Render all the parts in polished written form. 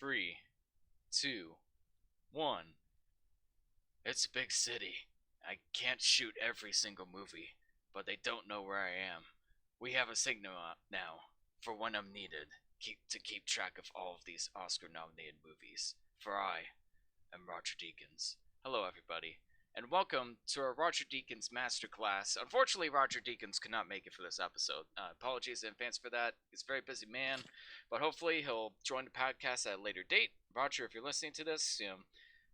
Three, two, one. It's a big city. I can't shoot every single movie, but they don't know where I am. We have a signal now for when I'm needed to keep track of all of these Oscar-nominated movies. For I am Roger Deakins. Hello, everybody, and welcome to our Roger Deakins Masterclass. Unfortunately, Roger Deakins could not make it for this episode. Apologies in advance for that. He's a very busy man, but hopefully he'll join the podcast at a later date. Roger, if you're listening to this,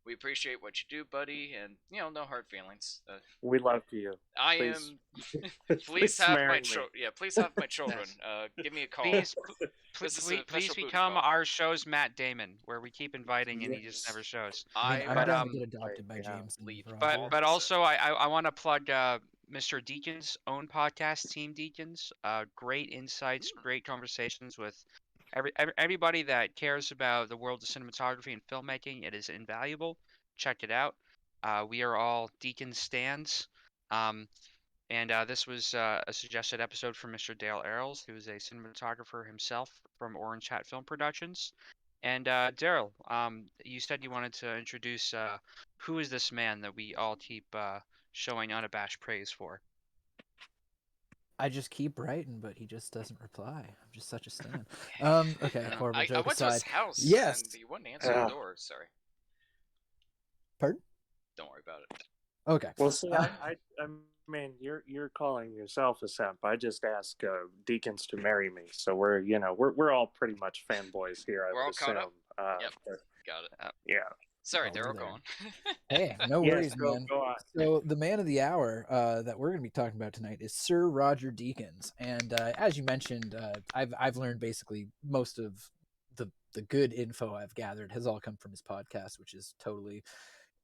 we appreciate what you do, buddy, and no hard feelings. We love you. I Please. am. Please have marry my me. children. Yeah, please have my children. Give me a call. Please, This is an please official booty become call. our show's Matt Damon, where we keep inviting and he just Yes. never shows. I'm but, down to get adopted by yeah. James. Lead. But also, I want to plug Mr. Deakins' own podcast, Team Deakins. Great insights, great conversations with everybody that cares about the world of cinematography and filmmaking. It is invaluable. Check it out. We are all Deakins stands. And this was a suggested episode from Mr. Dale Earls, who is a cinematographer himself from Orange Hat Film Productions. And Daryl, you said you wanted to introduce who is this man that we all keep showing unabashed praise for? I just keep writing, but he just doesn't reply. I'm just such a stan. Okay, horrible I joke went aside. to his house. Yes. And he wouldn't answer the door. Sorry. Pardon? Don't worry about it. Okay. Well, see, I mean, you're calling yourself a simp. I just asked Deakins to marry me, so we're all pretty much fanboys here. We're I all would caught assume. up? Yep. Got it. Yeah. Sorry, Oh, Daryl, we're go there. on. Hey, no Yes, worries, man. go on. So the man of the hour that we're going to be talking about tonight is Sir Roger Deakins, and as you mentioned, I've learned basically most of the good info I've gathered has all come from his podcast, which is totally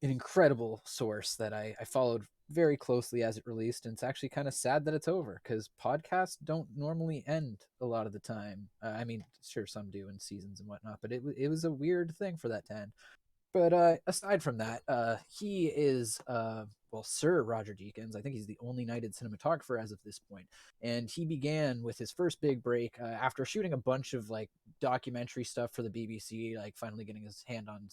an incredible source that I followed very closely as it released, and it's actually kind of sad that it's over because podcasts don't normally end a lot of the time. I mean, sure, some do in seasons and whatnot, but it was a weird thing for that to end. But aside from that, he is, Sir Roger Deakins. I think he's the only knighted cinematographer as of this point. And he began with his first big break after shooting a bunch of like documentary stuff for the BBC, like finally getting his hand on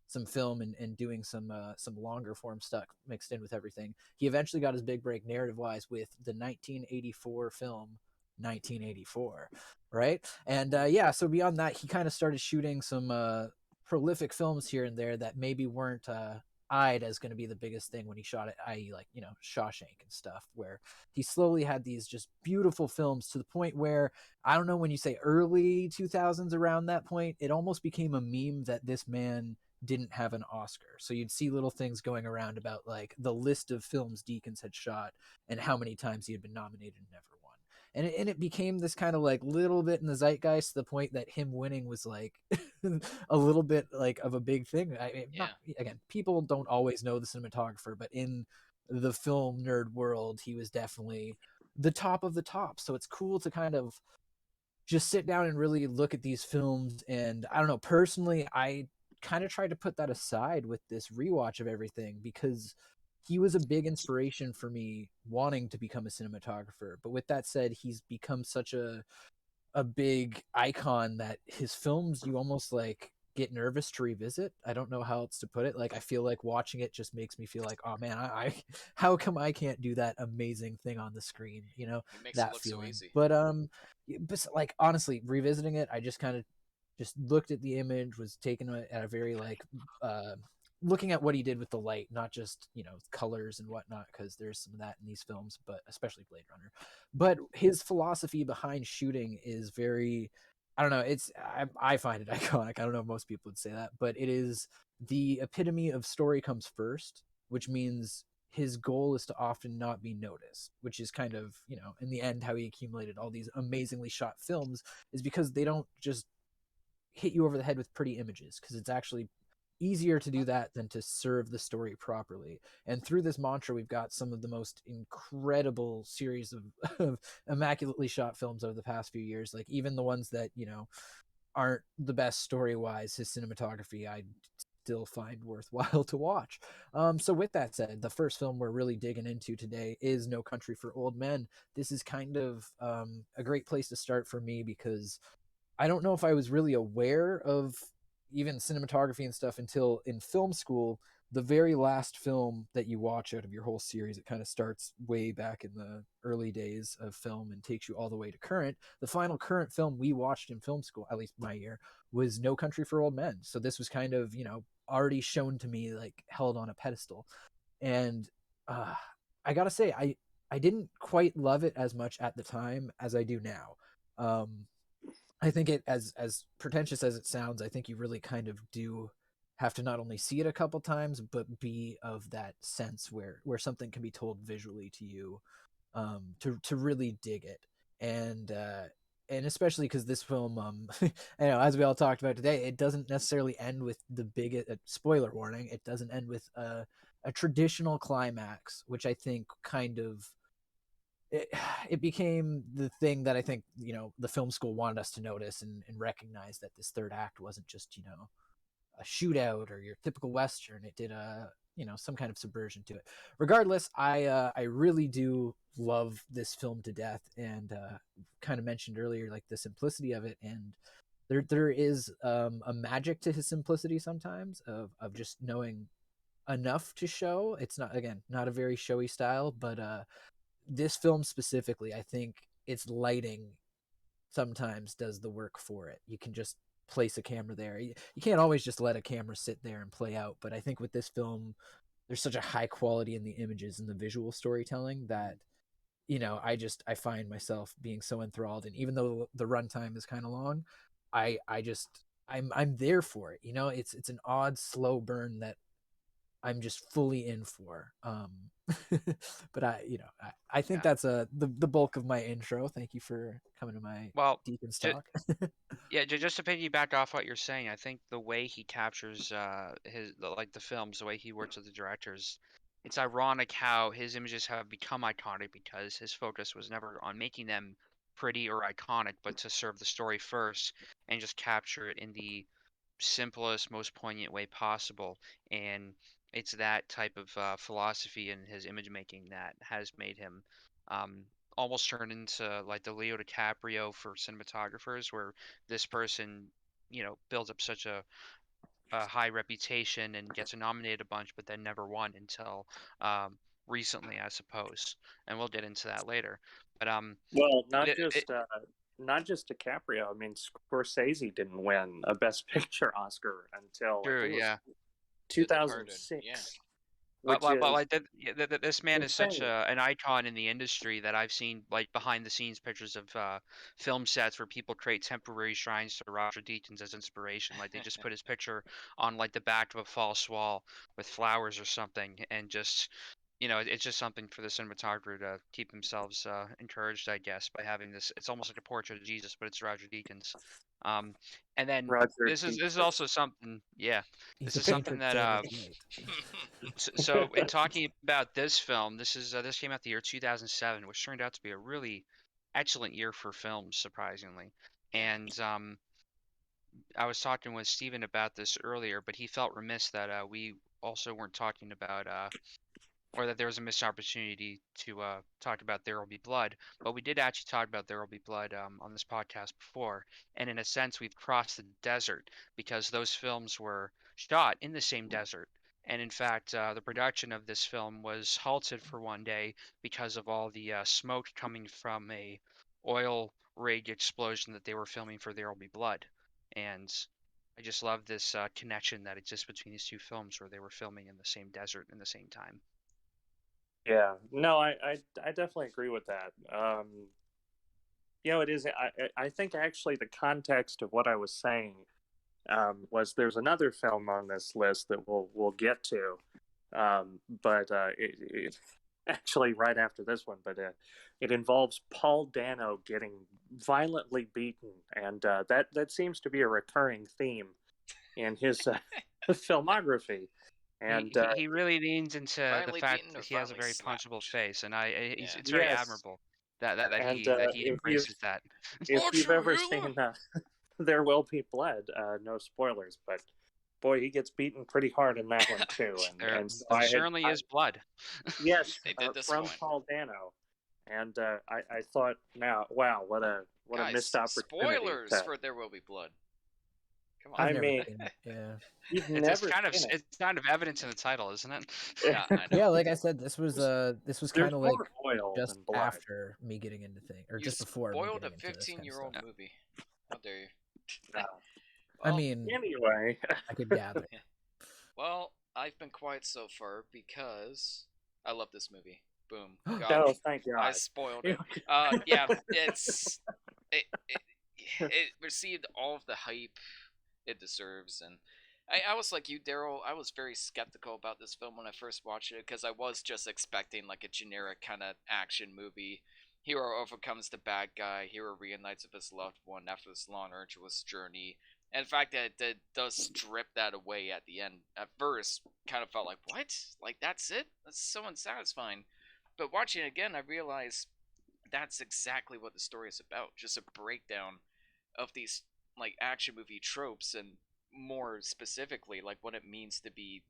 some film and doing some longer form stuff mixed in with everything. He eventually got his big break narrative-wise with the 1984 film 1984, right? And so beyond that, he kind of started shooting some prolific films here and there that maybe weren't eyed as going to be the biggest thing when he shot it, i.e. like, Shawshank and stuff, where he slowly had these just beautiful films to the point where, I don't know, when you say early 2000s, around that point, it almost became a meme that this man didn't have an Oscar. So you'd see little things going around about like the list of films Deakins had shot and how many times he had been nominated and never won. And it became this kind of like little bit in the zeitgeist to the point that him winning was like a little bit like of a big thing. Again, people don't always know the cinematographer, but in the film nerd world, he was definitely the top of the top. So it's cool to kind of just sit down and really look at these films. And I don't know, personally, I kind of tried to put that aside with this rewatch of everything because he was a big inspiration for me wanting to become a cinematographer. But with that said, he's become such a big icon that his films, you almost like get nervous to revisit. I don't know how else to put it. Like, I feel like watching it just makes me feel like, oh man, I how come I can't do that amazing thing on the screen? It makes that it look feeling. so easy. But like honestly, revisiting it, I just kind of just looked at the image, was taken at a very like looking at what he did with the light, not just colors and whatnot, because there's some of that in these films, but especially Blade Runner. But his philosophy behind shooting is very, I don't know, I find it iconic. I don't know if most people would say that, but it is the epitome of story comes first, which means his goal is to often not be noticed, which is kind of, in the end, how he accumulated all these amazingly shot films, is because they don't just hit you over the head with pretty images, because it's actually easier to do that than to serve the story properly. And through this mantra, we've got some of the most incredible series of immaculately shot films over the past few years. Like even the ones that, aren't the best story-wise, his cinematography, I still find worthwhile to watch. So with that said, the first film we're really digging into today is No Country for Old Men. This is kind of a great place to start for me because I don't know if I was really aware of even cinematography and stuff until in film school. The very last film that you watch out of your whole series, it kind of starts way back in the early days of film and takes you all the way to current. The final current film we watched in film school, at least my year, was No Country for Old Men. So this was kind of, already shown to me, like held on a pedestal. And I gotta say, I didn't quite love it as much at the time as I do now. I think it, as pretentious as it sounds, I think you really kind of do have to not only see it a couple times, but be of that sense where something can be told visually to you, to really dig it. And especially because this film, as we all talked about today, it doesn't necessarily end with the big spoiler warning. It doesn't end with a traditional climax, which I think kind of it became the thing that I think the film school wanted us to notice and recognize that this third act wasn't just a shootout or your typical western. It did some kind of subversion to it. Regardless, I really do love this film to death, and kind of mentioned earlier, like the simplicity of it, and there is a magic to his simplicity sometimes of just knowing enough to show. It's not a very showy style, but this film specifically, I think its lighting sometimes does the work for it. You can just place a camera there. You can't always just let a camera sit there and play out, but I think with this film, there's such a high quality in the images and the visual storytelling that I find myself being so enthralled. And even though the runtime is kind of long, I'm there for it. It's an odd slow burn that I'm just fully in for. But I think that's the bulk of my intro. Thank you for coming to my Well, Deakins ju- talk. yeah, just to piggyback off what you're saying, I think the way he captures the films, the way he works with the directors, it's ironic how his images have become iconic because his focus was never on making them pretty or iconic, but to serve the story first and just capture it in the simplest, most poignant way possible. And it's that type of philosophy in his image making that has made him um, almost turn into like the Leo DiCaprio for cinematographers, where this person, builds up such a high reputation and gets nominated a bunch, but then never won until recently, I suppose. And we'll get into that later. But Well, it, not just DiCaprio. I mean, Scorsese didn't win a Best Picture Oscar until I true, think it was yeah. The Departed. 2006, Yeah. But which like, is this man is such insane. an icon in the industry that I've seen like behind the scenes pictures of film sets where people create temporary shrines to Roger Deakins as inspiration. Like they just put his picture on like the back of a false wall with flowers or something, and just it's just something for the cinematographer to keep themselves encouraged, I guess, by having this. It's almost like a portrait of Jesus, but it's Roger Deakins. Um, and then Roger this is Deakins. also something, yeah. He's This a is painter something that dead as night. so in talking about this film, this came out the year 2007, which turned out to be a really excellent year for films, surprisingly. Yeah. And I was talking with Steven about this earlier, but he felt remiss that we also weren't talking about or that there was a missed opportunity to talk about There Will Be Blood. But we did actually talk about There Will Be Blood on this podcast before, and in a sense, we've crossed the desert because those films were shot in the same desert. And in fact, the production of this film was halted for one day because of all the smoke coming from a oil rig explosion that they were filming for There Will Be Blood. And I just love this connection that exists between these two films where they were filming in the same desert in the same time. Yeah, no, I definitely agree with that. It is. I think actually the context of what I was saying was there's another film on this list that we'll get to, but it actually right after this one, but it involves Paul Dano getting violently beaten, and that seems to be a recurring theme in his filmography. And He really leans into the Violently fact beaten or that he has a violently very punchable slapped? face, and Yeah. it's very yes, admirable that and he embraces that. if Aren't you've you ever really? seen There Will Be Blood, no spoilers, but boy, he gets beaten pretty hard in that one too. There And so there certainly is blood. yes, They did this from one. Paul Dano, and I thought, now, wow, what a missed Guys, opportunity spoilers to. for There Will Be Blood. Come I've on. I never mean, seen it. Yeah. you've It's never seen it. it's kind of evidence in the title, isn't it? Yeah, I know. Yeah, like I said, this was There's kind of like more oil just than blood. after me getting into things, or You just before me spoiled a getting into this kind of 15-year-old stuff. movie. How dare you? Uh, I Well, mean, anyway, I could gather. well, I've been quiet so far because I love this movie. Boom. oh, God, thank I God. spoiled it. Yeah, it it received all of the hype it deserves, and I was like you, Daryl. I was very skeptical about this film when I first watched it because I was just expecting like a generic kind of action movie. Hero overcomes the bad guy. Hero reunites with his loved one after this long, arduous journey. And in fact, it does strip that away at the end. At first, kind of felt like, what? Like, that's it? That's so unsatisfying. But watching it again, I realized that's exactly what the story is about. Just a breakdown of these, like, action movie tropes, and more specifically, like, what it means to be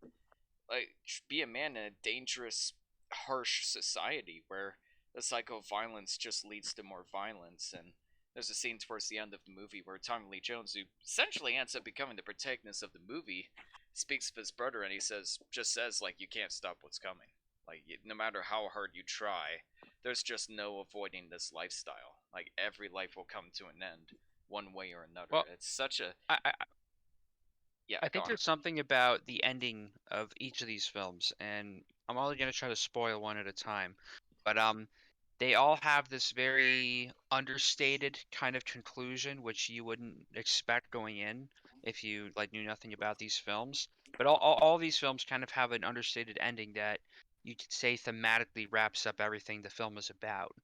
a man in a dangerous, harsh society where the cycle of violence just leads to more violence. And there's a scene towards the end of the movie where Tommy Lee Jones, who essentially ends up becoming the protagonist of the movie, speaks of his brother, and he just says like, you can't stop what's coming. Like, no matter how hard you try, there's just no avoiding this lifestyle. Like, every life will come to an end, one way or another. Well, It's such a I yeah. I Go think on. there's something about the ending of each of these films, and I'm only gonna try to spoil one at a time. But they all have this very understated kind of conclusion, which you wouldn't expect going in if you like knew nothing about these films. But all these films kind of have an understated ending that you could say thematically wraps up everything the film is about.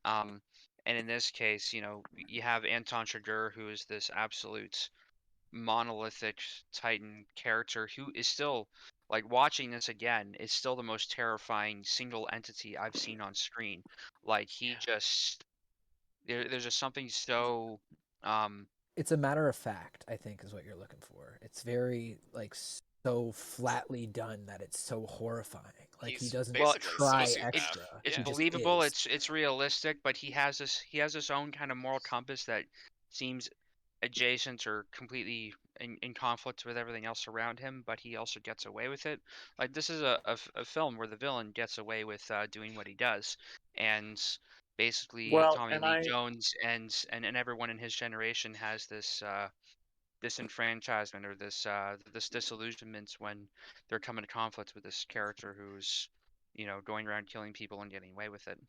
Um, and in this case, you know, you have Anton Chigurh, who is this absolute monolithic titan character who is still like watching this again is still the most terrifying single entity I've seen on screen. Like he just there's just something so um It's a matter of fact, I think, is what you're looking for. It's very like so flatly done that it's so horrifying. Like he He's doesn't well basically a try sociopath. extra. it's He Yeah. just believable, is. it's realistic, but he has his own kind of moral compass that seems adjacent or completely in conflict with everything else around him, but he also gets away with it. Like this is a film where the villain gets away with doing what he does, and basically Well, Tommy and Lee Jones and everyone in his generation has this disenfranchisement or this disillusionment when they're coming to conflict with this character who's going around killing people and getting away with it.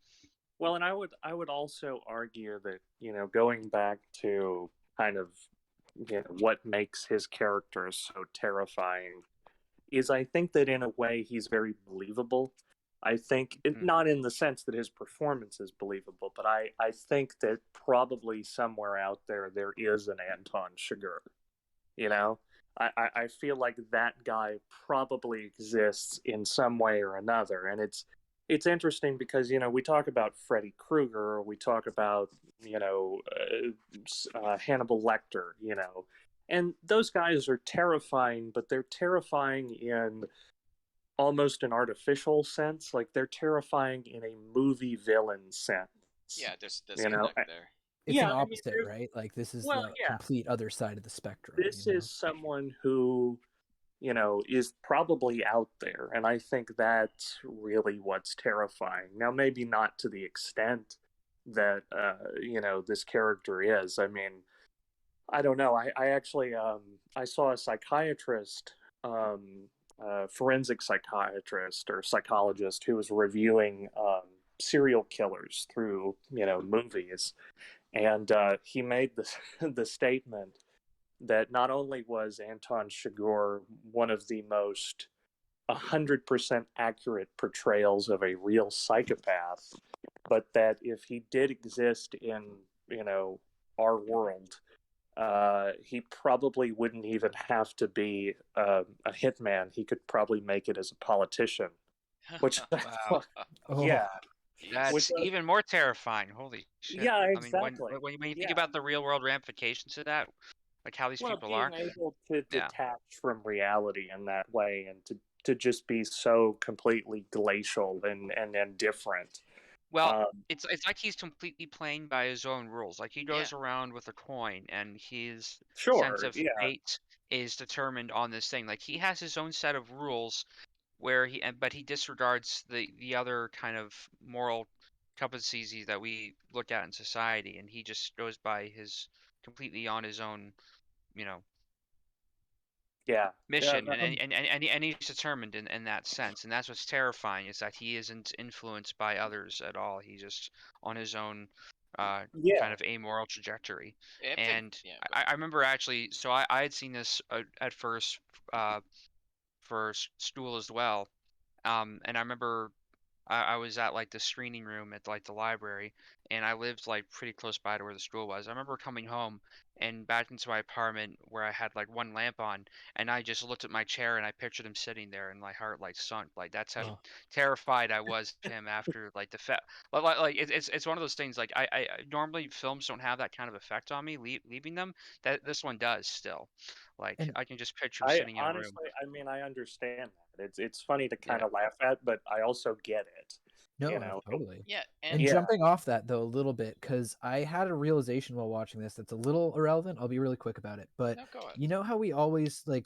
well, and I would also argue that going back to kind of what makes his character so terrifying is I think that in a way he's very believable. I think not in the sense that his performance is believable, but I think that probably somewhere out there is an Anton Chigurh. You know, I feel like that guy probably exists in some way or another, and it's interesting because we talk about Freddy Krueger, we talk about Hannibal Lecter, and those guys are terrifying, but they're terrifying in almost an artificial sense. Like they're terrifying in a movie villain sense. Yeah, there's You know, disconnect there. It's an yeah, I mean, opposite, right? Like this is well, the yeah, complete other side of the spectrum. this is someone who is probably out there, and I think that's really what's terrifying. Now, maybe not to the extent that this character is. I mean, I don't know. I actually I saw a psychiatrist, forensic psychiatrist or psychologist who was reviewing serial killers through movies, and he made the statement that not only was Anton Chigurh one of the most 100% accurate portrayals of a real psychopath, but that if he did exist in our world, he probably wouldn't even have to be a hitman. He could probably make it as a politician, which Wow. yeah, That's which even more terrifying. Holy shit. yeah, I mean, when exactly. when you think Yeah. about the real world ramifications of that, like how these Well, people being are, able to yeah. detach from reality in that way and to just be so completely glacial and indifferent. Well, Um, it's like he's completely playing by his own rules. Like he Yeah. goes around with a coin, and his sense sure, of yeah. fate is determined on this thing. Like he has his own set of rules but he disregards the other kind of moral competencies that we look at in society, and he just goes by his completely on his own, you know, Yeah. mission, Yeah. and he's determined in that sense, and that's what's terrifying is that he isn't influenced by others at all. He's just on his own Yeah. kind of amoral trajectory. And Yeah, I remember actually, so I had seen this at first for school as well. And I remember I was at like the screening room at like the library, and I lived like pretty close by to where the school was. I remember coming home and back into my apartment where I had like one lamp on, and I just looked at my chair and I pictured him sitting there, and my heart like sunk. Like that's how Oh. terrified I was of him after like like it's one of those things. Like I normally films don't have that kind of effect on me leaving them. That this one does still. Like And I can just picture him I sitting in a room. honestly, I mean, I understand that. It's funny to kind Yeah. of laugh at, but I also get it. no, You know, totally. yeah, And Yeah. jumping off that though a little bit, because I had a realization while watching this that's a little irrelevant. I'll be really quick about it. But no, go ahead. you know how we always like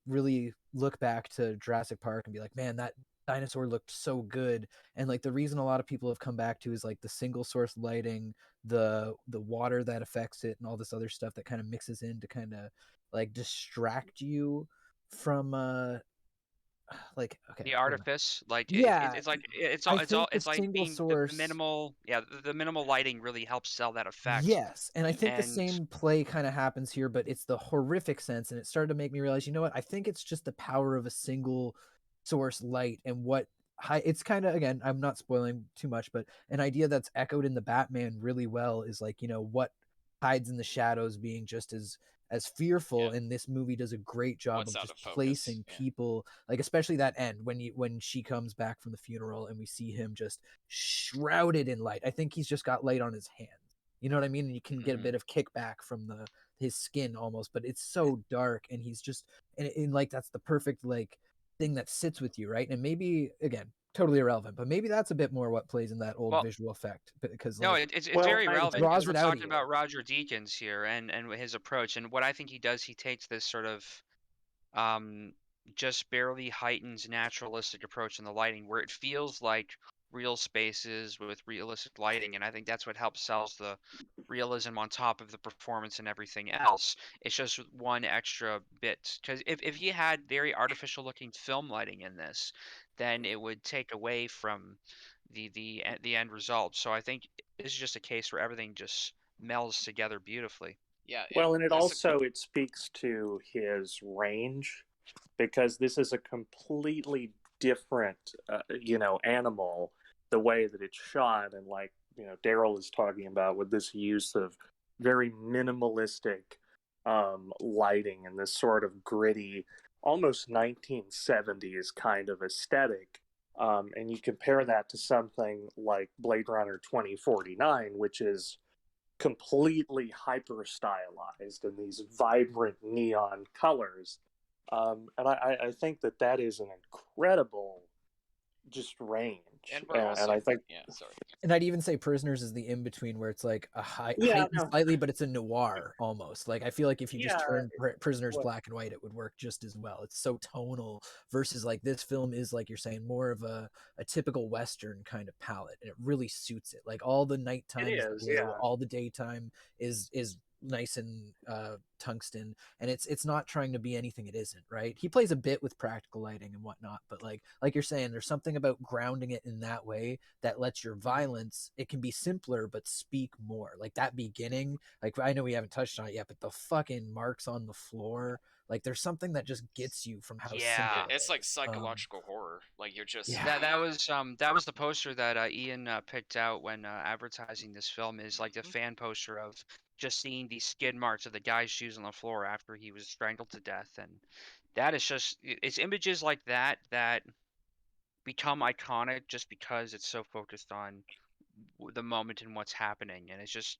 really look back to Jurassic Park and be like, man, that dinosaur looked so good. And like the reason a lot of people have come back to is like the single source lighting, the water that affects it, and all this other stuff that kind of mixes in to kind of like distract you from like okay, The never mind. artifice, like Yeah, it's like it's I all it's all think the it's like single being source. the minimal, yeah, the minimal lighting really helps sell that effect. Yes, and I think the And same play kind of happens here, but it's the horrific sense, and it started to make me realize, you know what? I think it's just the power of a single source light and what it's kind of, again, I'm not spoiling too much, but an idea that's echoed in the Batman really well is like, you know, what hides in the shadows being just as fearful, Yeah. and this movie does a great job What's of out just of focus, placing yeah. people, like especially that end when she comes back from the funeral and we see him just shrouded in light. I think he's just got light on his hands. You know what I mean? And you can get a Mhm. bit of kickback from his skin almost, but it's so dark, and he's just and like that's the perfect like thing that sits with you, right? And maybe again, totally irrelevant, but maybe that's a bit more what plays in that old well, visual effect because no, like it's Well, very I relevant draws because we're it out of talking you. about Roger Deakins here and his approach. And what I think he does, he takes this sort of um, just barely heightens naturalistic approach in the lighting where it feels like real spaces with realistic lighting, and I think that's what helps sells the realism on top of the performance and everything else. It's just one extra bit because if you had very artificial looking film lighting in this, then it would take away from the end result. So I think this is just a case where everything just melds together beautifully. Yeah, Well, and it this also it speaks to his range because this is a completely different, animal. The way that it's shot, and like Daryl is talking about with this use of very minimalistic lighting and this sort of gritty, almost 1970s kind of aesthetic. And you compare that to something like Blade Runner 2049, which is completely hyper stylized in these vibrant neon colors. And I think that is an incredible just range. and we're also I think, yeah, sorry. And I'd even say Prisoners is the in between where it's like a yeah, heightened no, slightly, but it's a noir almost. Like I feel like if you just yeah, turn Prisoners well, black and white, it would work just as well. It's so tonal versus like this film is, like you're saying, more of a typical Western kind of palette, and it really suits it. Like all the nighttime it is is, blue, yeah. all the daytime is nice and tungsten, and it's not trying to be anything it isn't, right? He plays a bit with practical lighting and whatnot, but like you're saying, there's something about grounding it in that way that lets your violence, it can be simpler but speak more. Like that beginning, like I know we haven't touched on it yet, but the fucking marks on the floor, like there's something that just gets you from how Yeah. simple It's like is. psychological horror. Like you're just Yeah. That was the poster that Ian picked out when advertising this film is like the fan poster of just seeing the skid marks of the guy's shoes on the floor after he was strangled to death, and that is just it's images like that that become iconic just because it's so focused on the moment and what's happening, and it's just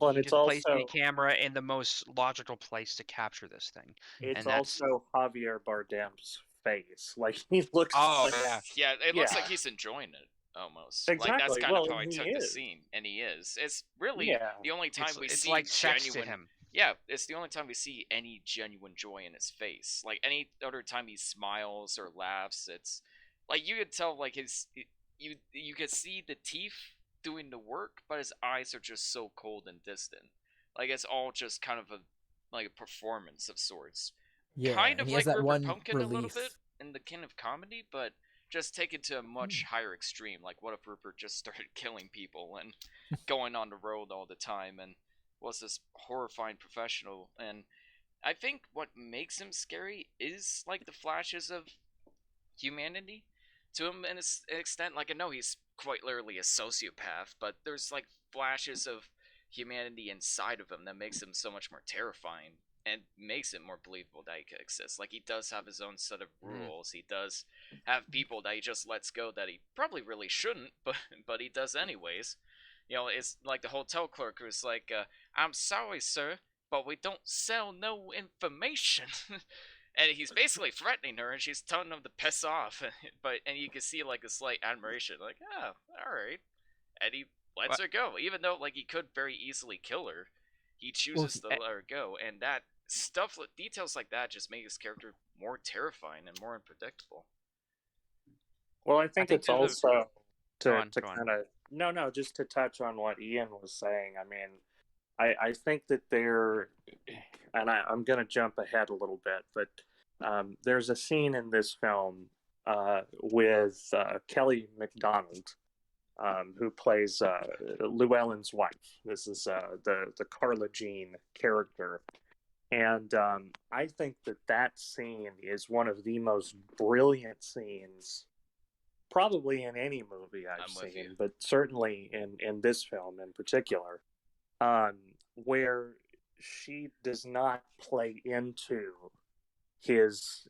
Well, and he it's just placed the also camera in the most logical place to capture this thing, it's and that's also Javier Bardem's face. Like he looks oh like, yeah. yeah, it yeah, looks like he's enjoying it almost. Like that's exactly. kind of Well, how and I he took the is. scene, and he is. It's really Yeah, the only time we It's see like sex to genuine. him. Yeah, it's the only time we see any genuine joy in his face. Like any other time he smiles or laughs, it's like you could tell like you could see the teeth doing the work, but his eyes are just so cold and distant. Like it's all just kind of a like a performance of sorts. Yeah, Kind and of he has like that Rupert one Pumpkin a little bit relief. in the kind of comedy, but just taken to a Hmm. much higher extreme. Like what if Rupert just started killing people and going on the road all the time and was this horrifying professional. And I think what makes him scary is like the flashes of humanity to him in an extent. Like I know he's quite literally a sociopath, but there's like flashes of humanity inside of him that makes him so much more terrifying and makes it more believable that he could exist. Like he does have his own set of rules. He does have people that he just lets go that he probably really shouldn't, but he does anyways. You know, it's like the hotel clerk who's like, "I'm sorry, sir, but we don't sell no information." And he's basically threatening her, and she's telling him to piss off. And you can see like a slight admiration, like, "Oh, all right," and he lets What? her go, even though like he could very easily kill her. He Well, chooses he, to let her go, and that stuff, details like that, just make his character more terrifying and more unpredictable. Well, I I think think it's there's a also go to on, go on. kind of no, just to touch on what Ian was saying. I mean, I think that I'm going to jump ahead a little bit, but there's a scene in this film with Kelly MacDonald, who plays Llewellyn's wife. This is the Carla Jean character. And I think that scene is one of the most brilliant scenes, probably in any movie I've I'm with you. seen, but certainly in this film in particular, where she does not play into his,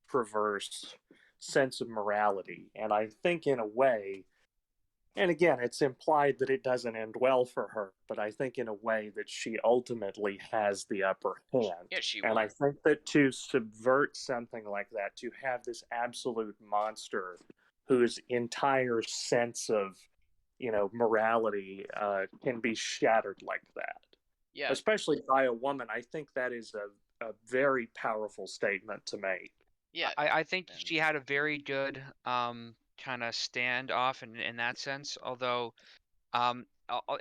perverse sense of morality. And I think in a way, and again, it's implied that it doesn't end well for her, but I think in a way that she ultimately has the upper hand. Yeah, she And won. I think that to subvert something like that, to have this absolute monster whose entire sense of, morality can be shattered like that, Yeah, especially by a woman, I think that is a very powerful statement to make. yeah, I think and she had a very good kind of standoff in that sense. Although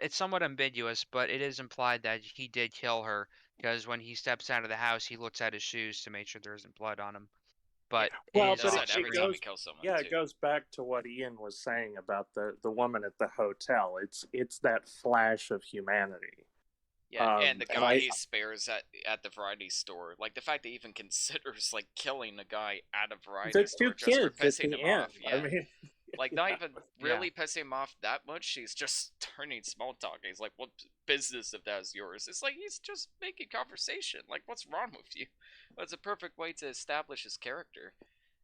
it's somewhat ambiguous, but it is implied that he did kill her because when he steps out of the house, he looks at his shoes to make sure there isn't blood on him. yeah, But it he Well, is does but that off every it time screen. he goes, kills someone yeah, it too. goes back to what Ian was saying about the woman at the hotel. It's that flash of humanity. Yeah, and the And guy he spares at the variety store, like the fact that he even considers like killing a guy at a variety the two store just for kids at pissing the him end. off. I Yeah, mean, like not yeah, even Yeah. really pissing him off that much. She's just turning small talk. He's like, "What business if that is yours?" It's like he's just making conversation. Like, what's wrong with you? Well, it's a perfect way to establish his character,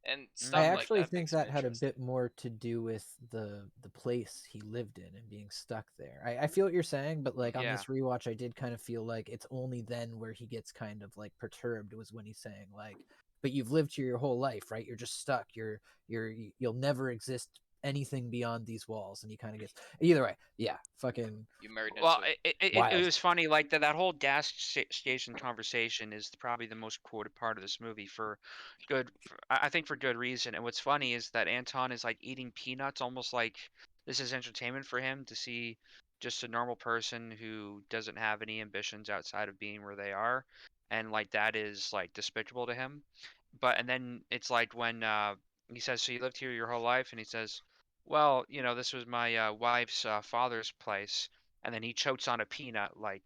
and I stuff Mm-hmm. like actually that think makes him that had a interesting. bit more to do with the place he lived in and being stuck there. I feel what you're saying, but like on Yeah. this rewatch, I did kind of feel like it's only then where he gets kind of like perturbed was when he's saying like, "But you've lived here your whole life, right? You're just stuck. You'll never exist anything beyond these walls." And he kind of gets either way. Yeah, fucking You married Well, into it. it wild. was funny, like that whole station conversation is probably the most quoted part of this movie for I think for good reason. And what's funny is that Anton is like eating peanuts, almost like this is entertainment for him to see just a normal person who doesn't have any ambitions outside of being where they are, and like that is like despicable to him. But and then it's like when he says, "So you lived here your whole life?" And he says, "Well, this was my wife's father's place." And then he chokes on a peanut like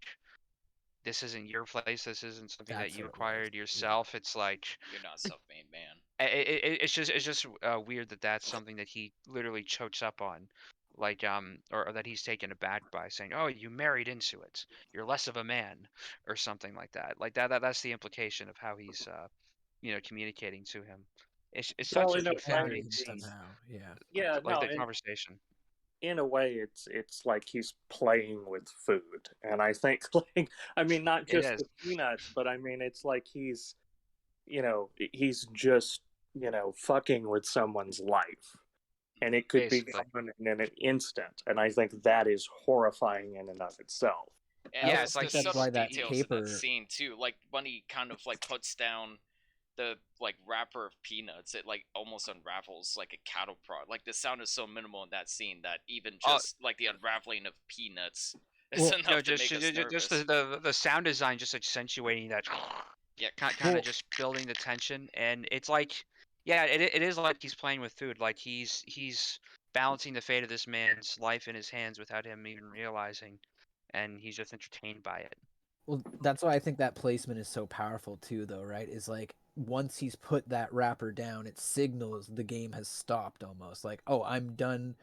this isn't your place, this isn't something that That's you what it was. acquired Yeah. yourself. It's like You're not a self-made man. it's just weird that that's something that he literally chokes up on, like or that he's taken aback by, saying, "Oh, you married into it, you're less of a man," or something like that. Like that's the implication of how he's communicating to him. It's well, such a in a profounding way, Pandering scene, somehow. Yeah. yeah, like no, the conversation. in a way, it's like he's playing with food, and I think, like, I mean, not It just is the peanuts, but I mean, it's like he's just fucking with someone's life, and it could be basically. gone in an instant, and I think that is horrifying in and of itself. And Yeah, there's, it's like there's that's subtle why that details in that paper. scene too. Like when he kind of like puts down the like wrapper of peanuts, it like almost unravels like a cattle prod. Like the sound is so minimal in that scene that even Oh, just like the unraveling of peanuts is Well, enough no, to make us just nervous. the sound design just accentuating that, Yeah, kind Well, of just building the tension, and it's like, yeah, it is like he's playing with food, like he's balancing the fate of this man's life in his hands without him even realizing, and he's just entertained by it. Well, that's why I think that placement is so powerful too, though, right? Is like once he's put that wrapper down, it signals the game has stopped almost. Like, oh, I'm done,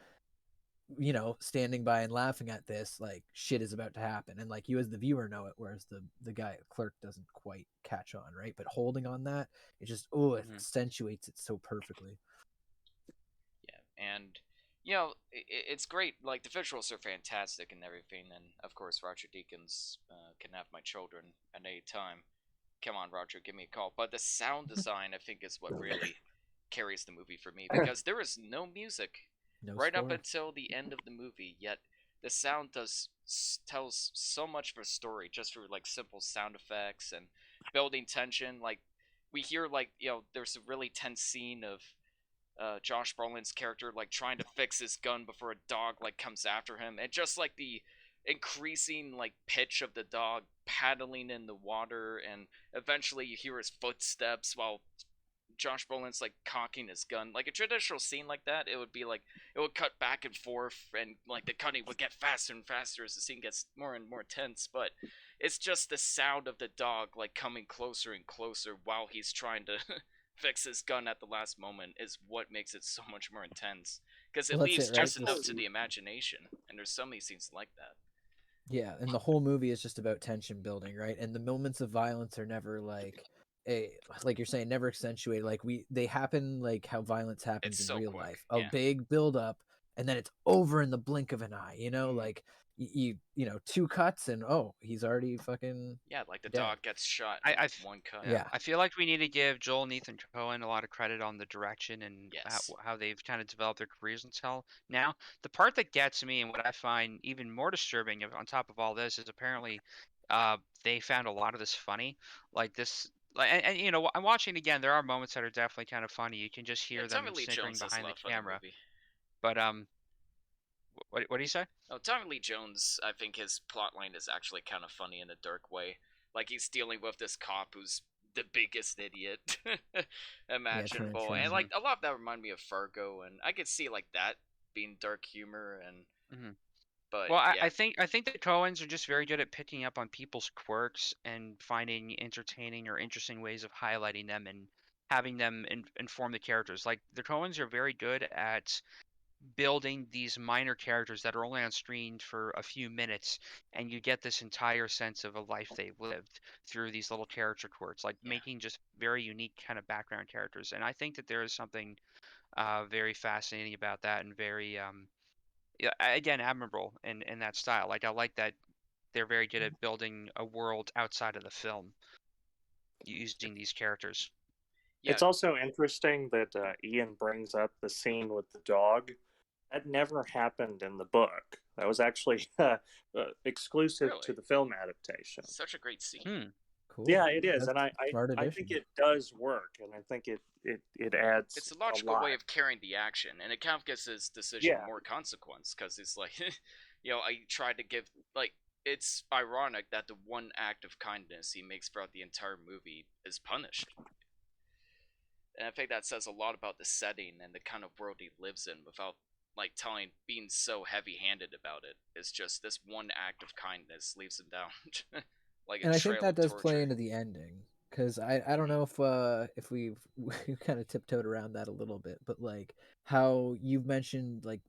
standing by and laughing at this. Like, shit is about to happen, and like you as the viewer know it, whereas the guy clerk doesn't quite catch on, right? But holding on that, it just it Mhm. accentuates it so perfectly. yeah, and you know it's great. Like the visuals are fantastic and everything, and of course Roger Deakins can have my children at any time. Come on, Roger, give me a call. But the sound design, I think, is what really carries the movie for me because there is no music No right up score. until the end of the movie. Yet the sound tells so much of a story just through like simple sound effects and building tension. Like we hear like there's a really tense scene of Josh Brolin's character like trying to fix his gun before a dog like comes after him, and just like the increasing like pitch of the dog paddling in the water, and eventually you hear his footsteps while Josh Brolin's like cocking his gun. Like a traditional scene like that, it would be like it would cut back and forth, and like the cutting would get faster and faster as the scene gets more and more tense. But it's just the sound of the dog like coming closer and closer while he's trying to fix his gun at the last moment is what makes it so much more intense. Because it Well, that's leaves it, right? just enough to the imagination, and there's so many scenes like that. Yeah, and the whole movie is just about tension building, right? And the moments of violence are never like you're saying, never accentuated. Like they happen like how violence It's happens in so real quick, life. A yeah. big build up, and then it's over in the blink of an eye. Like two cuts and he's already fucking Yeah, like the dead. dog gets shot in I, I like f- one cut. yeah, Yeah. I feel like we need to give Joel and Ethan Cohen a lot of credit on the direction and Yes. how they've kind of developed their careers until now. The part that gets me and what I find even more disturbing on top of all this is apparently they found a lot of this funny. Like this, and I'm watching it again. There are moments that are definitely kind of funny. You can just Yeah, hear Tommy them Lee snickering Jones has a behind lot the of fun in the camera. movie. But what do you say? Oh, Tommy Lee Jones, I think his plotline is actually kind of funny in a dark way. Like he's dealing with this cop who's the biggest idiot imaginable, and like Mhm. a lot of that remind me of Fargo, and I could see like that being dark humor, and Mhm. but Well, yeah, I think the Coens are just very good at picking up on people's quirks and finding entertaining or interesting ways of highlighting them and having them inform the characters. Like the Coens are very good at building these minor characters that are only on screen for a few minutes, and you get this entire sense of a life they've lived through these little character quirks, like yeah. making just very unique kind of background characters. And I think that there is something very fascinating about that and very yeah, again, admirable in that style. Like I like that they're very good at building a world outside of the film using these characters. Yeah, It's also interesting that Ian brings up the scene with the dog. That never happened in the book. That was actually exclusive to really, the film adaptation. such a great scene. Hmm. Cool. Yeah, it is, That's and smart I think addition. it does work, and I think it adds It's a a logical lot. way of carrying the action, and it kind of gives his decision Yeah, more consequence because it's like, I tried to give like it's ironic that the one act of kindness he makes throughout the entire movie is punished, and I think that says a lot about the setting and the kind of world he lives in without like being so heavy-handed about it. It's just this one act of kindness leaves him down like a And I think trail that of does play torture. into the ending because I don't Mhm. know if we've we kind of tiptoed around that a little bit, but like how you've mentioned like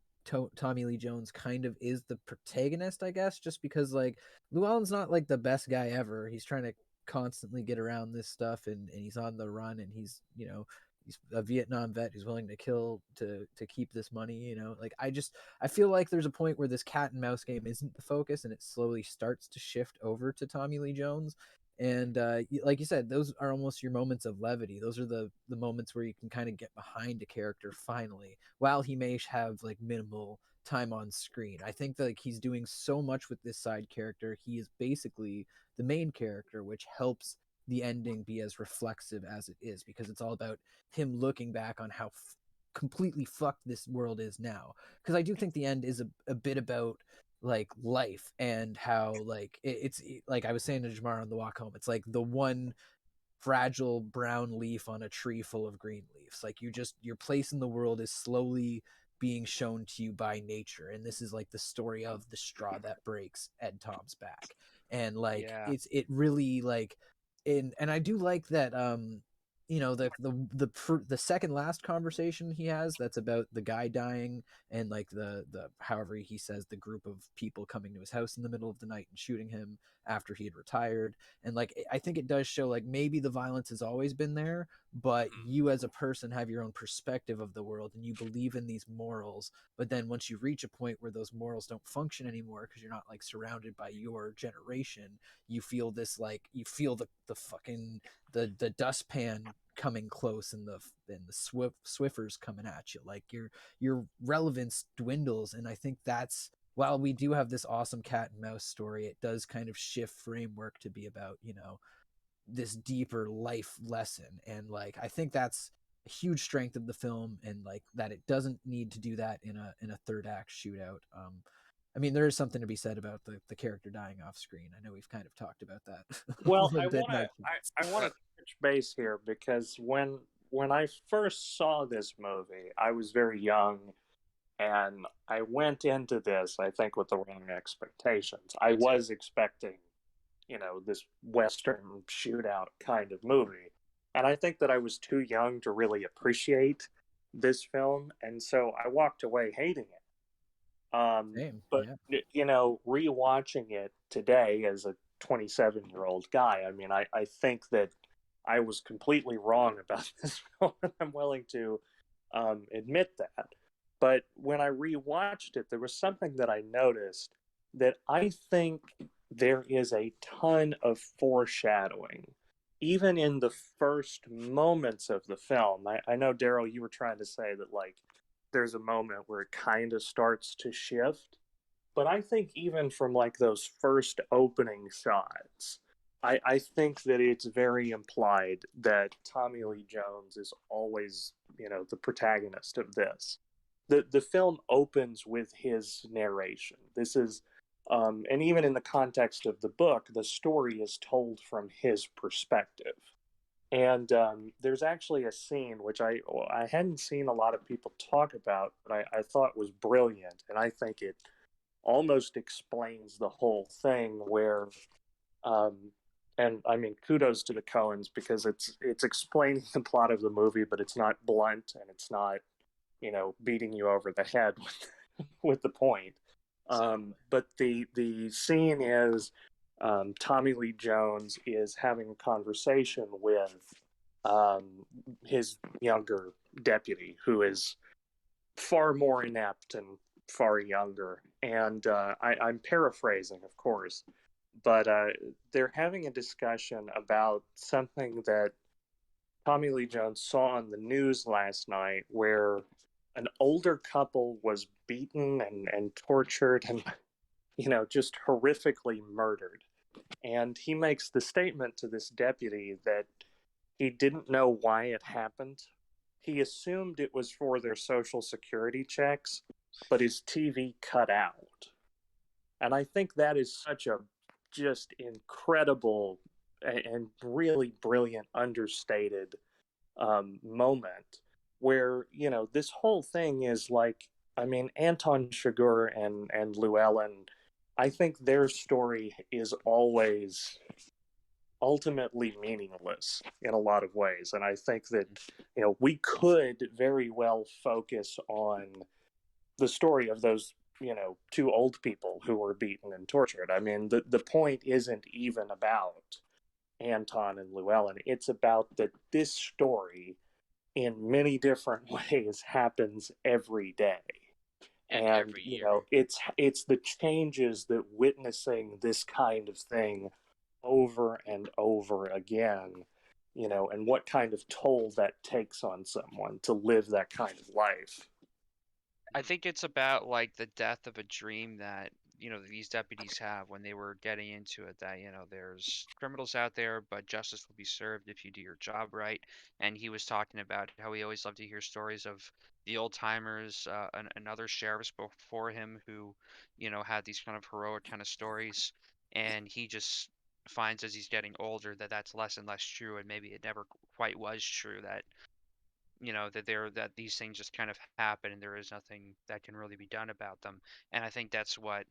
Tommy Lee Jones kind of is the protagonist, I guess, just because like Llewellyn's not like the best guy ever. He's trying to constantly get around this stuff and he's on the run and he's a Vietnam vet who's willing to kill to keep this money. Like I feel like there's a point where this cat and mouse game isn't the focus and it slowly starts to shift over to Tommy Lee Jones. And like you said, those are almost your moments of levity. Those are the moments where you can kind of get behind a character finally, while he may have like minimal time on screen. I think that like he's doing so much with this side character. He is basically the main character, which helps the ending be as reflexive as it is, because it's all about him looking back on how completely fucked this world is now. Because I do think the end is a bit about like life and how like it's like I was saying to Jamar on the walk home, it's like the one fragile brown leaf on a tree full of green leaves. Like your place in the world is slowly being shown to you by nature, and this is like the story of the straw that breaks Ed Tom's back. And like Yeah. it really like and I do like that you know the second last conversation he has, that's about the guy dying, and like the however he says the group of people coming to his house in the middle of the night and shooting him after he had retired. And like I think it does show like maybe the violence has always been there, but you as a person have your own perspective of the world and you believe in these morals. But then once you reach a point where those morals don't function anymore because you're not like surrounded by your generation, you feel this like you feel the fucking the dustpan coming close and the Swiffers coming at you. Like your relevance dwindles. And I think that's, while we do have this awesome cat and mouse story, it does kind of shift framework to be about, you know, this deeper life lesson. And like I think that's a huge strength of the film, and like that it doesn't need to do that in a third act shootout. I mean, there is something to be said about the character dying off screen. I know we've kind of talked about that Well, a little bit. I want to touch base here because when I first saw this movie, I was very young, and I went into this, I think, with the wrong expectations. I was expecting, you know, this Western shootout kind of movie. And I think that I was too young to really appreciate this film. And so I walked away hating it. Same, But, yeah. you know, rewatching it today as a 27-year-old guy, I mean, I think that I was completely wrong about this film, and I'm willing to admit that. But when I rewatched it, there was something that I noticed that I think there is a ton of foreshadowing, even in the first moments of the film. I know, Daryl, you were trying to say that, like, there's a moment where it kind of starts to shift. But I think even from, like, those first opening shots, I think that it's very implied that Tommy Lee Jones is always, you know, the protagonist of this. The film opens with his narration. This is, and even in the context of the book, the story is told from his perspective. And there's actually a scene which I hadn't seen a lot of people talk about, but I thought was brilliant, and I think it almost explains the whole thing. Where, um, and I mean, kudos to the Coens, because it's explaining the plot of the movie, but it's not blunt, and it's not, you know, beating you over the head with the point. But the scene is, Tommy Lee Jones is having a conversation with his younger deputy, who is far more inept and far younger. And I'm paraphrasing, of course, but they're having a discussion about something that Tommy Lee Jones saw on the news last night, where an older couple was beaten and tortured and, you know, just horrifically murdered. And he makes the statement to this deputy that he didn't know why it happened. He assumed it was for their social security checks, but his TV cut out. And I think that is such a just incredible and really brilliant, understated moment, where, you know, this whole thing is like, I mean, Anton Chigurh and Llewellyn, I think their story is always ultimately meaningless in a lot of ways. And I think that, you know, we could very well focus on the story of those, you know, two old people who were beaten and tortured. I mean, the point isn't even about Anton and Llewellyn. It's about that this story, in many different ways, happens every day. And every You year. know, it's the changes that witnessing this kind of thing over and over again, you know, and what kind of toll that takes on someone to live that kind of life. I think it's about like the death of a dream that, these deputies have when they were getting into it, that, there's criminals out there, but justice will be served if you do your job right. And he was talking about how he always loved to hear stories of the old timers, and other sheriffs before him who, had these kind of heroic kind of stories. And he just finds as he's getting older that that's less and less true, and maybe it never quite was true, that that these things just kind of happen and there is nothing that can really be done about them. And I think that's what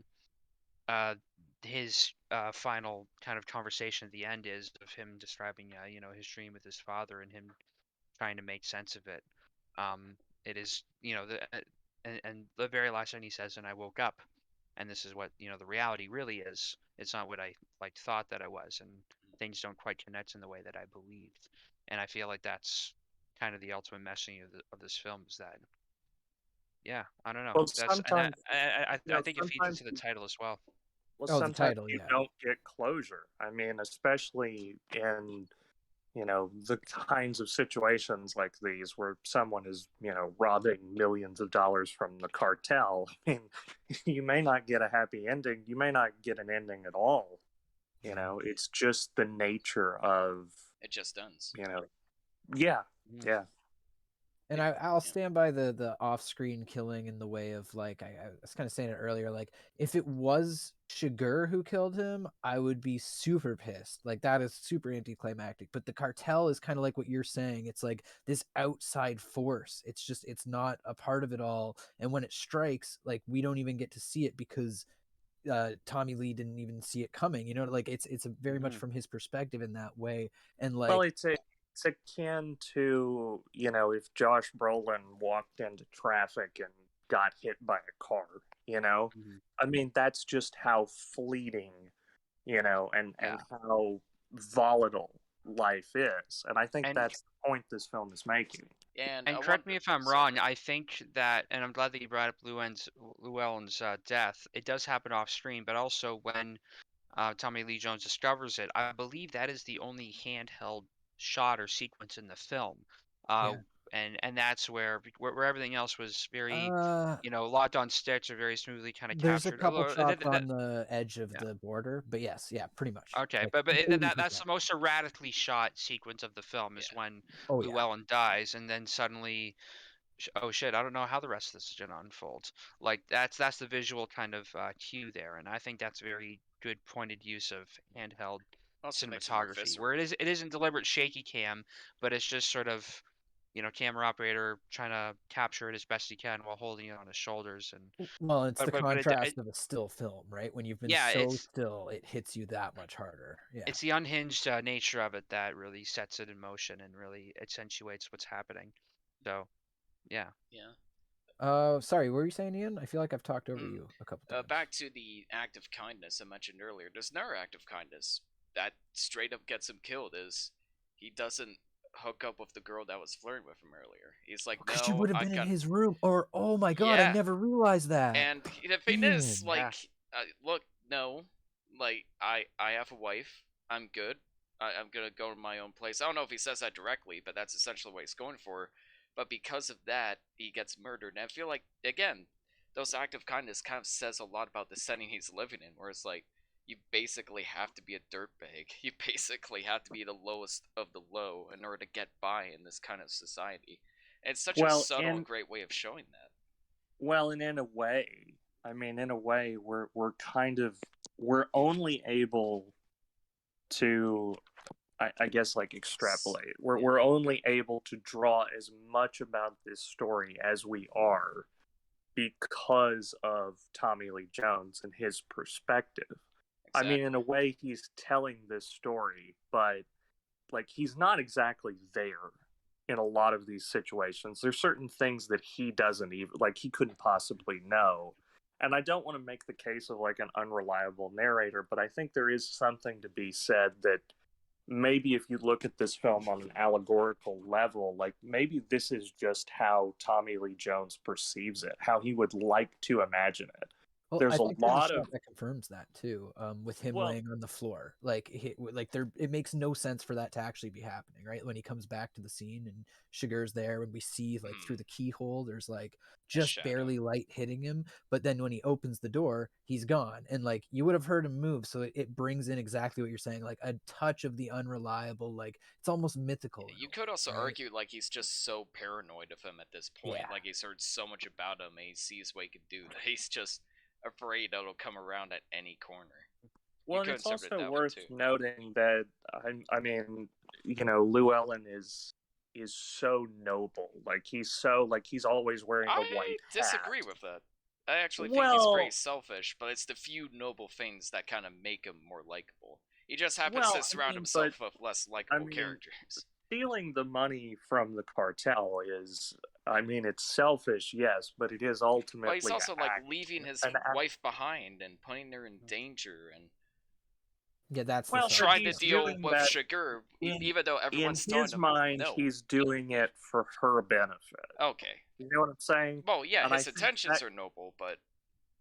uh his final kind of conversation at the end is, of him describing his dream with his father and him trying to make sense of it. um it is, and the very last thing he says, and I woke up, and this is what the reality really is. It's not what I like thought that I was, and things don't quite connect in the way that I believed. And I feel like that's kind of the ultimate messaging of this film, is that, yeah, I don't know. Well, That's and sometimes, I think it feeds sometimes into the title as well. Oh, the sometimes title, you yeah. don't get closure. I mean, especially in the kinds of situations like these where someone is robbing millions of dollars from the cartel. I mean, you may not get a happy ending. You may not get an ending at all. It's just the nature of It just ends. Yeah, Mhm. yeah. And I'll stand by the off-screen killing in the way of, like, I was kind of saying it earlier, like, if it was Shiger who killed him, I would be super pissed. Like, that is super anticlimactic. But the cartel is kind of like what you're saying. It's like this outside force. It's not a part of it all. And when it strikes, like, we don't even get to see it because Tommy Lee didn't even see it coming. Like, it's a very much Mhm. from his perspective in that way. And Well, like, it's akin to if Josh Brolin walked into traffic and got hit by a car. Mhm. I mean, that's just how fleeting, and Yeah. how volatile life is. And I think And that's the point this film is making. And I And want correct me if I'm sorry, wrong, I think that, and I'm glad that you brought up Llewellyn's death. It does happen off screen, but also when Tommy Lee Jones discovers it, I believe that is the only handheld shot or sequence in the film. Uh, yeah. and that's where everything else was very, Uh, locked on sticks or very smoothly kind of There's a captured. couple shots on That, the edge of yeah. the border, but yes, yeah, pretty much. Okay, Like but that's 80%. the most erratically shot sequence of the film, is yeah. when Oh yeah. Llewellyn dies, and then suddenly, oh shit, I don't know how the rest of this is gonna unfold. Like, that's the visual kind of cue there, and I think that's a very good pointed use of handheld Also makes it more cinematography, visceral. where it isn't deliberate shaky cam, but it's just sort of, camera operator trying to capture it as best he can while holding it on his shoulders. And Well, it's the but contrast of a still film, right? When you've been yeah, so still, it hits you that much harder. Yeah. it's the unhinged nature of it that really sets it in motion and really accentuates what's happening. So yeah. Yeah. Sorry, what were you saying, Ian? I feel like I've talked over Mm. you a couple times. Back to the act of kindness I mentioned earlier. There's another act of kindness that straight up gets him killed. Is he doesn't hook up with the girl that was flirting with him earlier. He's like, Because she no, would have I been in got his room, or oh my god, I yeah. never realized that. And the thing is, Ian. Yeah. like, look, no, like I have a wife. I'm good. I'm gonna go to my own place. I don't know if he says that directly, but that's essentially what he's going for. But because of that, he gets murdered. And I feel like, again, those act of kindness kind of says a lot about the setting he's living in, where it's like you basically have to be a dirtbag. You basically have to be the lowest of the low in order to get by in this kind of society. And it's such a Well, subtle and and great way of showing that. and in a way, we're only able to, I guess, like, extrapolate. We're only able to draw as much about this story as we are because of Tommy Lee Jones and his perspective. I Exactly. mean, in a way, he's telling this story, but like, he's not exactly there in a lot of these situations. There's certain things that he doesn't even, like, he couldn't possibly know. And I don't want to make the case of like an unreliable narrator, but I think there is something to be said that maybe if you look at this film on an allegorical level, like, maybe this is just how Tommy Lee Jones perceives it, how he would like to imagine it. Well, There's I a think there's a lot shot of that confirms that too, with him well, laying on the floor. Like, it makes no sense for that to actually be happening, right? When he comes back to the scene and Sugar's there, when we see like through the keyhole, there's like just shadow. barely light hitting him. But then when he opens the door, he's gone, and like you would have heard him move. So it brings in exactly what you're saying, like a touch of the unreliable. Like it's almost mythical. in You a could way, also right? argue like he's just so paranoid of him at this point. Yeah. Like he's heard so much about him and he sees what he can do that he's just afraid that it'll come around at any corner. well, and could it's interpret it also that way, worth too. noting that I mean, Llewellyn is so noble. Like he's always wearing a I white disagree hat. with that. I actually think he's Well, pretty selfish, but it's the few noble things that kind of make him more likable. He just happens well, to surround but himself with less I likable mean, characters. stealing the money from the cartel is, I mean, it's selfish, yes, but it is ultimately But he's also like act, leaving his an act. wife behind and putting her in danger and Yeah, that's Well, the so trying to he's deal doing with that Sugar, in even though in everyone's telling his him mind. no. He's doing it for her benefit. Okay. You know what I'm saying? Well, yeah, And I his think intentions that are noble, but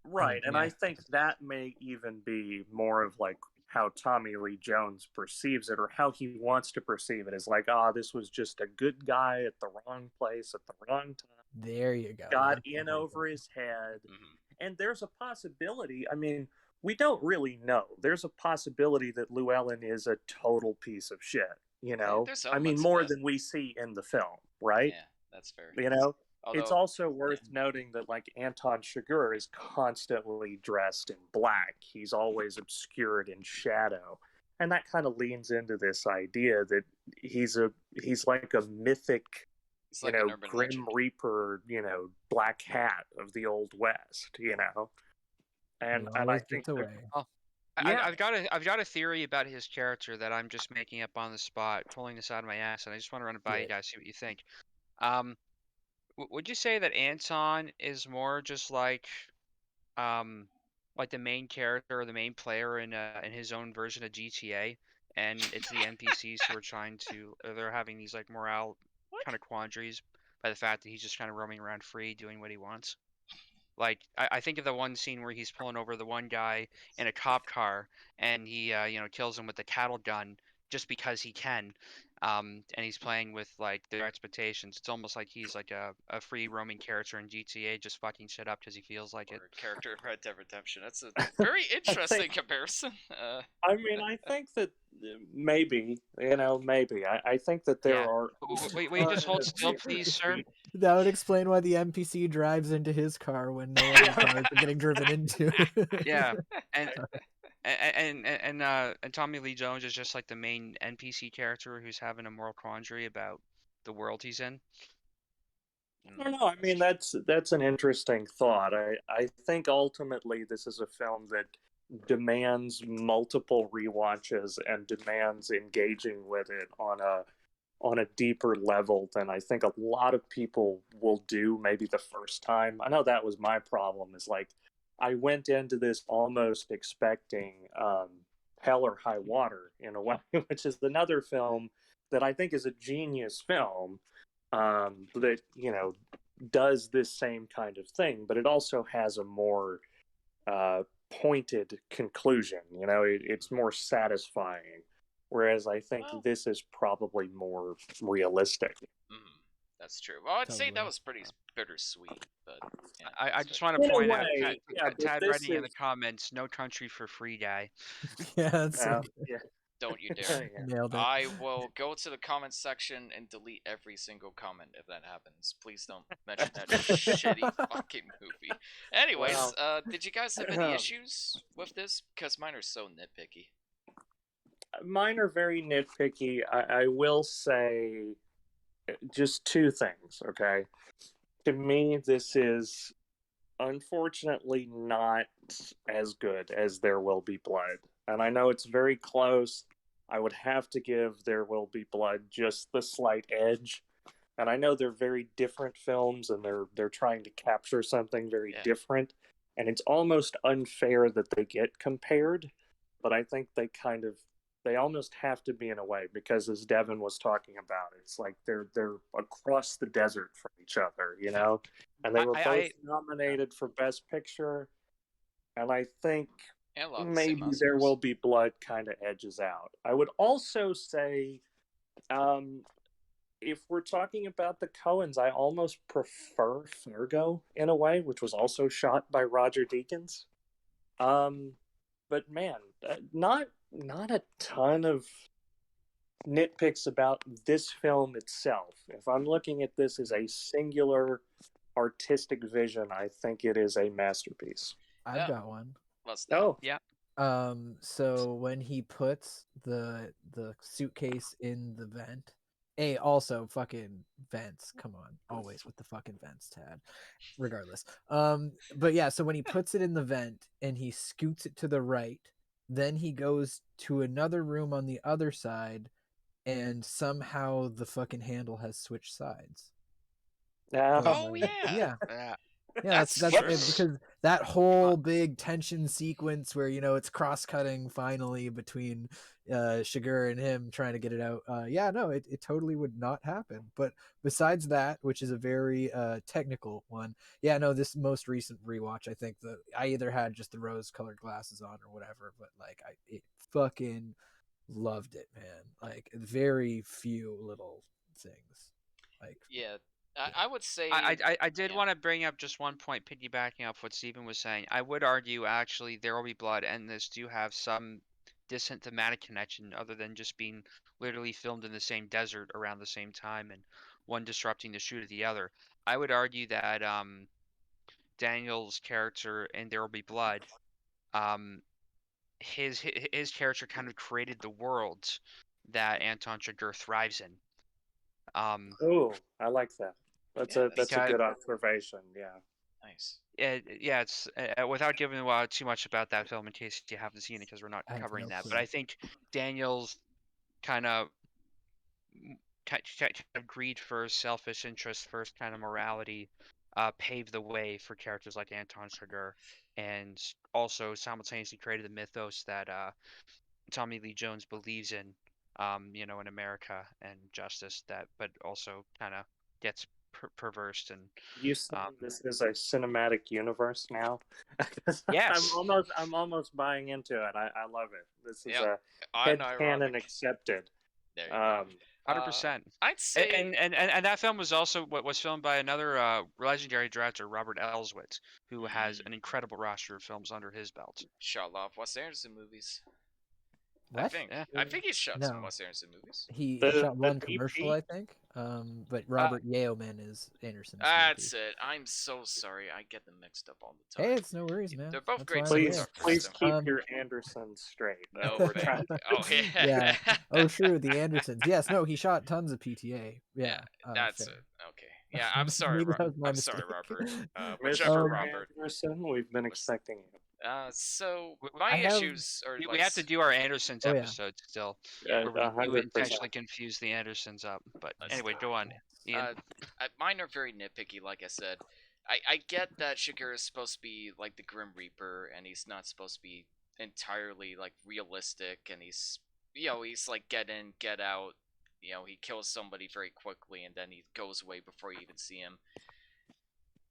right, and yeah. I think that may even be more of like how Tommy Lee Jones perceives it, or how he wants to perceive it, is like, this was just a good guy at the wrong place at the wrong time, There you go. got That's in the whole over thing. his head. mhm. And there's a possibility, I mean, we don't really know. There's a possibility that Llewellyn is a total piece of shit, There's I mean, elements of more that. than we see in the film, right? Yeah, that's fair. It's Although, also worth noting that like Anton Chigurh is constantly dressed in black. He's always obscured in shadow. And that kind of leans into this idea that he's like a mythic, it's like an urban Grim legend. Reaper, Black Hat of the Old West, And He I always think gets away. Yeah. I've got a theory about his character that I'm just making up on the spot, pulling this out of my ass, and I just want to run it by you guys, see what you think. Would you say that Anton is more just like the main character or the main player in his own version of GTA, and it's the NPCs who are they're having these like morale kind of quandaries by the fact that he's just kind of roaming around free, doing what he wants. Like I think of the one scene where he's pulling over the one guy in a cop car, and he kills him with the cattle gun just because he can, and he's playing with like their expectations. It's almost like he's like a free roaming character in GTA, just fucking shit up because he feels like it. Or a character in Red Dead Redemption. That's a very interesting comparison. I mean, I think that maybe, maybe. I think that there Yeah. are. Wait, just hold still, please, sir. That would explain why the NPC drives into his car when no other cars are getting driven into. Yeah, and and Tommy Lee Jones is just like the main NPC character who's having a moral quandary about the world he's in. I don't know. I mean, that's an interesting thought. I think ultimately this is a film that demands multiple rewatches and demands engaging with it on a deeper level than I think a lot of people will do maybe the first time. I know that was my problem, is like I went into this almost expecting Hell or High Water in a way, which is another film that I think is a genius film, that does this same kind of thing, but it also has a more pointed conclusion. It's more satisfying, whereas I think this is probably more realistic. That's true. Well, I'd say that Totally. was pretty bittersweet, but I just want to In a point out, way, yeah, but Tad this Redding in the is- comments, no country for free guy. Yeah, that's so good. yeah. don't you dare. Yeah. Nailed it. I will go to the comments section and delete every single comment if that happens. Please don't mention that shitty fucking movie. Anyways, Well, did you guys have any issues with this? Because mine are so nitpicky. Mine are very nitpicky. I will say just two things, okay? To me, this is unfortunately not as good as There Will Be Blood. And I know it's very close. I would have to give There Will Be Blood just the slight edge. And I know they're very different films, and they're trying to capture something very different. And it's almost unfair that they get compared, but I think they almost have to be in a way, because as Devin was talking about, it's like they're across the desert from each other, And they were both nominated for Best Picture. and I think And a lot of the same maybe There Will Oscars. Be Blood kind of edges out. I would also say, if we're talking about the Coens, I almost prefer Fargo in a way, which was also shot by Roger Deakins. But man, not a ton of nitpicks about this film itself. If I'm looking at this as a singular artistic vision, I think it is a masterpiece. I've Yeah. got one. Let's know. Oh, So when he puts the suitcase in the vent, also fucking vents. Come on, always with the fucking vents, Tad. Regardless, but yeah. So when he puts it in the vent and he scoots it to the right, then he goes to another room on the other side, and somehow the fucking handle has switched sides. Oh Yeah. Yeah. Yeah, That's that's true. because that whole big tension sequence where it's cross-cutting finally between Shiger and him trying to get it out. Yeah, no, it totally would not happen. But besides that, which is a very technical one, yeah, no, this most recent rewatch, I think that I either had just the rose-colored glasses on or whatever, but like it fucking loved it, man. Like very few little things. Like Yeah, I would say. I did yeah. want to bring up just one point, piggybacking off what Steven was saying. I would argue, actually, There Will Be Blood and this do have some distant thematic connection, other than just being literally filmed in the same desert around the same time and one disrupting the shoot of the other. I would argue that Daniel's character in There Will Be Blood, um, his character kind of created the world that Anton Chigurh thrives in. oh, I like that. That's Yeah, a that's a because good observation. Yeah. nice. yeah, it's without giving too much about that film in case you haven't seen it, because we're not I have covering no that. clue. But I think Daniel's kind of greed first, selfish interest first, kind of morality paved the way for characters like Anton Chigurh, and also simultaneously created the mythos that Tommy Lee Jones believes in, in America and justice. That, but also kind of gets perversed and You saying this is a cinematic universe now? yes. I'm almost buying into it. I love it. This is Yeah, a head canon unironic. accepted. There you go. 100%. I'd say. And that film was also what was filmed by another legendary director, Robert Elswit, who has an incredible roster of films under his belt. Shot a lot of Wes Anderson movies. What? Yeah. I think he's shot some No. Wes Anderson movies. He The shot one DP? commercial, I think. But Robert Yeoman is Anderson's That's DP. it. I'm so sorry. I get them mixed up all the time. Hey, it's no worries, man. They're both That's great why I'm Please, here. please keep Um, your Andersons straight. No, We're man. trying. Oh yeah. Yeah. Oh, true. The Andersons. Yes. No. He shot tons of PTA. Yeah. That's fair. it. Okay. Yeah, I'm sorry. Maybe that was my I'm sorry, mistake. Robert. Mr. Whichever Robert. Anderson, we've been expecting you. So W- my I have- issues are We like have to do our Andersons Oh, yeah. episode still, Yeah, where we 100%. intentionally confuse the Andersons up. But Let's anyway, do go on, Ian. mine are very nitpicky. Like I said, I get that Shigeru is supposed to be like the Grim Reaper, and he's not supposed to be entirely like realistic, and he's he's like get in, get out. He kills somebody very quickly, and then he goes away before you even see him.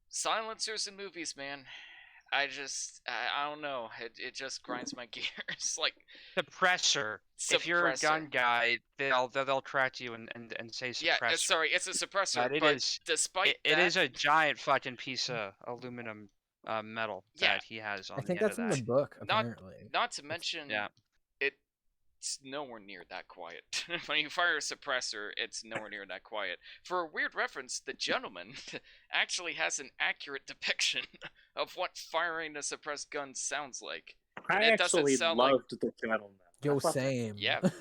Silencers in movies, man. I don't know. It just grinds my gears. Like Suppressor. If you're a gun suppressor. guy, they'll correct you and say suppressor. Yeah, sorry, it's a suppressor. But But it is despite it that, is a giant fucking piece of aluminum metal Yeah. that he has on I think the end that's of in that. the book, Not- apparently. not to mention, Yeah. it's nowhere near that quiet. When you fire a suppressor, it's nowhere near that quiet. For a weird reference, the gentleman actually has an accurate depiction of what firing a suppressed gun sounds like. I It doesn't actually sound like- loved The Gentleman. Yo, I thought that same. Yeah, It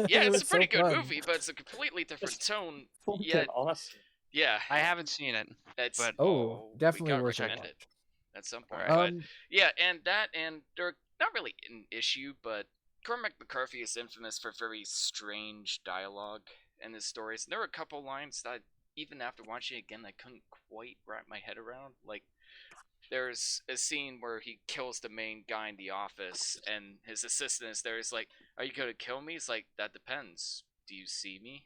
it's was a pretty so good fun. movie, but it's a completely different tone. was fucking Yeah, awesome. yeah. I haven't seen it. It's but- Oh, we definitely gotta worth a recommend watch. it at some point. Alright. But yeah, and they're not really an issue, but Cormac McCarthy is infamous for very strange dialogue in his stories. And there were a couple lines that even after watching it again, I couldn't quite wrap my head around. Like there's a scene where he kills the main guy in the office, and his assistant is there. He's like, "Are you gonna kill me?" He's like, "That depends. Do you see me?"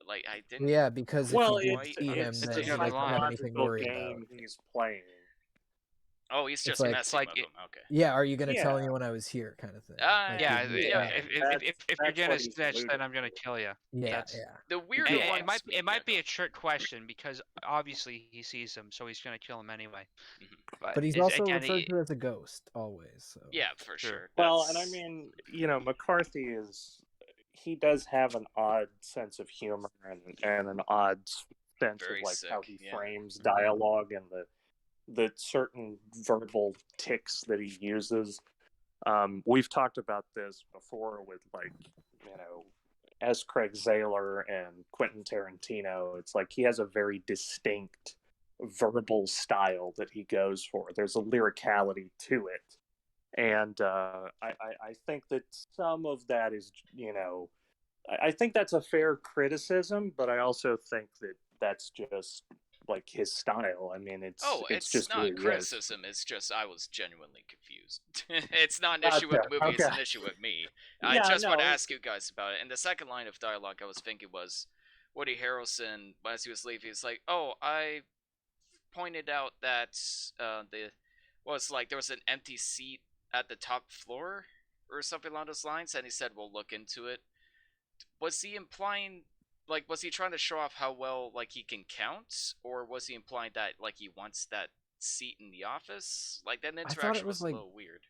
Like I didn't. Yeah, because Well, if you it's- did see him, it's then a you good like don't have line. anything to psychological worry game about. he's playing. Oh, he's It's just like- messing like with it- him. Okay. Yeah, are you gonna tell Yeah. anyone I was here, kind of thing? Yeah, give me Yeah, time. if that's you're what gonna he's snitch, then I'm alluding gonna to. kill you. Yeah, That's yeah. The weirder it, ones. it might Yeah, be go a trick question because obviously he sees him, so he's gonna kill him anyway. Mhm. But he's it's- also again, referred to as a ghost always. So Yeah, for Sure. sure. Well, and I That's- mean, McCarthy he does have an odd sense of humor and an odd sense Very of like how sick, he yeah. frames dialogue and the certain verbal ticks that he uses. We've talked about this before with like, S. Craig Zahler and Quentin Tarantino. It's like he has a very distinct verbal style that he goes for. There's a lyricality to it. And I think that some of that is, I think that's a fair criticism, but I also think that that's just like his style. I mean, it's just not who he is. criticism. It's just I was genuinely confused. It's not an Gotcha, issue with the movie. It's an okay. issue with me. I Yeah, just want to no, ask you guys about it. And the second line of dialogue I was thinking was Woody Harrelson as he was leaving. He's like, "Oh, I pointed out that there was an empty seat at the top floor or something along those lines," and he said, "We'll look into it." Was he implying, like, was he trying to show off how well, like, he can count, or was he implying that, like, he wants that seat in the office? Like, that thought it interaction was, was like, a little weird.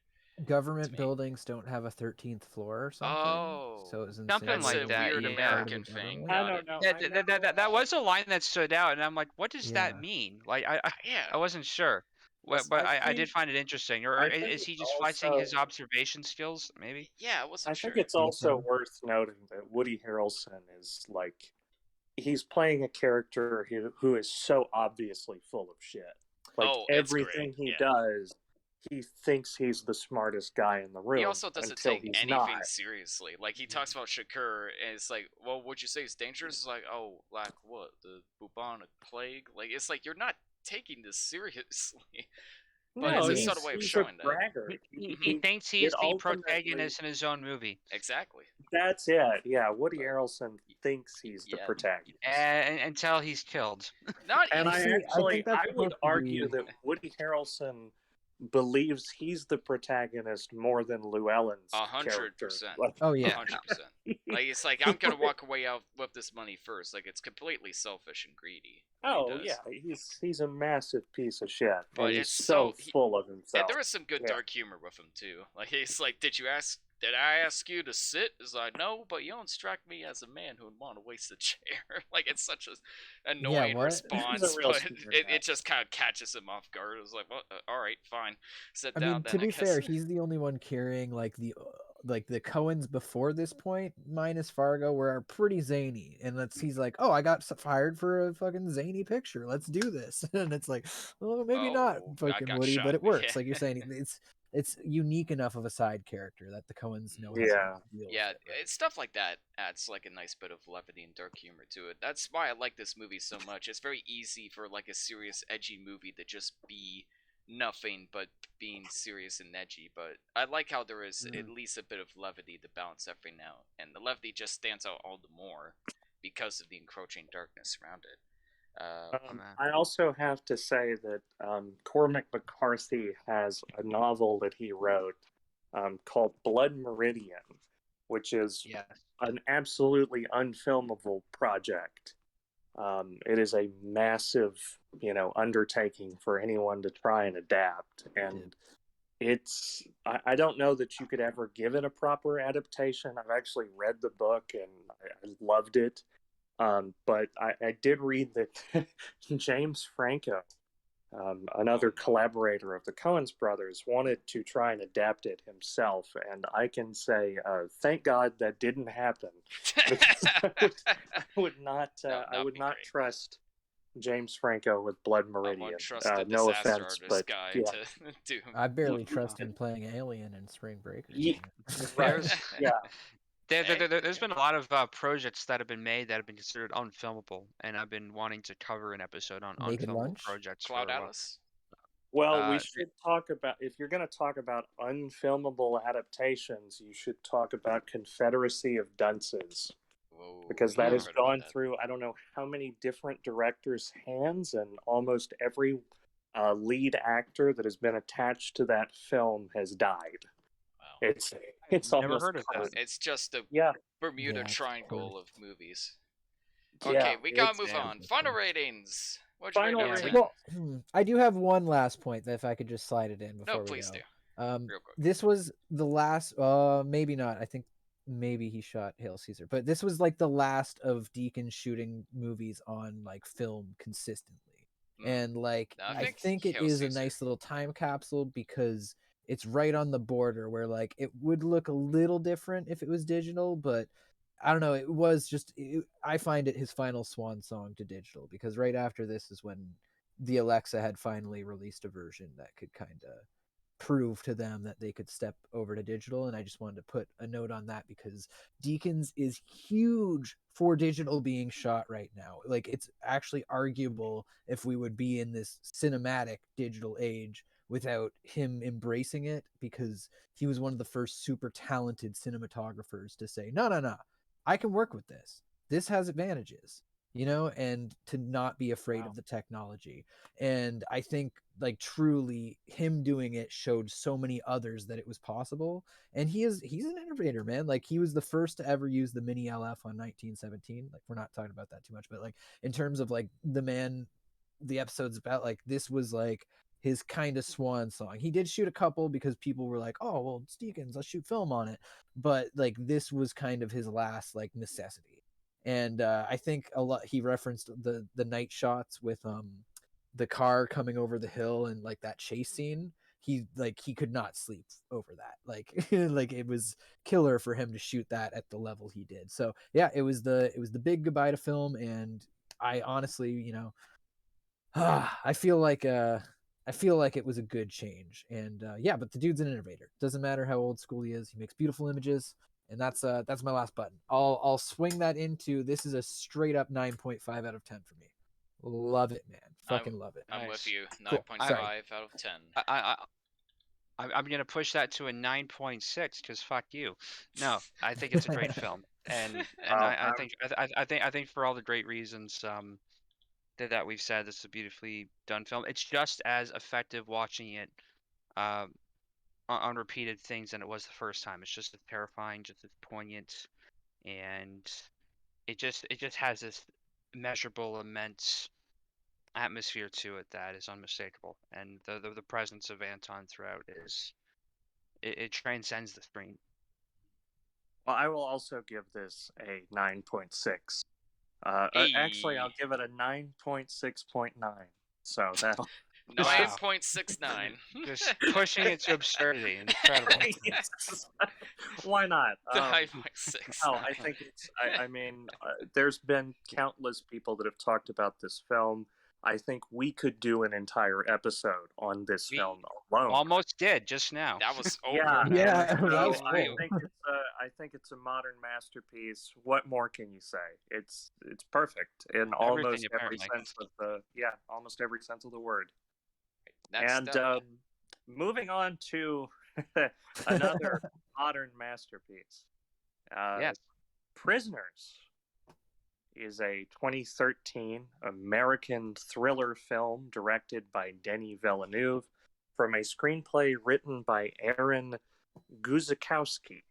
government me. buildings don't have a 13th floor or something. Oh, so it was something insinuating like it was that, weird yeah. American part of the thing. government. I Got don't it. know. That was a line that stood out, and I'm like, what does that Yeah. mean? Like, I Yeah. wasn't sure. But I did think- find it interesting. Or I think is he it's just flexing his also- observation skills? Maybe. Yeah, I I wasn't think sure. it's also Ethan. worth noting that Woody Harrelson is like, he's playing a character who is so obviously full of shit. Like Oh, it's everything great, he yeah. does, he thinks he's the smartest guy in the room. He also doesn't until take he's anything not. seriously. Like, he talks about Shakur, and it's like, well, would you say it's dangerous? It's like, oh, like what? The bubonic plague? Like, it's like, you're not taking this seriously. But No, it's a he's, subtle way of he's showing a that. braggart. He thinks he's it the ultimately- protagonist in his own movie, Exactly. That's it. Yeah, Woody Harrelson thinks he's the Yeah. protagonist. until he's killed. Not And even. I See, I actually, think that's I would supposed to argue be- that Woody Harrelson believes he's the protagonist more than Llewellyn's 100%. character. Like, Oh yeah. 100%. Like, it's like, I'm gonna walk away out with this money first. Like, it's completely selfish and greedy. what he oh does. yeah, he's a massive piece of shit, But and he's it's so so- full of And himself. there was some good Yeah. dark humor with him too. Like, he's like, did I ask you to sit? It's like, no, but you don't strike me as a man who would want to waste a chair. Like, it's such an annoying what? response, He's a real but skeezer guy. it just kind of catches him off guard. It was like, well, all right, fine, sit I down. mean, then, to be I guess. fair, he's the only one carrying like the Coens before this point, minus Fargo, are pretty zany, and he's like, oh, I got fired for a fucking zany picture. Let's do this, and it's like, well, maybe not, Oh, I fucking got Woody, shot. but it works. Yeah. Like you're saying, it's unique enough of a side character that the Coens know how Yeah. to deal with Yeah, it, right? it's stuff like that adds like a nice bit of levity and dark humor to it. That's why I like this movie so much. It's very easy for like a serious, edgy movie to just be nothing but being serious and edgy. But I like how there is at least a bit of levity to balance everything out, and the levity just stands out all the more because of the encroaching darkness around it. I also have to say that Cormac McCarthy has a novel that he wrote called Blood Meridian, which is Yeah. an absolutely unfilmable project. It is a massive, undertaking for anyone to try and adapt, and I don't know that you could ever give it a proper adaptation. I've actually read the book and I loved it. But I did read that James Franco, another collaborator of the Coens brothers, wanted to try and adapt it himself, and I can say, thank God that didn't happen. Because I would not That would be great. trust James Franco with Blood I Meridian. won't trust the No disaster offense, artist but guy yeah. to do. I barely trust him playing Alien in Spring Breakers. Ye- man. Right. Yeah. There's been a lot of projects that have been made that have been considered unfilmable, and I've been wanting to cover an episode on Naked unfilmable Lunch? projects. Cloud for a while. Atlas. Well, we Uh, should talk about, if you're going to talk about unfilmable adaptations, you should talk about Confederacy of Dunces, Whoa, because yeah, that I've has heard about gone that. through I don't know how many different directors' hands, and almost every lead actor that has been attached to that film has died. Wow. It's Never almost heard of that. It's just the Yeah, Bermuda Yeah, it's Triangle cursed. of movies. yeah. Okay, we gotta It's move Damn. on. Final ratings. What'd you rate Final out of Yeah, 10? rating. Well, I do have one last point that if I could just slide it in No, before we please go. do. Real quick. This was the last. Maybe not. I think maybe he shot Hail Caesar, but this was like the last of Deakins shooting movies on like film consistently, and like I I think think it Hail is a Caesar. nice little time capsule because it's right on the border where like it would look a little different if it was digital, but I don't know. It was just I find it his final swan song to digital because right after this is when the Alexa had finally released a version that could kind of prove to them that they could step over to digital. And I just wanted to put a note on that because Deakins is huge for digital being shot right now. Like it's actually arguable if we would be in this cinematic digital age without him embracing it because he was one of the first super talented cinematographers to say, no, no, no, I can work with this. This has advantages, you know, and to not be afraid Wow. of the technology. And I think like truly him doing it showed so many others that it was possible. And he's an innovator, man. Like he was the first to ever use the mini LF on 1917. Like we're not talking about that too much, but like in terms of like the episode's about, like this was like his kind of swan song. He did shoot a couple because people were like, oh well, it's Deakins, let's shoot film on it. But like this was kind of his last like necessity. And I think a lot he referenced the night shots with the car coming over the hill and like that chase scene. He could not sleep over that. Like like it was killer for him to shoot that at the level he did. So yeah, it was the big goodbye to film. And I honestly, I feel like it was a good change. And yeah, but the dude's an innovator. Doesn't matter how old school he is. He makes beautiful images. And that's my last button. I'll swing that into, this is a straight up 9.5 out of 10 for me. Love it, man. Fucking love it. I'm with Nice. you. Cool. 9.5 Sorry. out of 10. I'm gonna push that to a 9.6 because fuck you. No, I think it's a great film, and I think I think for all the great reasons that we've said, this is a beautifully done film. It's just as effective watching it on repeated things than it was the first time. It's just as terrifying, just as poignant, and it just has this measurable, immense atmosphere to it that is unmistakable. And the presence of Anton throughout it transcends the screen. Well, I will also give this a 9.6. Actually, Hey. I'll give it a 9.6.9. So that'll 9.69. Just pushing it to absurdity. Incredible. Yes. Why not? 9.6. No, I think it's. I mean, there's been countless people that have talked about this film. I think we could do an entire episode on this We film alone. Almost did just now. That was over. Yeah, Yeah, and that was so cool. I think it's a modern masterpiece. What more can you say? It's perfect in almost Everything, every apparently. sense of almost every sense of the word. Next And up. moving on to another modern masterpiece. Yes. Prisoners is a 2013 American thriller film directed by Denis Villeneuve from a screenplay written by Aaron Guzikowski.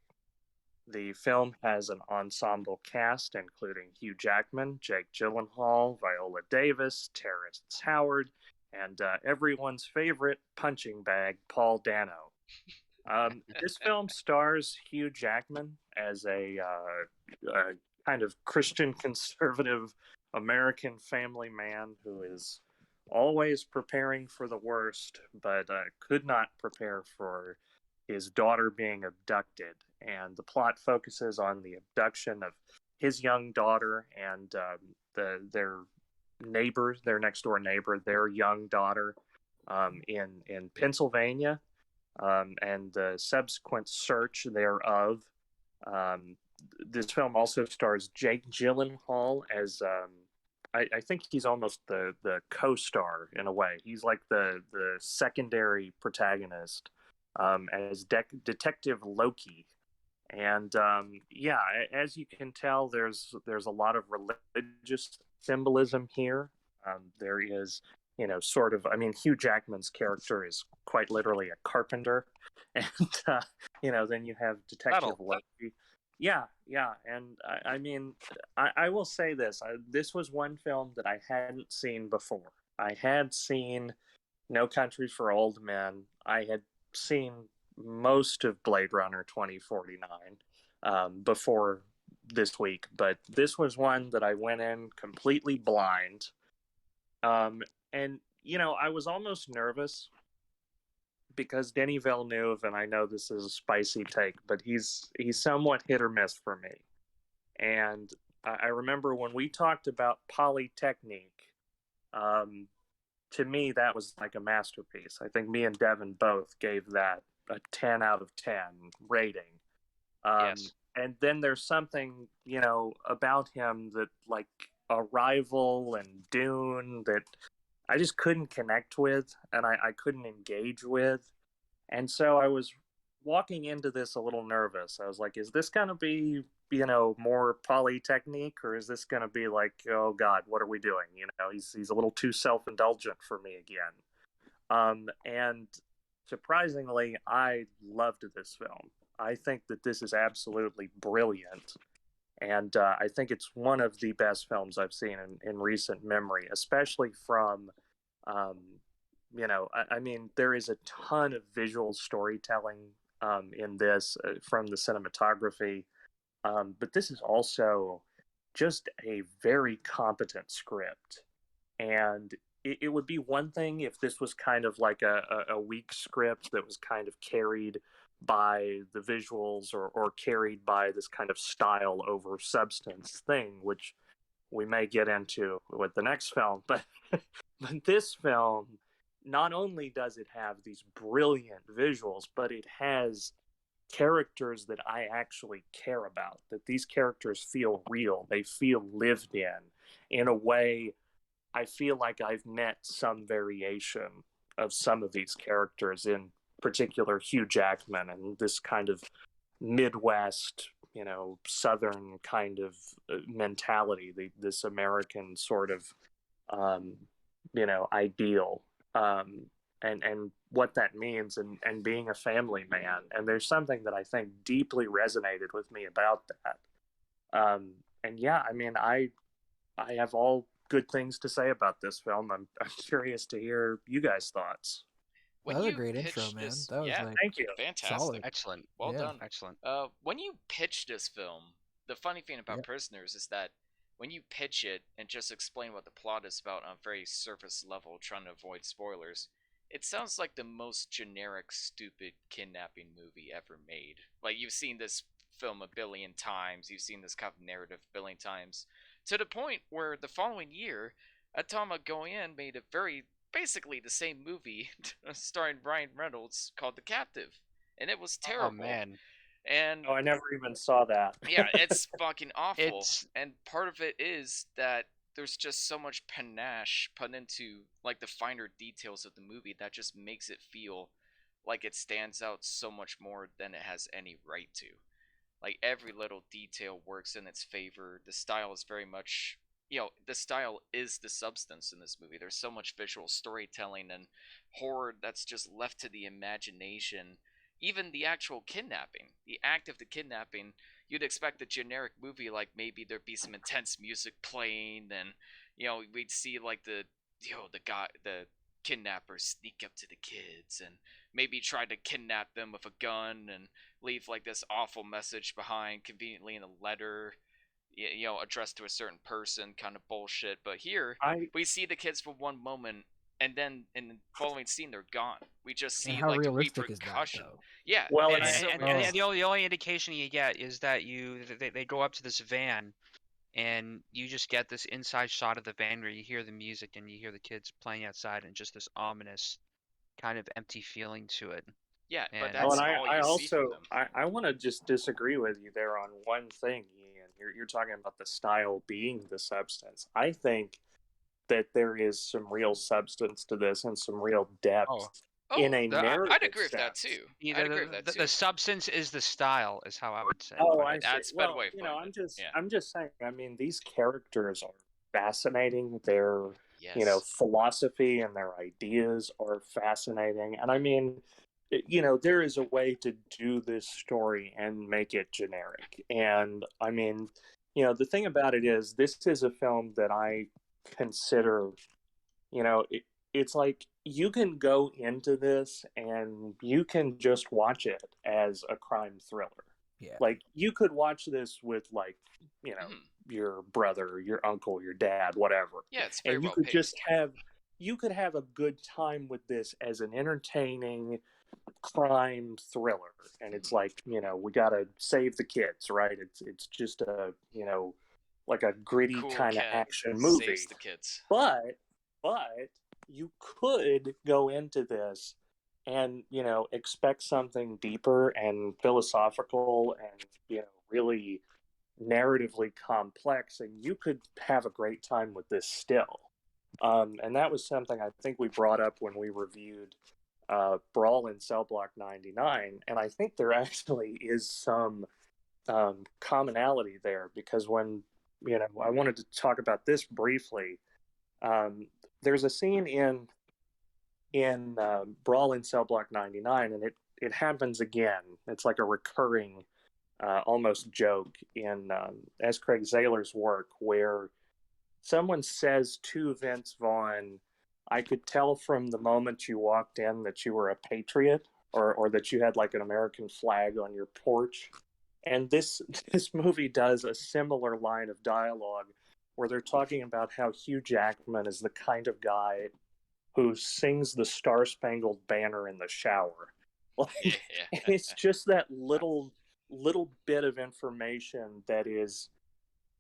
The film has an ensemble cast including Hugh Jackman, Jake Gyllenhaal, Viola Davis, Terrence Howard, and everyone's favorite punching bag, Paul Dano. This film stars Hugh Jackman as a kind of Christian conservative American family man who is always preparing for the worst, but could not prepare for his daughter being abducted. And the plot focuses on the abduction of his young daughter and their neighbor, their next door neighbor, their young daughter in Pennsylvania, and the subsequent search thereof. This film also stars Jake Gyllenhaal as I think he's almost the co-star in a way. He's like the secondary protagonist as Detective Loki. And yeah, as you can tell, there's a lot of religious symbolism here. There is sort of. I mean, Hugh Jackman's character is quite literally a carpenter, and then you have Detective Subtle. Locke. Yeah, yeah, and I mean, I will say this: this was one film that I hadn't seen before. I had seen No Country for Old Men. I had seen most of Blade Runner 2049 before this week, but this was one that I went in completely blind. And I was almost nervous because Denis Villeneuve, and I know this is a spicy take, but he's somewhat hit or miss for me. And I remember when we talked about Polytechnique, to me that was like a masterpiece. I think me and Devin both gave that a 10 out of 10 rating. Yes. And then there's something, about him that, like Arrival and Dune, that I just couldn't connect with, and I couldn't engage with. And so I was walking into this a little nervous. I was like, is this going to be, more Polytechnique, or is this going to be like, oh God, what are we doing? He's a little too self-indulgent for me again. And surprisingly, I loved this film. I think that this is absolutely brilliant. And I think it's one of the best films I've seen in recent memory, especially from, I mean, there is a ton of visual storytelling in this from the cinematography. But this is also just a very competent script. And it would be one thing if this was kind of like a weak script that was kind of carried by the visuals or carried by this kind of style over substance thing, which we may get into with the next film. But this film, not only does it have these brilliant visuals, but it has characters that I actually care about, that these characters feel real. They feel lived in a way. I feel like I've met some variation of some of these characters, in particular Hugh Jackman, and this kind of Midwest, Southern kind of mentality, this American sort of, ideal, and what that means, and being a family man. And there's something that I think deeply resonated with me about that. And yeah, I mean, I have all good things to say about this film. I'm curious to hear you guys' thoughts. That was a great intro, man. That was like thank you. Fantastic. solid. Excellent. Well Yeah. done. Excellent. When you pitch this film, the funny thing about Yep. Prisoners is that when you pitch it and just explain what the plot is about on a very surface level, trying to avoid spoilers, it sounds like the most generic, stupid kidnapping movie ever made. Like, you've seen this film a billion times, you've seen this kind of narrative a billion times, to the point where the following year, Atama Goyen made a basically the same movie starring Ryan Reynolds called The Captive, and it was terrible. Oh man. And I never even saw that. yeah, it's fucking awful. And part of it is that there's just so much panache put into like the finer details of the movie that just makes it feel like it stands out so much more than it has any right to. Like, every little detail works in its favor. The style is very much, the style is the substance in this movie. There's so much visual storytelling and horror that's just left to the imagination. Even the actual kidnapping, the act of the kidnapping, you'd expect a generic movie, like maybe there'd be some intense music playing, and we'd see like the kidnappers sneak up to the kids and maybe try to kidnap them with a gun and leave like this awful message behind, conveniently in a letter, addressed to a certain person, kind of bullshit. But here we see the kids for one moment, and then in the following scene they're gone. We just see And how like the realistic is that, repercussion. though? Yeah, Well, and, it's so and, realistic. and the only indication you get is that they go up to this van, and you just get this inside shot of the van where you hear the music and you hear the kids playing outside, and just this ominous kind of empty feeling to it. Yeah, but And- that's and all I you see also from them. I want to just disagree with you there on one thing, Ian. You're talking about the style being the substance. I think that there is some real substance to this and some real depth in a narrative. I'd agree with that sense. too. Either I'd agree with that too. the substance is the style, is how I would say. Oh, But I see. That's a better way of I'm putting it. just Yeah. I'm just saying. I mean, these characters are fascinating. Their Yes. philosophy and their ideas are fascinating. And I mean, there is a way to do this story and make it generic. And I mean, the thing about it is, this is a film that I consider, it's like you can go into this and you can just watch it as a crime thriller. Yeah. Like, you could watch this with, like, your brother, your uncle, your dad, whatever. Yeah, it's very And you well could paced. just have a good time with this as an entertaining crime thriller. And it's like, we got to save the kids, right? It's just a, like a gritty Cool kind of cat action movie. saves the kids. But you could go into this and expect something deeper and philosophical and really narratively complex, and you could have a great time with this still. And that was something I think we brought up when we reviewed Brawl in Cell Block 99, and I think there actually is some commonality there, because when I wanted to talk about this briefly. There's a scene in Brawl in Cell Block 99, and it happens again. It's like a recurring almost joke in S. Craig Zahler's work, where someone says to Vince Vaughn, "I could tell from the moment you walked in that you were a patriot, or that you had like an American flag on your porch." And this movie does a similar line of dialogue, where they're talking about how Hugh Jackman is the kind of guy who sings the Star Spangled Banner in the shower. Like, and it's just that little bit of information that is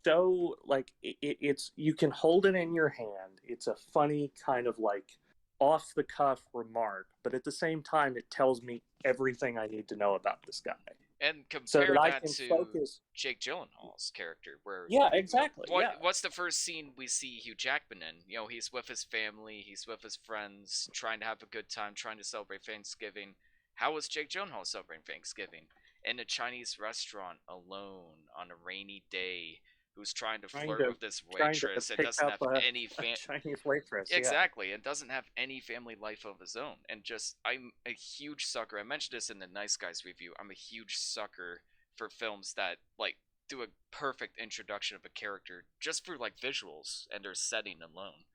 so, like, it's, you can hold it in your hand. It's a funny kind of like off the cuff remark, but at the same time, it tells me everything I need to know about this guy. And So compare that I that can to focus. Jake Gyllenhaal's character, where Yeah, exactly. what's the first scene we see Hugh Jackman in? He's with his family, he's with his friends, trying to have a good time, trying to celebrate Thanksgiving. How was Jake Gyllenhaal celebrating Thanksgiving? In a Chinese restaurant, alone, on a rainy day, who's trying to flirt with this waitress and pick doesn't up have a any Chinese waitress. Exactly, and doesn't have any family life of his own. And just, I'm a huge sucker. I mentioned this in the Nice Guys review. I'm a huge sucker for films that like do a perfect introduction of a character just through like visuals and their setting alone.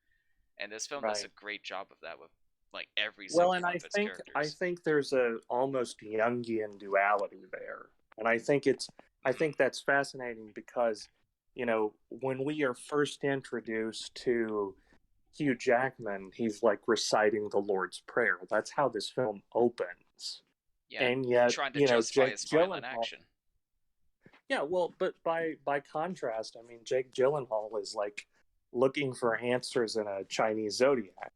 And this film does a great job of that with like every single one of its characters. I think there's a almost Jungian duality there, and I think that's fascinating because when we are first introduced to Hugh Jackman, he's like reciting the Lord's Prayer. That's how this film opens. Yeah, and yet trying to justify his violent action. Yeah, well, but by contrast, I mean, Jake Gyllenhaal is like looking for answers in a Chinese zodiac.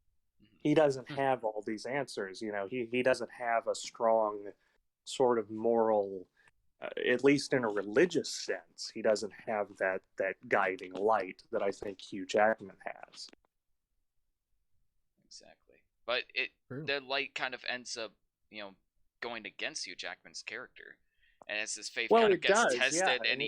He doesn't have all these answers. He doesn't have a strong sort of moral, at least in a religious sense. He doesn't have that guiding light that I think Hugh Jackman has. Exactly, but the light kind of ends up, going against Hugh Jackman's character. And as his faith kind of gets tested, and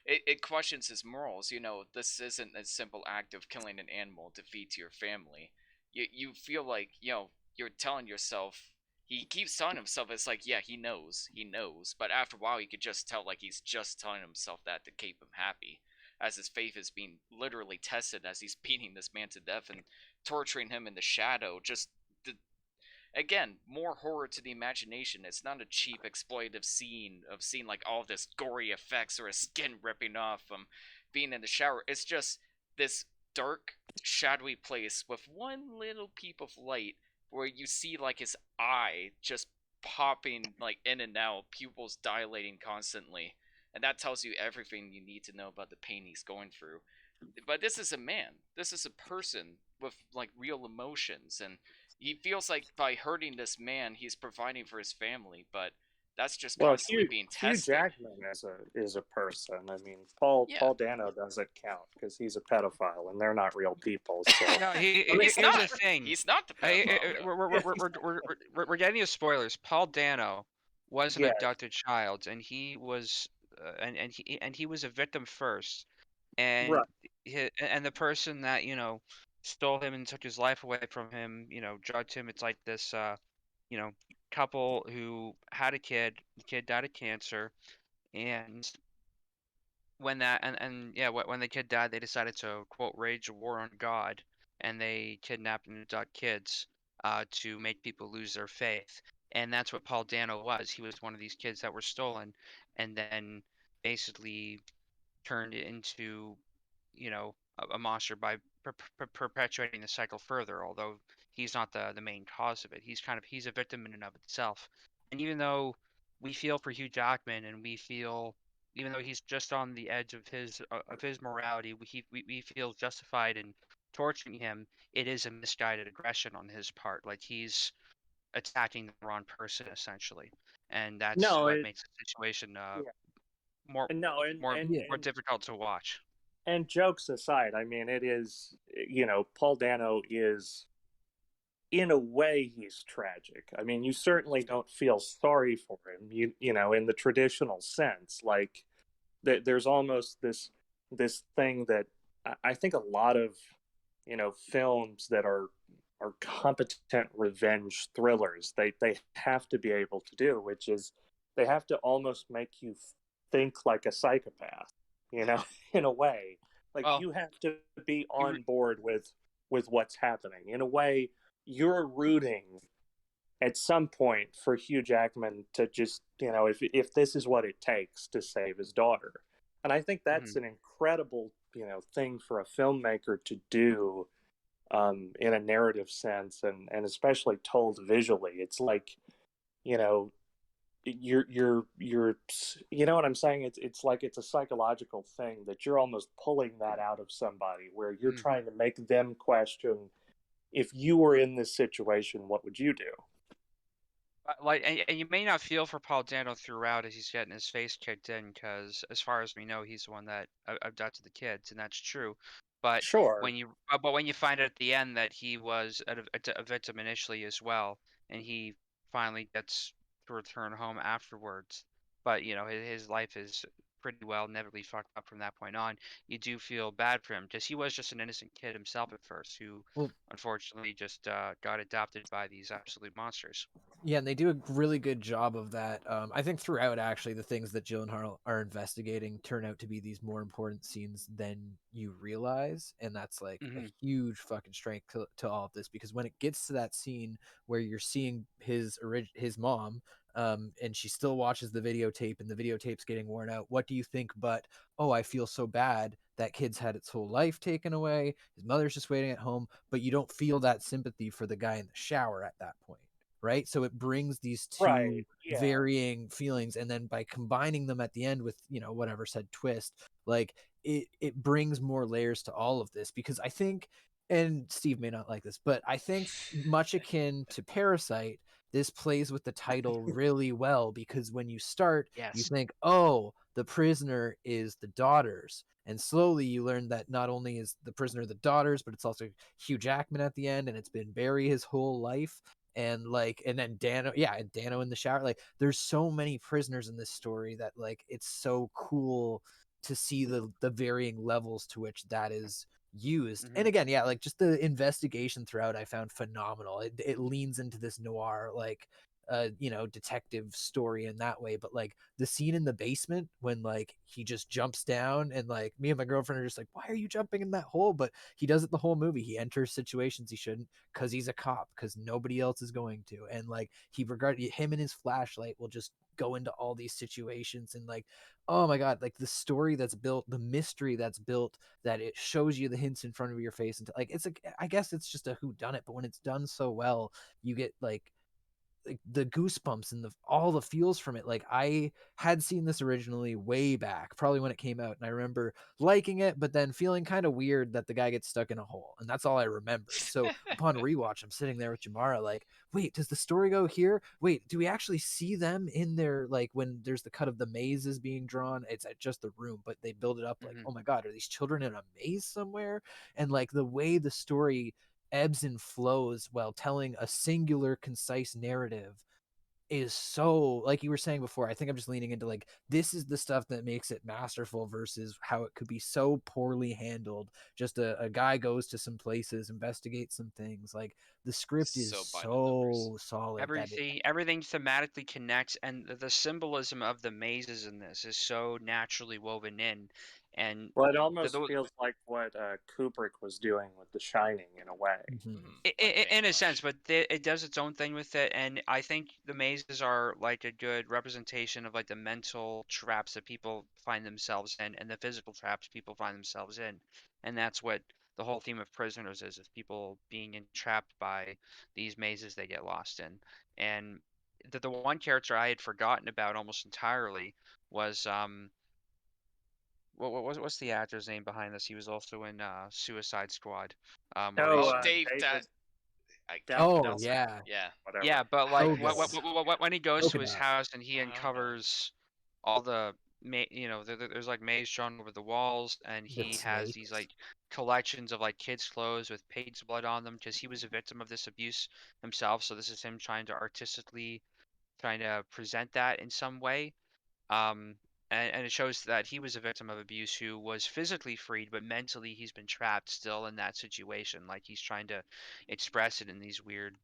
it questions his morals. This isn't a simple act of killing an animal to feed to your family. You feel like, you're telling yourself, he keeps telling himself, it's like, yeah, he knows. But after a while, you could just tell, like, he's just telling himself that to keep him happy. As his faith is being literally tested, as he's beating this man to death and torturing him in the shadow, again, more horror to the imagination. It's not a cheap exploitative scene of seeing like all this gory effects or a skin ripping off from being in the shower. It's just this dark, shadowy place with one little peep of light where you see like his eye just popping like in and out, pupils dilating constantly. And that tells you everything you need to know about the pain he's going through. But this is a man. This is a person with like real emotions, and he feels like by hurting this man, he's providing for his family, but that's just constantly being tested. Hugh Jackman is a person. I mean, Paul Dano doesn't count because he's a pedophile, and they're not real people. So. No, he's not the thing. He's not the pedophile. We're getting into spoilers. Paul Dano was an abducted child, and he was, and he was a victim first. and Right. and the person that stole him and took his life away from him, drugged him. It's like this, you know, couple who had a kid. The kid died of cancer, and and yeah, when the kid died, they decided to quote wage a war on God, and they kidnapped and abduct kids to make people lose their faith. And that's what Paul Dano was. He was one of these kids that were stolen, and then basically turned into a monster by perpetuating the cycle further. Although he's not the main cause of it, he's a victim in and of itself. And even though we feel for Hugh Jackman, and we feel, even though he's just on the edge of his morality, we feel justified in torturing him. It is a misguided aggression on his part. Like, he's attacking the wrong person essentially, and that's No, what makes the situation yeah. more No, Yeah. more difficult to watch. and jokes aside, I mean, it is, Paul Dano is, in a way, he's tragic. I mean, you certainly don't feel sorry for him, in the traditional sense. Like, there's almost this thing that I think a lot of, films that are competent revenge thrillers, they have to be able to do, which is they have to almost make you think like a psychopath, in a way. Like, Well, you have to be you on board with what's happening. In a way, you're rooting at some point for Hugh Jackman to just, if this is what it takes to save his daughter. And I think that's mhm. an incredible, thing for a filmmaker to do, in a narrative sense, and especially told visually. It's like, you know, you're you know what I'm saying? It's like it's a psychological thing that you're almost pulling that out of somebody, where you're Mm. trying to make them question, if you were in this situation, what would you do? Like, and you may not feel for Paul Dano throughout as he's getting his face kicked in, because as far as we know, he's the one that abducted the kids, and that's true. But Sure. when you find out at the end that he was a victim initially as well, and he finally gets to return home afterwards, but his life is pretty well inevitably fucked up from that point on. You do feel bad for him, because he was just an innocent kid himself at first, who Well, unfortunately just got adopted by these absolute monsters. yeah, and they do a really good job of that. I think throughout, actually, the things that Jill and Harl are investigating turn out to be these more important scenes than you realize, and that's like a Hmm. huge fucking strength to all of this. Because when it gets to that scene where you're seeing his mom, and she still watches the videotape, and the videotape's getting worn out, what do you think? But, oh, I feel so bad. That kid's had its whole life taken away. His mother's just waiting at home, but you don't feel that sympathy for the guy in the shower at that point, right? So it brings these two Right. Yeah. varying feelings, and then by combining them at the end with whatever said twist, like it brings more layers to all of this. Because I think, and Steve may not like this, but I think much akin to Parasite, this plays with the title really well, because when you start, you Yes. think, oh, the prisoner is the daughters, and slowly you learn that not only is the prisoner the daughters, but it's also Hugh Jackman at the end, and it's been Barry his whole life. And then Dano, yeah, and Dano in the shower. Like, there's so many prisoners in this story that, like, it's so cool to see the varying levels to which that is used. Hmm. And again, yeah, like, just the investigation throughout I found phenomenal. It leans into this noir, like, detective story in that way. But like the scene in the basement when like he just jumps down, and like me and my girlfriend are just like, why are you jumping in that hole? But he does it the whole movie. He enters situations he shouldn't, because he's a cop, because nobody else is going to. And like him and his flashlight will just go into all these situations. And like, oh my god, like the story that's built, the mystery that's built, that it shows you the hints in front of your face. And like, it's like, I guess it's just a who done it, but when it's done so well, you get like the goosebumps and the all the feels from it. Like, I had seen this originally way back, probably when it came out, and I remember liking it, but then feeling kind of weird that the guy gets stuck in a hole, and that's all I remembered. So upon rewatch, I'm sitting there with Jamara, like, wait, does the story go here? Wait, do we actually see them in there? Like, when there's the cut of the mazes being drawn, it's at just the room, but they build it up like, Hmm. oh my god, are these children in a maze somewhere? And like the way the story ebbs and flows while telling a singular concise narrative, is so, like you were saying before, I think I'm just leaning into like, this is the stuff that makes it masterful versus how it could be so poorly handled. Just a guy goes to some places, investigates some things. Like the script is So by the numbers. so solid that it, Everything thematically connects, and the symbolism of the mazes in this is so naturally woven in. And Well, it the, almost the, feels like what Kubrick was doing with The Shining in a way. Mhm. in a sense, but it does its own thing with it, and I think the mazes are like a good representation of like the mental traps that people find themselves in, and the physical traps people find themselves in, and that's what the whole theme of Prisoners is people being entrapped by these mazes they get lost in. And the one character I had forgotten about almost entirely was what's the actor's name behind this? He was also in Suicide Squad. Oh, Oh, Maurice. Dave, David I can't Oh pronounce it. yeah, Yeah. whatever. Yeah, but like so good. when he goes to his Coconut. house and he I don't know. uncovers all the there's like maze drawn over the walls, and With he has these snakes. like collections of like kids' clothes with pig's blood on them because he was a victim of this abuse himself. So this is him trying to artistically trying to present that in some way. Um, and it shows that he was a victim of abuse who was physically freed, but mentally he's been trapped still in that situation. Like he's trying to express it in these weird,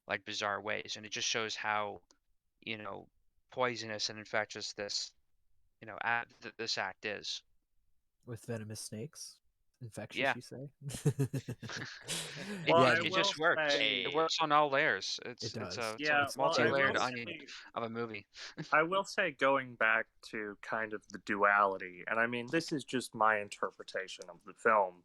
like bizarre ways, and it just shows how, you know, poisonous and infectious this, this act is. With venomous snakes. Infectious, Yeah, you say? it Well, Yeah, I it will just works. say, It Hey. works on all layers. it It's does. yeah, a well, I multi-layered will onion say, of a movie. I will say, going back to kind of the duality, and I mean, this is just my interpretation of the film,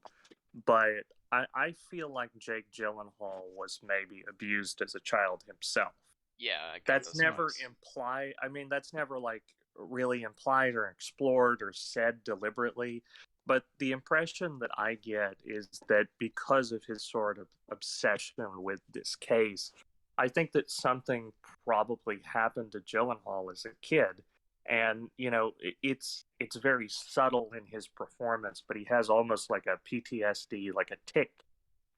but I feel like Jake Gyllenhaal was maybe abused as a child himself. Yeah, I got That's those never vibes. implied. I mean, that's never like really implied or explored or said deliberately. But the impression that I get is that because of his sort of obsession with this case, I think that something probably happened to Gyllenhaal as a kid. And it's very subtle in his performance, but he has almost like a PTSD, like a tick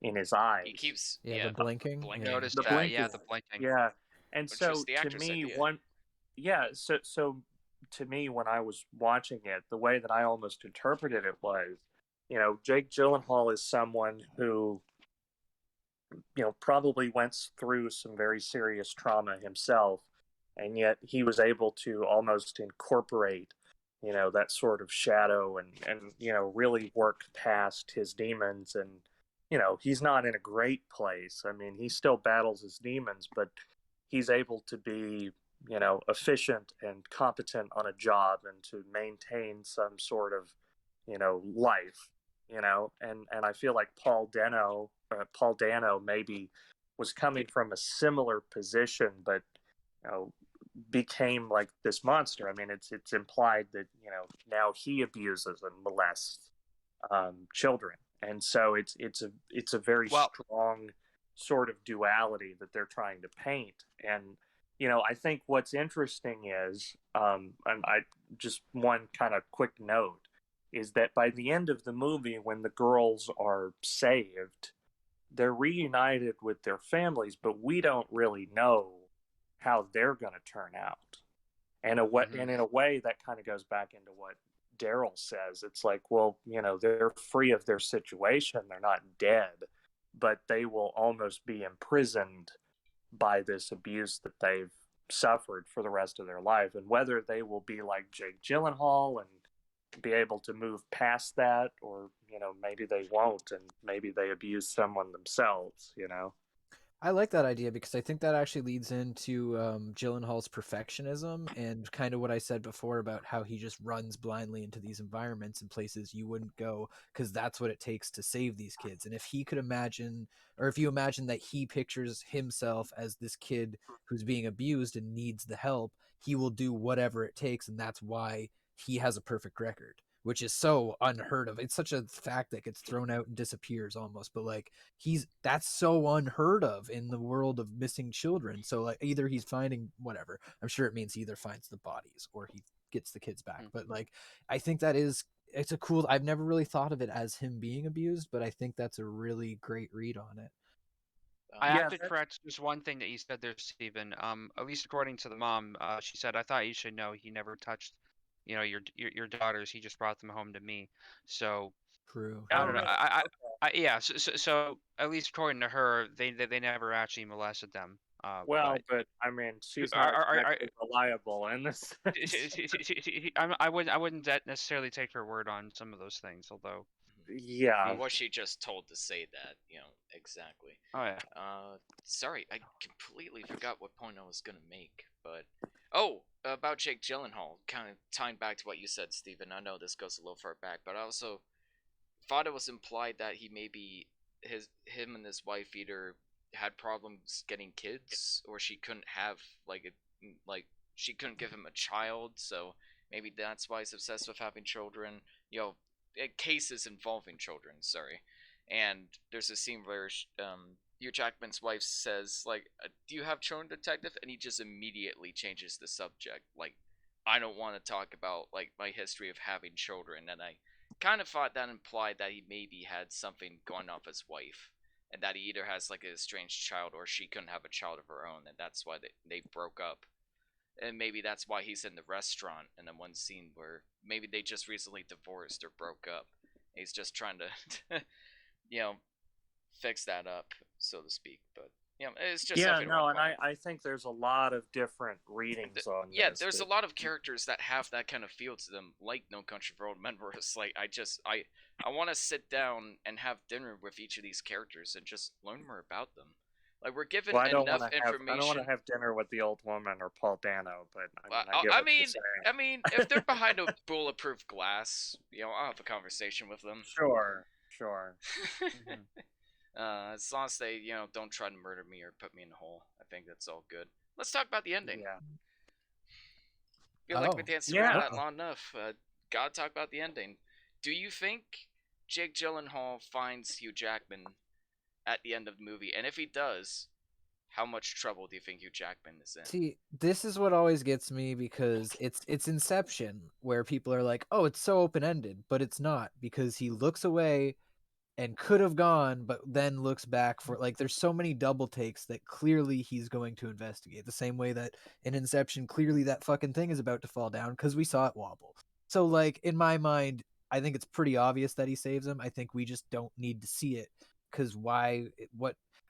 in his eyes. He keeps Yeah, the blinking. blinking, Yeah. Noticed The that, yeah, blinking, the blinking. yeah. And which was so the to actor's me, idea. so to me, when I was watching it, the way that I almost interpreted it was, Jake Gyllenhaal is someone who, probably went through some very serious trauma himself, and yet he was able to almost incorporate, that sort of shadow and really work past his demons. And he's not in a great place. I mean, he still battles his demons, but he's able to be efficient and competent on a job and to maintain some sort of life. And I feel like Paul Dano maybe was coming from a similar position, but you know became like this monster. I mean, it's implied that now he abuses and molests children, and so it's a very Well, strong sort of duality that they're trying to paint. And I think what's interesting is, and I just one kind of quick note is that by the end of the movie, when the girls are saved, they're reunited with their families, but we don't really know how they're going to turn out. And in a way, that kind of goes back into what Daryl says. It's like, well, they're free of their situation; they're not dead, but they will almost be imprisoned by this abuse that they've suffered for the rest of their life. And whether they will be like Jake Gyllenhaal and be able to move past that, or maybe they won't, and maybe they abuse someone themselves. I like that idea because I think that actually leads into Gyllenhaal's perfectionism and kind of what I said before about how he just runs blindly into these environments and places you wouldn't go because that's what it takes to save these kids. And if he could imagine, or if you imagine that he pictures himself as this kid who's being abused and needs the help, he will do whatever it takes. And that's why he has a perfect record, which is so unheard of. It's such a fact that gets thrown out and disappears almost, but like that's so unheard of in the world of missing children. So like either he's finding whatever. I'm sure it means he either finds the bodies or he gets the kids back. But like I think it's a cool, I've never really thought of it as him being abused, but I think that's a really great read on it. I Yeah, have to that- correct just one thing that you said there, Stephen. At least according to the mom, she said, "I thought you should know he never touched, your daughters. He just brought them home to me." So True. I Oh, don't know. really? Yeah. So at least according to her, they never actually molested them. Well, but I mean, she's not exactly reliable in this. I wouldn't necessarily take her word on some of those things, although. Yeah. Was she just told to say that? Exactly. Oh yeah. Sorry, I completely forgot what point I was gonna make, but about Jake Gyllenhaal, kind of tying back to what you said, Stephen. I know this goes a little far back, but I also thought it was implied that he maybe him and his wife either had problems getting kids, or she couldn't have she couldn't give him a child, so maybe that's why he's obsessed with having children. Cases involving children. Sorry, and there's a scene where Hugh Jackman's wife says, like, "Do you have children, detective?" And he just immediately changes the subject. Like, I don't want to talk about like my history of having children, and I kind of thought that implied that he maybe had something going on with his wife, and that he either has like a estranged child or she couldn't have a child of her own, and that's why they broke up. And maybe that's why he's in the restaurant in the one scene where maybe they just recently divorced or broke up. He's just trying to, fix that up, so to speak. But it's just Yeah, something. no, and I think there's a lot of different readings on Yeah, this. there's a lot of characters that have that kind of feel to them, like No Country for Old Men, where it's like I want to sit down and have dinner with each of these characters and just learn more about them. Like, we're given Well, I don't enough want to information. I don't want to have dinner with the old woman or Paul Dano, but Well, I get what you're saying. I mean, if they're behind a bulletproof glass, I'll have a conversation with them. Sure. As long as they, don't try to murder me or put me in a hole, I think that's all good. Let's talk about the ending. Yeah. Feel like we danced yeah. around that long enough. Gotta talk about the ending. Do you think Jake Gyllenhaal finds Hugh Jackman at the end of the movie? And if he does, how much trouble do you think Hugh Jackman is in? See, this is what always gets me, because it's Inception, where people are like, "Oh, it's so open-ended," but it's not, because he looks away and could have gone, but then looks back for, like, there's so many double takes that clearly he's going to investigate, the same way that in Inception clearly that fucking thing is about to fall down because we saw it wobble. So, like, in my mind, I think it's pretty obvious that he saves him. I think we just don't need to see it, because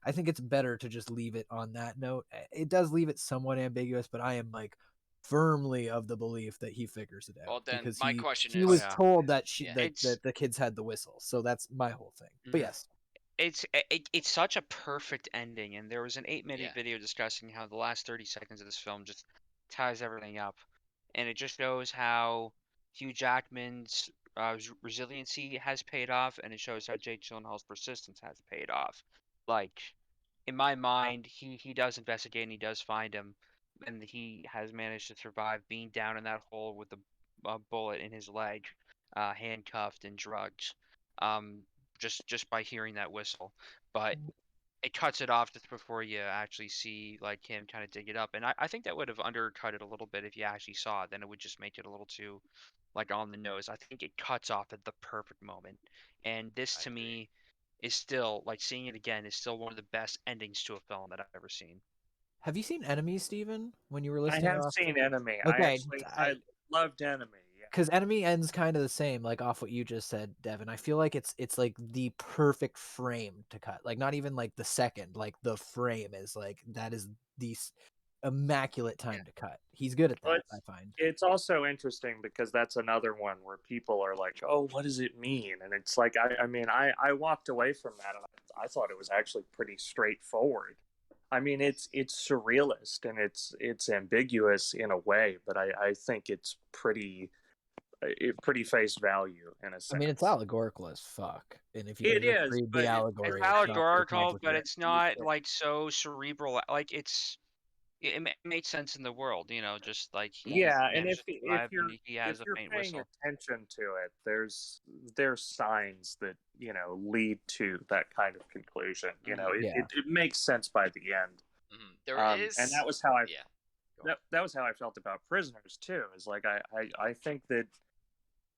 I think it's better to just leave it on that note. It does leave it somewhat ambiguous, but I am, like, firmly of the belief that he figures it out. Well, then because my question he is, was told that It's- the kids had the whistle, so that's my whole thing. But yes, It's such a perfect ending, and there was an 8-minute Yeah. video discussing how the last 30 seconds of this film just ties everything up, and it just shows how Hugh Jackman's resiliency has paid off, and it shows how Jake Gyllenhaal's persistence has paid off. Like, in my mind, he does investigate and he does find him, and he has managed to survive being down in that hole with a bullet in his leg, handcuffed and drugged. Just by hearing that whistle, but it cuts it off just before you actually see like him kind of dig it up, and I think that would have undercut it a little bit if you actually saw it. Then it would just make it a little too like on the nose. I think it cuts off at the perfect moment, and this I to agree. me is still, like, seeing it again is still one of the best endings to a film that I've ever seen. have you seen Enemy, Stephen? When you were I listing have off, seen Enemy. Okay, I loved Enemy. Yeah. because Enemy ends kind of the same, like off what you just said, Devin. I feel like it's like the perfect frame to cut. Like, not even like the second, like the frame is like, that is the immaculate time to cut. He's good at that, Well, I find. It's also interesting because that's another one where people are like, "Oh, what does it mean?" And it's like, I walked away from that and I thought it was actually pretty straightforward. I mean, it's surrealist and it's ambiguous in a way, but I think it's pretty face value in a sense. I mean, it's allegorical as fuck, and if you It can just is, read but the allegory, It's it's not too allegorical, but complicated. it's not like so cerebral. Like, it makes sense in the world, just like he yeah, and managed to if survive you're and he has a faint paying whistle. attention to it, there's signs that lead to that kind of conclusion. Yeah. It makes sense by the end. There is, and that was how I yeah. that was how I felt about Prisoners too. Is like I think that,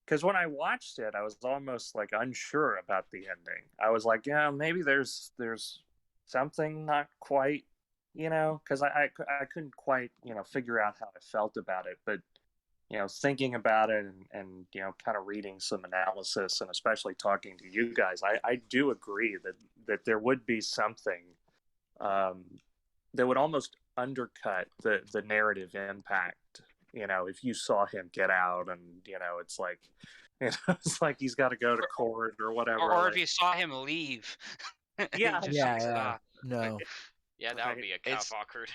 because when I watched it, I was almost like unsure about the ending. I was like, yeah, maybe there's something not quite, because I couldn't quite, figure out how I felt about it. But, thinking about it and kind of reading some analysis and especially talking to you guys, I do agree that there would be something that would almost undercut the narrative impact. If you saw him get out and it's like, it's like he's got to go to court or whatever. Or like, if you saw him leave. Yeah, Just Yeah, like, yeah. No. Yeah, that would Right. be a It's- cow awkward.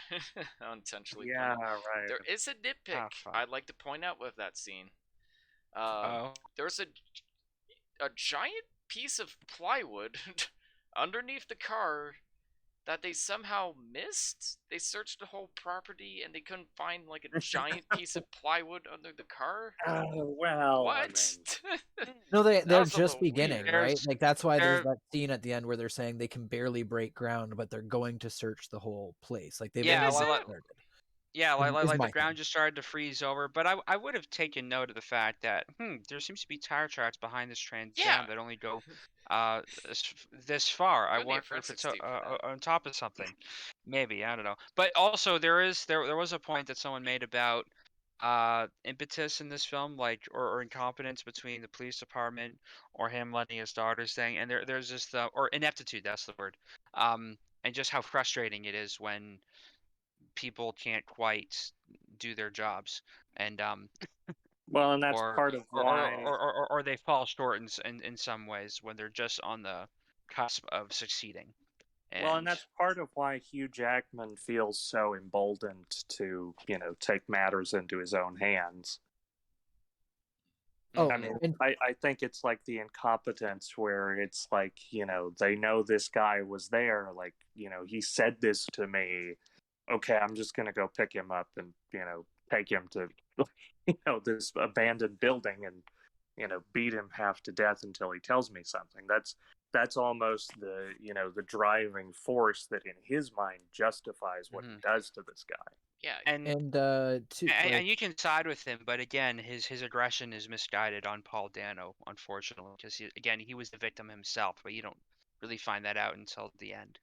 Unintentionally. yeah, Funny. right. There is a nitpick Ah, fuck. I'd like to point out with that scene. Oh. There's a giant piece of plywood underneath the car that they somehow missed. They searched the whole property and they couldn't find like a giant piece of plywood under the car. Oh, well, I What? mean, No, they're was a just little beginning, weird. right? There's- Like that's why there's there- that scene at the end where they're saying they can barely break ground, but they're going to search the whole place. Like they've Yeah, only like- just started. Yeah, is like my the ground just started to freeze over. But I would have taken note of the fact that there seems to be tire tracks behind this Trans Yeah. Jam that only go this far. I Go in the wonder if forensics it's tape for that. on top of something. Maybe, I don't know. But also there was a point that someone made about impetus in this film, like or incompetence between the police department or him letting his daughters thing, and there's just or ineptitude, that's the word. And just how frustrating it is when people can't quite do their jobs, and well, and that's or part of or, why. or they fall short in some ways when they're just on the cusp of succeeding. Well, and that's part of why Hugh Jackman feels so emboldened to, take matters into his own hands. Oh, I mean, and I think it's like the incompetence where it's like, they know this guy was there. Like, he said this to me. Okay, I'm just going to go pick him up and, take him to, this abandoned building and, beat him half to death until he tells me something. That's almost the, the driving force that in his mind justifies what he does to this guy. Yeah. and to you can side with him, but again, his aggression is misguided on Paul Dano, unfortunately, because he was the victim himself, but you don't really find that out until the end.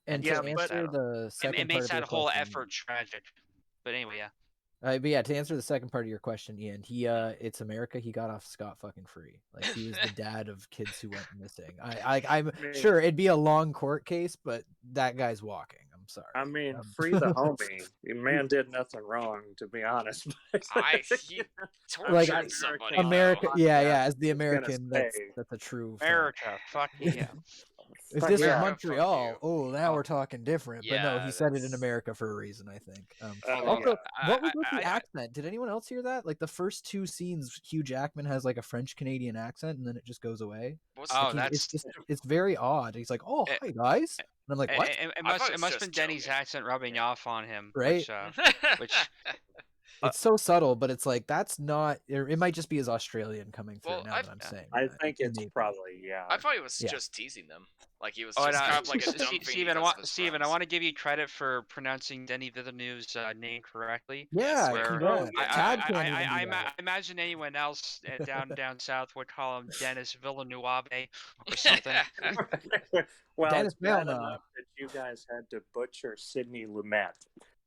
and Yeah, to but- answer the second It makes part of your that whole question, effort tragic. But anyway, yeah. But yeah, to answer the second part of your question, Ian, it's America. He got off scot fucking free. Like he was the dad of kids who went missing. I'm sure it'd be a long court case, but that guy's walking. I'm sorry. I mean, free the homie. The man did nothing wrong, to be honest. He tortured Like, somebody. America, though. yeah. As the I was gonna American, that's say. a true fact. America, fuck yeah. If Fuck this yeah. was Fuck Montreal, you. oh, now we're talking different. But no, Yeah, he said it in that's- America for a reason, I think. Oh, Also, yeah. what was with the I- accent? Did anyone else hear that? Like the first two scenes, Hugh Jackman has like a French Canadian accent, and then it just goes away. What's Oh, the- It's very odd. He's like, "Oh, Eh, hi guys," and I'm like, "What?" It I must thought it it's must have been just Denny's joking. accent rubbing Yeah. off on him, Right? which It's so subtle, but it's like that's not. It might just be as Australian coming through Well, now I've- that I'm saying. I that. think it's Maybe. probably, yeah. I thought he was Yeah. just teasing them. Like he was Oh, just and, kind of like a dumb fiend Steven, because of his Steven, I friends. want to give you credit for pronouncing Denny Villeneuve's name correctly. Yeah, Where- congrats. I- Tad can't even do I that. imagine anyone else down south would call him Dennis Villeneuve or something. Well, Dennis it's bad Villeneuve. enough that you guys had to butcher Sidney Lumet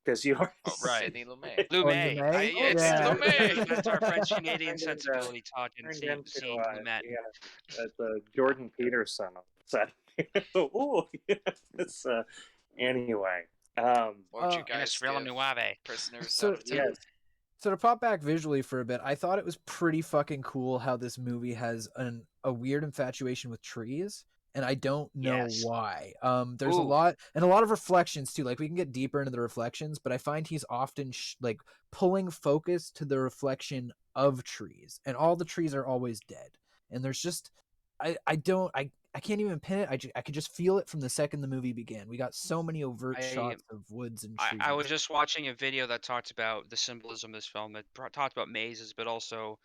because you are Oh, right. Sidney Lumet. Lumet. Lumet? It's Yeah. Lumet. That's our French Canadian Turned into- sensibility talking. turned Seeing into Lumet. the Jordan Peterson said. Ooh, it's anyway. What would you Uh, guys Dennis give Villeneuve. Prisoners So, out of 10? Yes. So to pop back visually for a bit, I thought it was pretty fucking cool how this movie has a weird infatuation with trees, and I don't know Yes. why. There's a Ooh. lot of reflections too. Like we can get deeper into the reflections, but I find he's often like pulling focus to the reflection of trees, and all the trees are always dead. And there's just I can't even pin it. I could just feel it from the second the movie began. We got so many overt shots of woods and trees. I was just watching a video that talked about the symbolism of this film. It talked about mazes, but also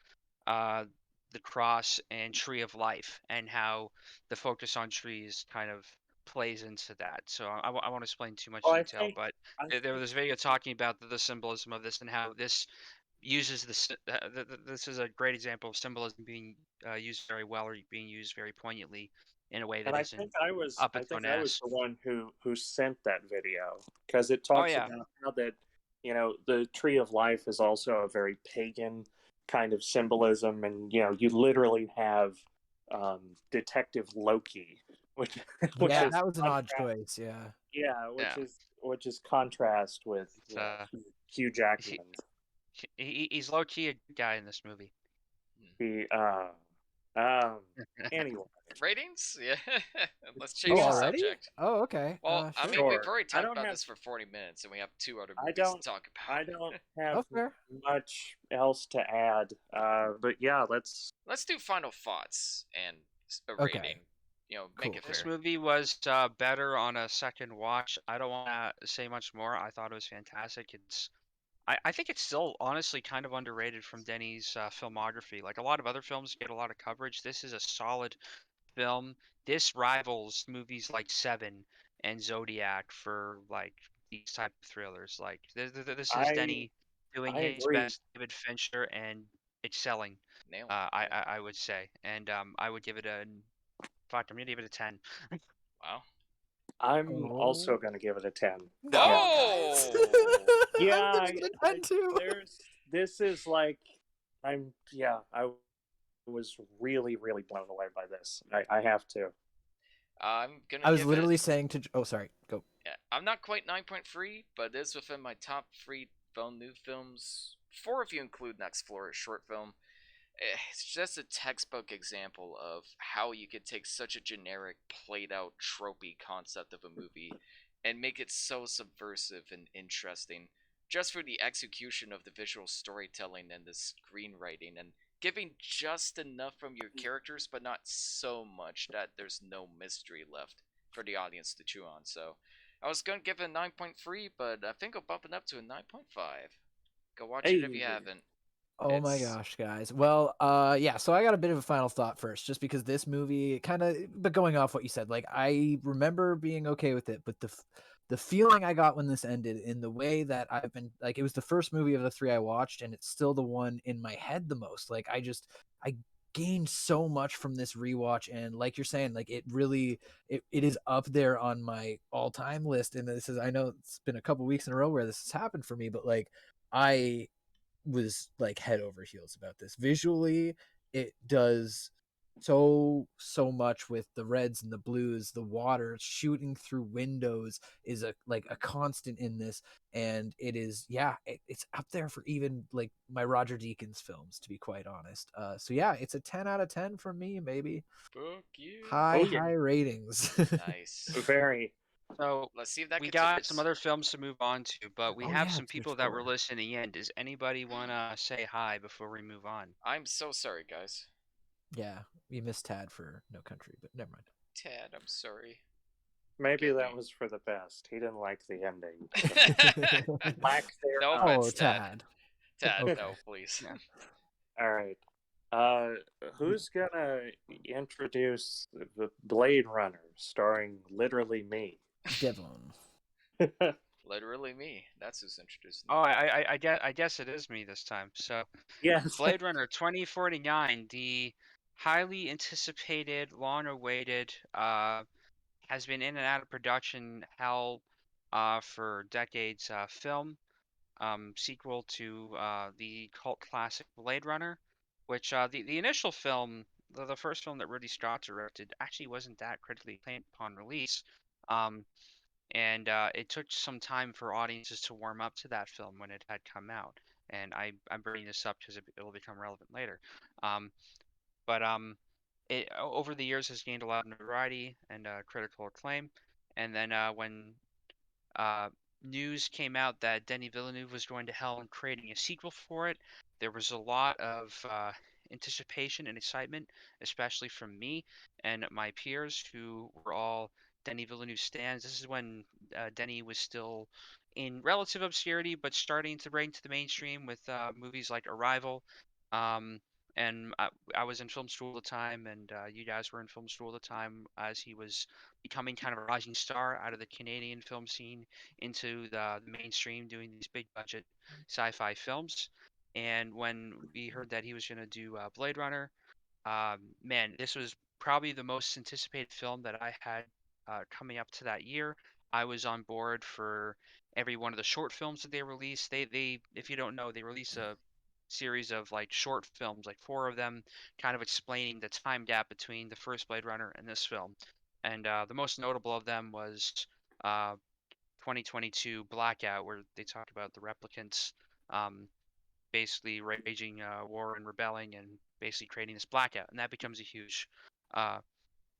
the cross and tree of life, and how the focus on trees kind of plays into that. So I won't explain too much Well, I detail, think- but I there was this video talking about the symbolism of this and how this uses this. This is a great example of symbolism being used very well or being used very poignantly in a way And that isn't I up its think own I was ass. the one who sent that video because it Oh talks yeah, about how that the tree of life is also a very pagan kind of symbolism, and you literally have Detective Loki, which which Yeah, is that was an odd contrast, choice. Yeah. yeah, yeah. which is contrast with It's Hugh he, Jackman. he's low key a good guy in this movie. He um anyway, Ratings? Yeah. Let's Oh, change the yeah, already? subject. Oh, okay. Well, I Sure. mean, we've sure. already I talked don't about have this for 40 minutes, and we have 2 other I movies don't to talk about. I don't have Oh, fair. much else to add. But yeah, let's. Let's do final thoughts and a Okay. rating. Make Cool. it This fair. Cool. movie was better on a second watch. I don't want to say much more. I thought it was fantastic. I think it's still honestly kind of underrated from Denny's filmography. Like a lot of other films get a lot of coverage. This is a solid film. This rivals movies like Seven and Zodiac for like these type of thrillers. Like this is I Denny doing I his agree. best David Fincher and excelling. Nailing it. Yeah. I would say, and I would give it a fuck. I'm gonna give it a 10. Wow. I'm also Oh. gonna give it a 10. Yeah, No, guys. Oh! yeah. I'm giving it a 10 too. There's this is like I was really blown away by this. I have to. I'm gonna I was give it. literally saying to. Oh, sorry. Go. Yeah, I'm not quite 9.3, but it is within my top 3 new films. 4 if you include Next Floor, a short film. It's just a textbook example of how you could take such a generic, played out, tropey concept of a movie and make it so subversive and interesting just for the execution of the visual storytelling and the screenwriting and giving just enough from your characters but not so much that there's no mystery left for the audience to chew on. So I was going to give it a 9.3, but I think I'll bump it up to a 9.5. Go watch it if you Hey, haven't. Oh my It's gosh, guys. Well, yeah, so I got a bit of a final thought first, just because this movie kind of, but going off what you said, like I remember being okay with it, but the feeling I got when this ended, in the way that I've been, like, it was the first movie of the 3 I watched, and it's still the one in my head the most. Like, I gained so much from this rewatch, and like you're saying, like it really, it is up there on my all-time list. And this is, I know it's been a couple weeks in a row where this has happened for me, but like I was like head over heels about this. Visually, it does so much with the reds and the blues. The water shooting through windows is a constant in this, and it is, yeah, it's up there for even like my Roger Deakins films, to be quite honest. So yeah, it's a 10 out of 10 from me, maybe. book you. oh High yeah, high ratings. Nice. very. So Let's see if that we got some continues. other films to move on to, but we Oh have yeah, some it's your people that were score. listening in. Does anybody want to say hi before we move on? I'm so sorry, guys. Yeah, we missed Tad for No Country, but never mind. Tad, I'm sorry. Maybe Forgive that me. was for the best. He didn't like the ending. No Lack Oh, thereof. offense, Tad. Tad. Tad, Okay. no, please. Yeah. All right. Who's gonna introduce the Blade Runner, starring literally me? Devlin. Literally me. That's who's introducing Oh, me. I guess it is me this time. So, Yes. Blade Runner 2049, the highly anticipated, long-awaited, has been in and out of production hell for decades. Film sequel to the cult classic Blade Runner, which the initial film, the first film that Ridley Scott directed, actually wasn't that critically acclaimed upon release. Um, and it took some time for audiences to warm up to that film when it had come out. And I'm bringing this up because it will become relevant later. Um, but it over the years has gained a lot of notoriety and critical acclaim. And then when uh, news came out that Denis Villeneuve was going to hell and creating a sequel for it, there was a lot of anticipation and excitement, especially from me and my peers who were all Denis Villeneuve stands. This is when Denis was still in relative obscurity, but starting to break into the mainstream with movies like Arrival. Um, and I was in film school at the time, and you guys were in film school at the time as he was becoming kind of a rising star out of the Canadian film scene into the mainstream, doing these big budget sci-fi films. And when we heard that he was going to do Blade Runner, man, this was probably the most anticipated film that I had coming up to that year. I was on board for every one of the short films that they released. They if you don't know, they release a series of like short films, like 4 of them, kind of explaining the time gap between the first Blade Runner and this film. And the most notable of them was 2022 Blackout, where they talk about the replicants um, basically raging war and rebelling and basically creating this blackout. And that becomes a huge uh,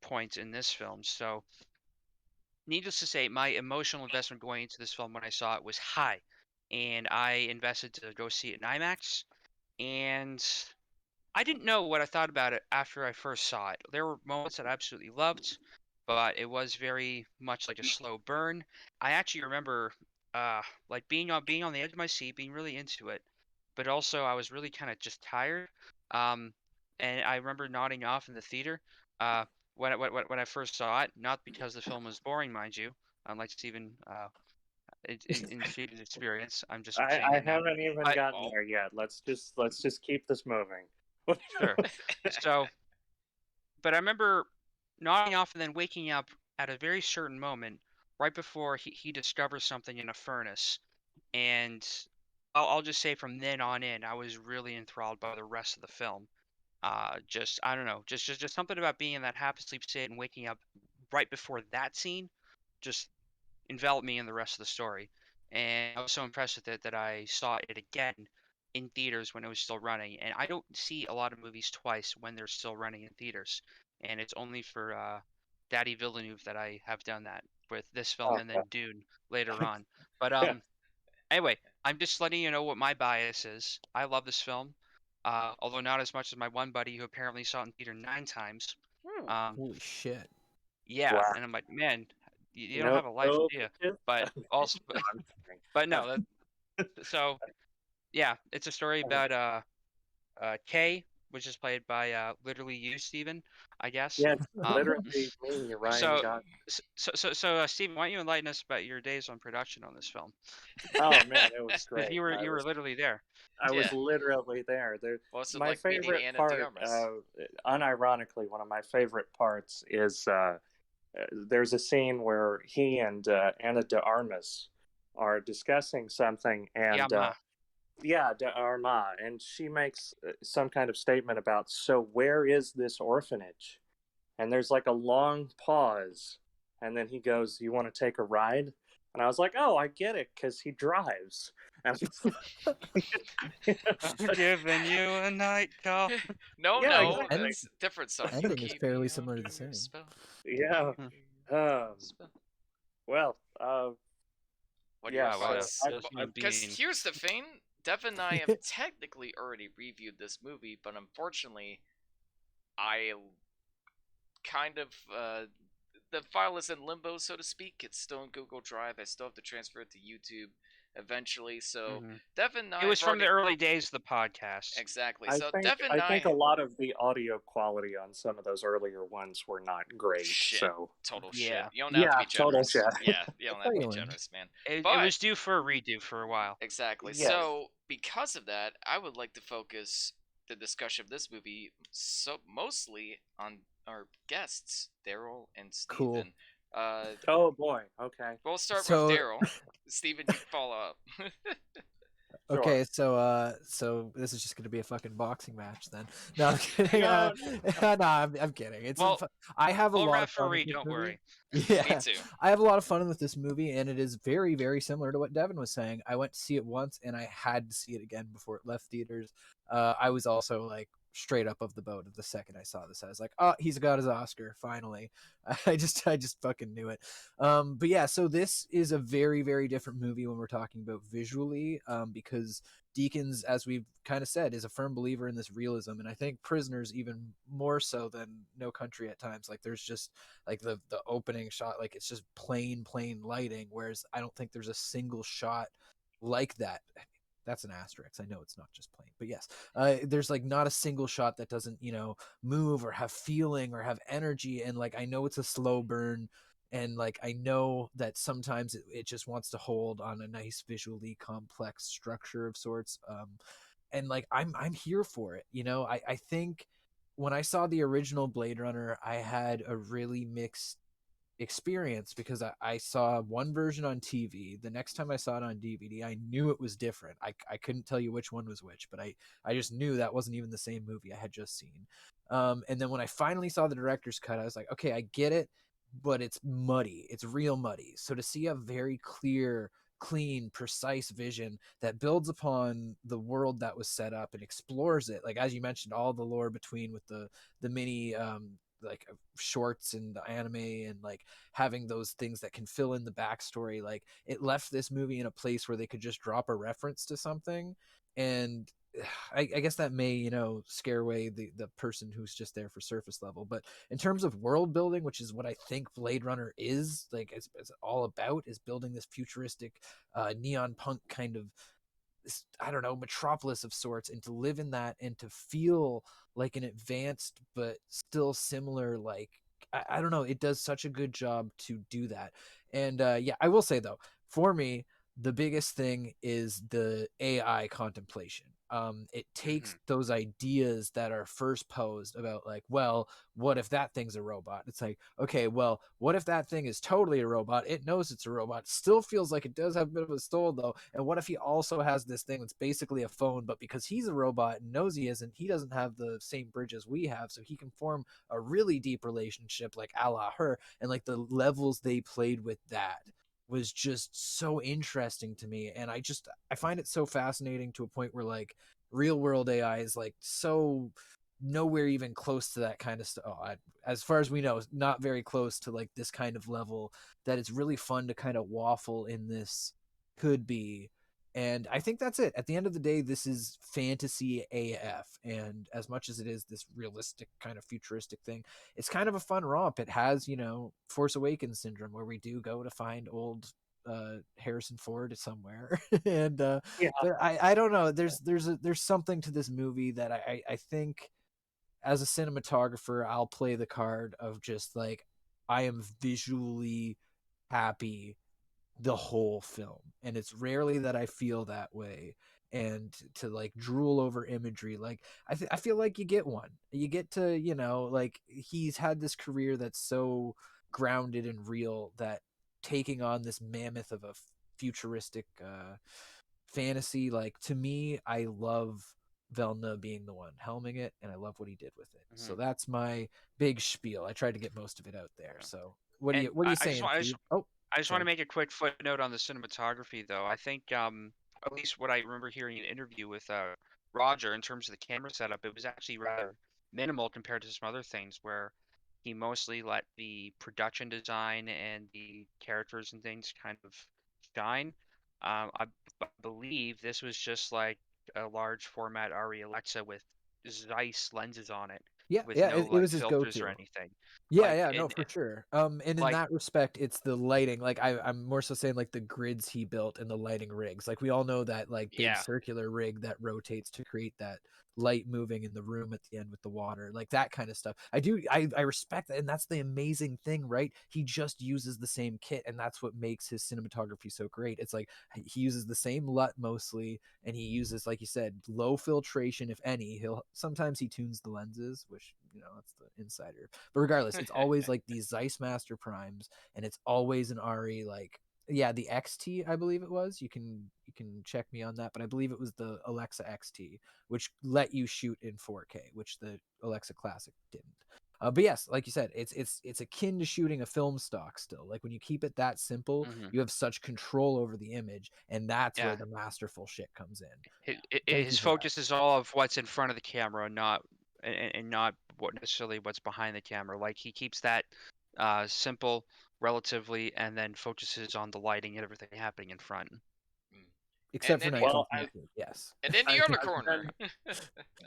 point in this film. So, needless to say, my emotional investment going into this film when I saw it was high. And I invested to go see it in IMAX. And I didn't know what I thought about it after I first saw it. There were moments that I absolutely loved, but it was very much like a slow burn. I actually remember like being on the edge of my seat, being really into it, but also I was really kind of just tired. Um, and I remember nodding off in the theater when I first saw it, not because the film was boring, mind you, unlike Steven in Steven's experience. I'm just saying I that now. haven't even But gotten there yet. Let's just keep this moving. sure. So, but I remember nodding off and then waking up at a very certain moment, right before he discovers something in a furnace. And I'll just say from then on in, I was really enthralled by the rest of the film. Just I don't know, just something about being in that half asleep state and waking up right before that scene, just enveloped me in the rest of the story. And I was so impressed with it that I saw it again in theaters when it was still running. And I don't see a lot of movies twice when they're still running in theaters. And it's only for Daddy Villeneuve that I have done that with this film and Okay. then Dune later on. But Yeah. anyway, I'm just letting you know what my bias is. I love this film, although not as much as my one buddy who apparently saw it in theater 9 times. Um, Holy shit. yeah, Wow. and I'm like, man, you don't No, have a life, no, do you? bitches. But also, No, I'm kidding. but no, so yeah, it's a story about Kay, which is played by literally you, Steven, I guess. Yes, Um, literally me, Ryan so Gosling. Steven, why don't you enlighten us about your days on production on this film? Oh man, it was Because great. you were literally there. I was Yeah. literally there. What's it My like meeting favorite Anna de part, Armas? unironically, one of my favorite parts is there's a scene where he and Anna de Armas are discussing something, and Yama. yeah, de Armas, and she makes some kind of statement about, so where is this orphanage? And there's like a long pause, and then he goes, "You want to take a ride?" And I was like, "Oh, I get it, because he drives." And Giving you a night call. No, yeah, no, exactly. that's different song. ending is Keep fairly me similar to the under your same. spell, Yeah. Hmm. Um, well, What yeah. Wow, what a So human Because being. here's the thing, Dev and I have technically already reviewed this movie, but unfortunately, I kind of the file is in limbo, so to speak. It's still in Google Drive. I still have to transfer it to YouTube eventually. So Mhm. Dev and I It was have from the already early days of the podcast. exactly. I So think Dev and I think a I lot of the audio quality on some of those earlier ones were not great. shit, So total Yeah. shit. You don't have to be total generous. shit. Yeah, you don't have to be Failing. generous, man. It But was due for a redo for a while. exactly. Yes. So because of that, I would like to focus the discussion of this movie mostly on our guests, Daryl and Steven. Cool. Oh boy. Okay. We'll start So- with Daryl. Steven, you can follow up. Sure. Okay, so this is just gonna be a fucking boxing match then. No, I'm kidding. No, No, I'm kidding. It's Well, I have a we'll lot of fun referee, with this don't movie. worry. Yeah, Me too. I have a lot of fun with this movie, and it is very, very similar to what Devin was saying. I went to see it once, and I had to see it again before it left theaters. I was also like straight up of the boat of the second I saw this. I was like, oh, he's got his Oscar finally. I just fucking knew it. But yeah, so this is a very, very different movie when we're talking about visually, because Deakins, as we've kind of said, is a firm believer in this realism, and I think Prisoners even more so than No Country at times. Like there's just like the opening shot, like it's just plain lighting, whereas I don't think there's a single shot like that. That's an asterisk. I know it's not just plain, but yes, there's like not a single shot that doesn't, move or have feeling or have energy. And like, I know it's a slow burn, and like, I know that sometimes it just wants to hold on a nice visually complex structure of sorts. And like, I'm here for it. I think when I saw the original Blade Runner, I had a really mixed experience because I saw one version on TV. The next time I saw it on DVD, I knew it was different. I couldn't tell you which one was which, but I just knew that wasn't even the same movie I had just seen. And then when I finally saw the director's cut, I was like, okay, I get it, but it's muddy. It's real muddy. So to see a very clear, clean, precise vision that builds upon the world that was set up and explores it, like as you mentioned, all the lore between with the mini like shorts and the anime and like having those things that can fill in the backstory, like it left this movie in a place where they could just drop a reference to something. And I guess that may, scare away the person who's just there for surface level. But in terms of world building, which is what I think Blade Runner is, like, it's all about, is building this futuristic neon punk kind of, I don't know, metropolis of sorts, and to live in that and to feel like an advanced but still similar, like, I don't know, it does such a good job to do that. And yeah, I will say though, for me, the biggest thing is the AI contemplation. It takes those ideas that are first posed about, like, well, what if that thing's a robot? It's like, okay, well, what if that thing is totally a robot? It knows it's a robot. Still feels like it does have a bit of a soul, though. And what if he also has this thing that's basically a phone, but because he's a robot and knows he isn't, he doesn't have the same bridges we have, so he can form a really deep relationship, like a la her. And like the levels they played with that was just so interesting to me. And I find it so fascinating to a point where like real world AI is like so nowhere even close to that kind of stuff. As far as we know, not very close to like this kind of level, that it's really fun to kind of waffle in this could be. And I think that's it. At the end of the day, this is fantasy AF. And as much as it is this realistic kind of futuristic thing, it's kind of a fun romp. It has, Force Awakens syndrome, where we do go to find old Harrison Ford somewhere. And Yeah. but I don't know. There's something to this movie that I think as a cinematographer, I'll play the card of just like, I am visually happy the whole film, and it's rarely that I feel that way. And to like drool over imagery, like I feel like you get to, like, he's had this career that's so grounded and real that taking on this mammoth of a futuristic fantasy, like, to me, I love Velna being the one helming it, and I love what he did with it. So that's my big spiel. I tried to get most of it out there. So what are And you I just saying, want, Steve? Oh, I just want to sorry. make a quick footnote on the cinematography, though. I think, at least what I remember hearing in an interview with Roger in terms of the camera setup, it was actually rather minimal compared to some other things where he mostly let the production design and the characters and things kind of shine. I believe this was just like a large format ARRI Alexa with Zeiss lenses on it, Yeah, with yeah, no it like was his filters or go-to. anything. Yeah, Like, yeah, no, for sure. And in like that respect, it's the lighting. Like I'm more so saying like the grids he built and the lighting rigs. Like we all know that like big yeah. circular rig that rotates to create that light moving in the room at the end with the water, like that kind of stuff. I respect that, and that's the amazing thing, right? He just uses the same kit, and that's what makes his cinematography so great. It's like he uses the same LUT mostly, and he uses, like you said, low filtration, if any. He'll sometimes he tunes the lenses, which, that's the insider. But regardless, it's always like these Zeiss Master Primes, and it's always an ARRI, like, yeah, the XT, I believe it was. You can check me on that, but I believe it was the Alexa XT, which let you shoot in 4K, which the Alexa Classic didn't. But yes, like you said, it's akin to shooting a film stock still. Like when you keep it that simple, you have such control over the image, and that's where Yeah. the masterful shit comes in. Thank His you for that. focus is all of what's in front of the camera, not and not what necessarily what's behind the camera. Like he keeps that simple relatively, and then focuses on the lighting and everything happening in front. Except And for then Night the Well, Talking, yes. and then the I've, other I've corner. been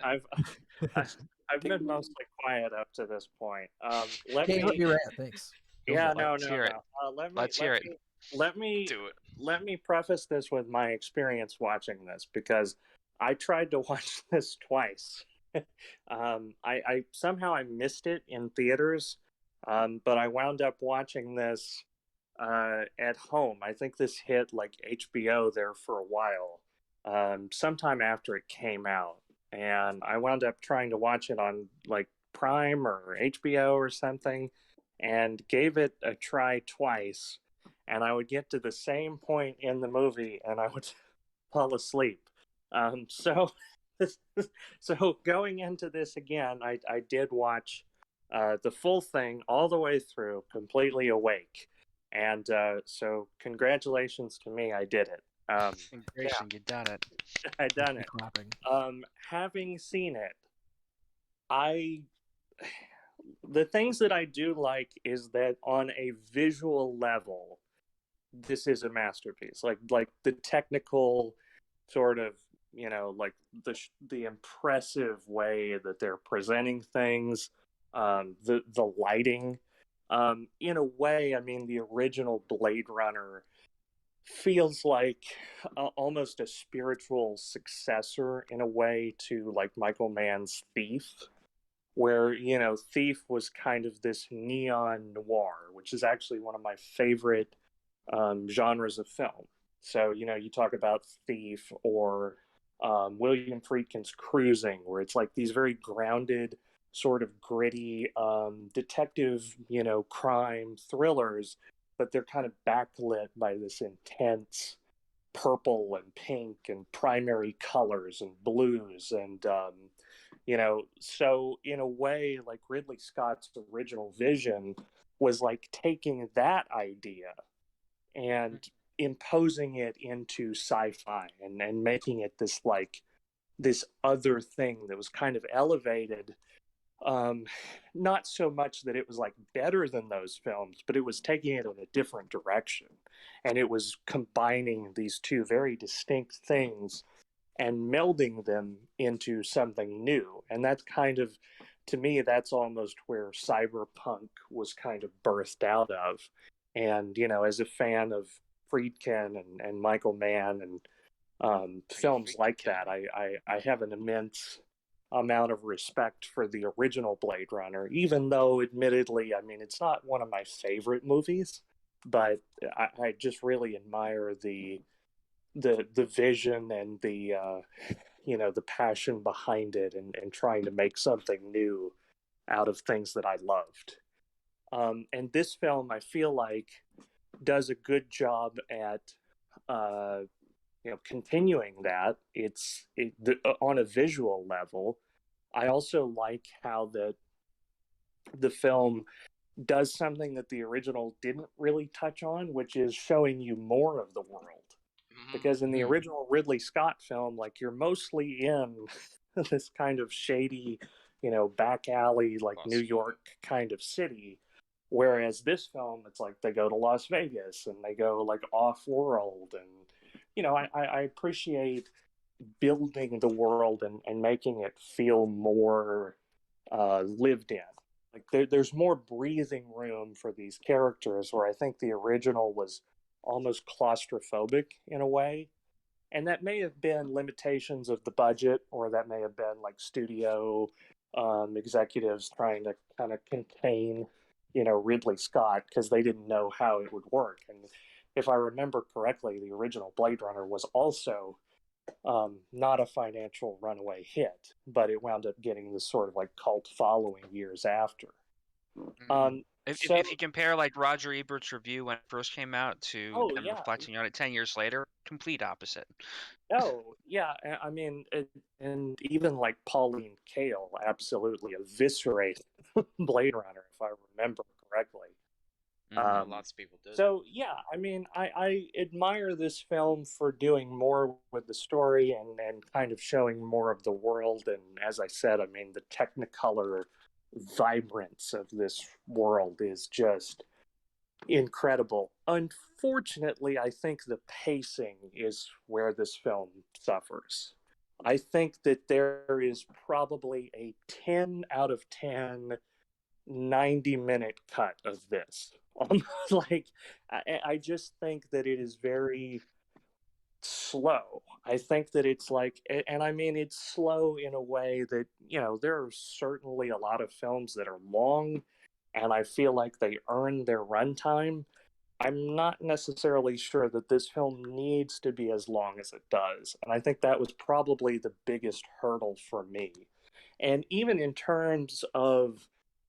I've I've been mostly quiet up to this point. Let Can't let me. me rant. Thanks. Go Yeah, for it. no, Let's no, hear it. no. Let me Let's hear it. Do it. let me preface this with my experience watching this, because I tried to watch this twice. I somehow I missed it in theaters, but I wound up watching this at home. I think this hit like HBO there for a while, sometime after it came out, and I wound up trying to watch it on like Prime or HBO or something, and gave it a try twice. And I would get to the same point in the movie, and I would fall asleep. So, so going into this again, I did watch the full thing all the way through, completely awake. And so, congratulations to me, I did it. Congratulations, you done it. I done it. Clapping. Having seen it, I the things that I do like is that on a visual level, this is a masterpiece. Like the technical sort of, like the impressive way that they're presenting things, the lighting. In a way, I mean, the original Blade Runner feels like almost a spiritual successor in a way to like Michael Mann's Thief, where Thief was kind of this neon noir, which is actually one of my favorite genres of film. So you talk about Thief or William Friedkin's Cruising, where it's like these very grounded, sort of gritty detective, crime thrillers, but they're kind of backlit by this intense purple and pink and primary colors and blues and so in a way, like Ridley Scott's original vision was like taking that idea and imposing it into sci-fi and making it this other thing that was kind of elevated. Not so much that it was like better than those films, but it was taking it in a different direction, and it was combining these two very distinct things and melding them into something new. And that's kind of, to me, that's almost where cyberpunk was kind of birthed out of. And as a fan of Friedkin and Michael Mann and films like that, I have an immense amount of respect for the original Blade Runner, even though admittedly, I mean, it's not one of my favorite movies, but I just really admire the vision and the passion behind it and trying to make something new out of things that I loved. And this film, I feel like, does a good job at continuing that. On a visual level. I also like how the film does something that the original didn't really touch on, which is showing you more of the world. Because in the original Ridley Scott film, like, you're mostly in this kind of shady, back alley, like New York kind of city. Whereas this film, it's like they go to Las Vegas and they go like off world. And, I appreciate building the world and making it feel more lived in. Like there's more breathing room for these characters, where I think the original was almost claustrophobic in a way. And that may have been limitations of the budget, or that may have been like studio executives trying to kind of contain, Ridley Scott, because they didn't know how it would work. And if I remember correctly, the original Blade Runner was also not a financial runaway hit, but it wound up getting this sort of like cult following years after. If you compare like Roger Ebert's review when it first came out to them reflecting on it 10 years later, complete opposite. Oh, yeah. I mean, and even like Pauline Kael absolutely eviscerated Blade Runner, if I remember correctly. Lots of people did. So, yeah, I mean, I admire this film for doing more with the story and kind of showing more of the world. And as I said, I mean, the Technicolor vibrance of this world is just incredible. Unfortunately, I think the pacing is where this film suffers. I think that there is probably a 10 out of 10 90-minute cut of this. Like, I just think that it is very slow. I think that it's like, and I mean, it's slow in a way that, there are certainly a lot of films that are long, and I feel like they earn their runtime. I'm not necessarily sure that this film needs to be as long as it does. And I think that was probably the biggest hurdle for me. And even in terms of,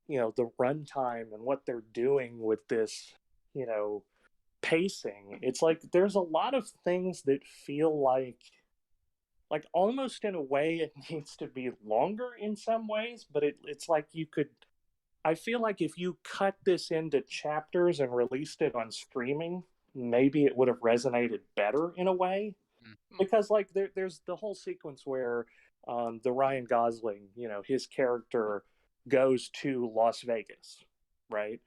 the runtime and what they're doing with this, pacing, it's like there's a lot of things that feel like almost in a way it needs to be longer in some ways, but it's like you could. I feel like if you cut this into chapters and released it on streaming, maybe it would have resonated better in a way. Because like there's the whole sequence where the Ryan Gosling, his character goes to Las Vegas, right?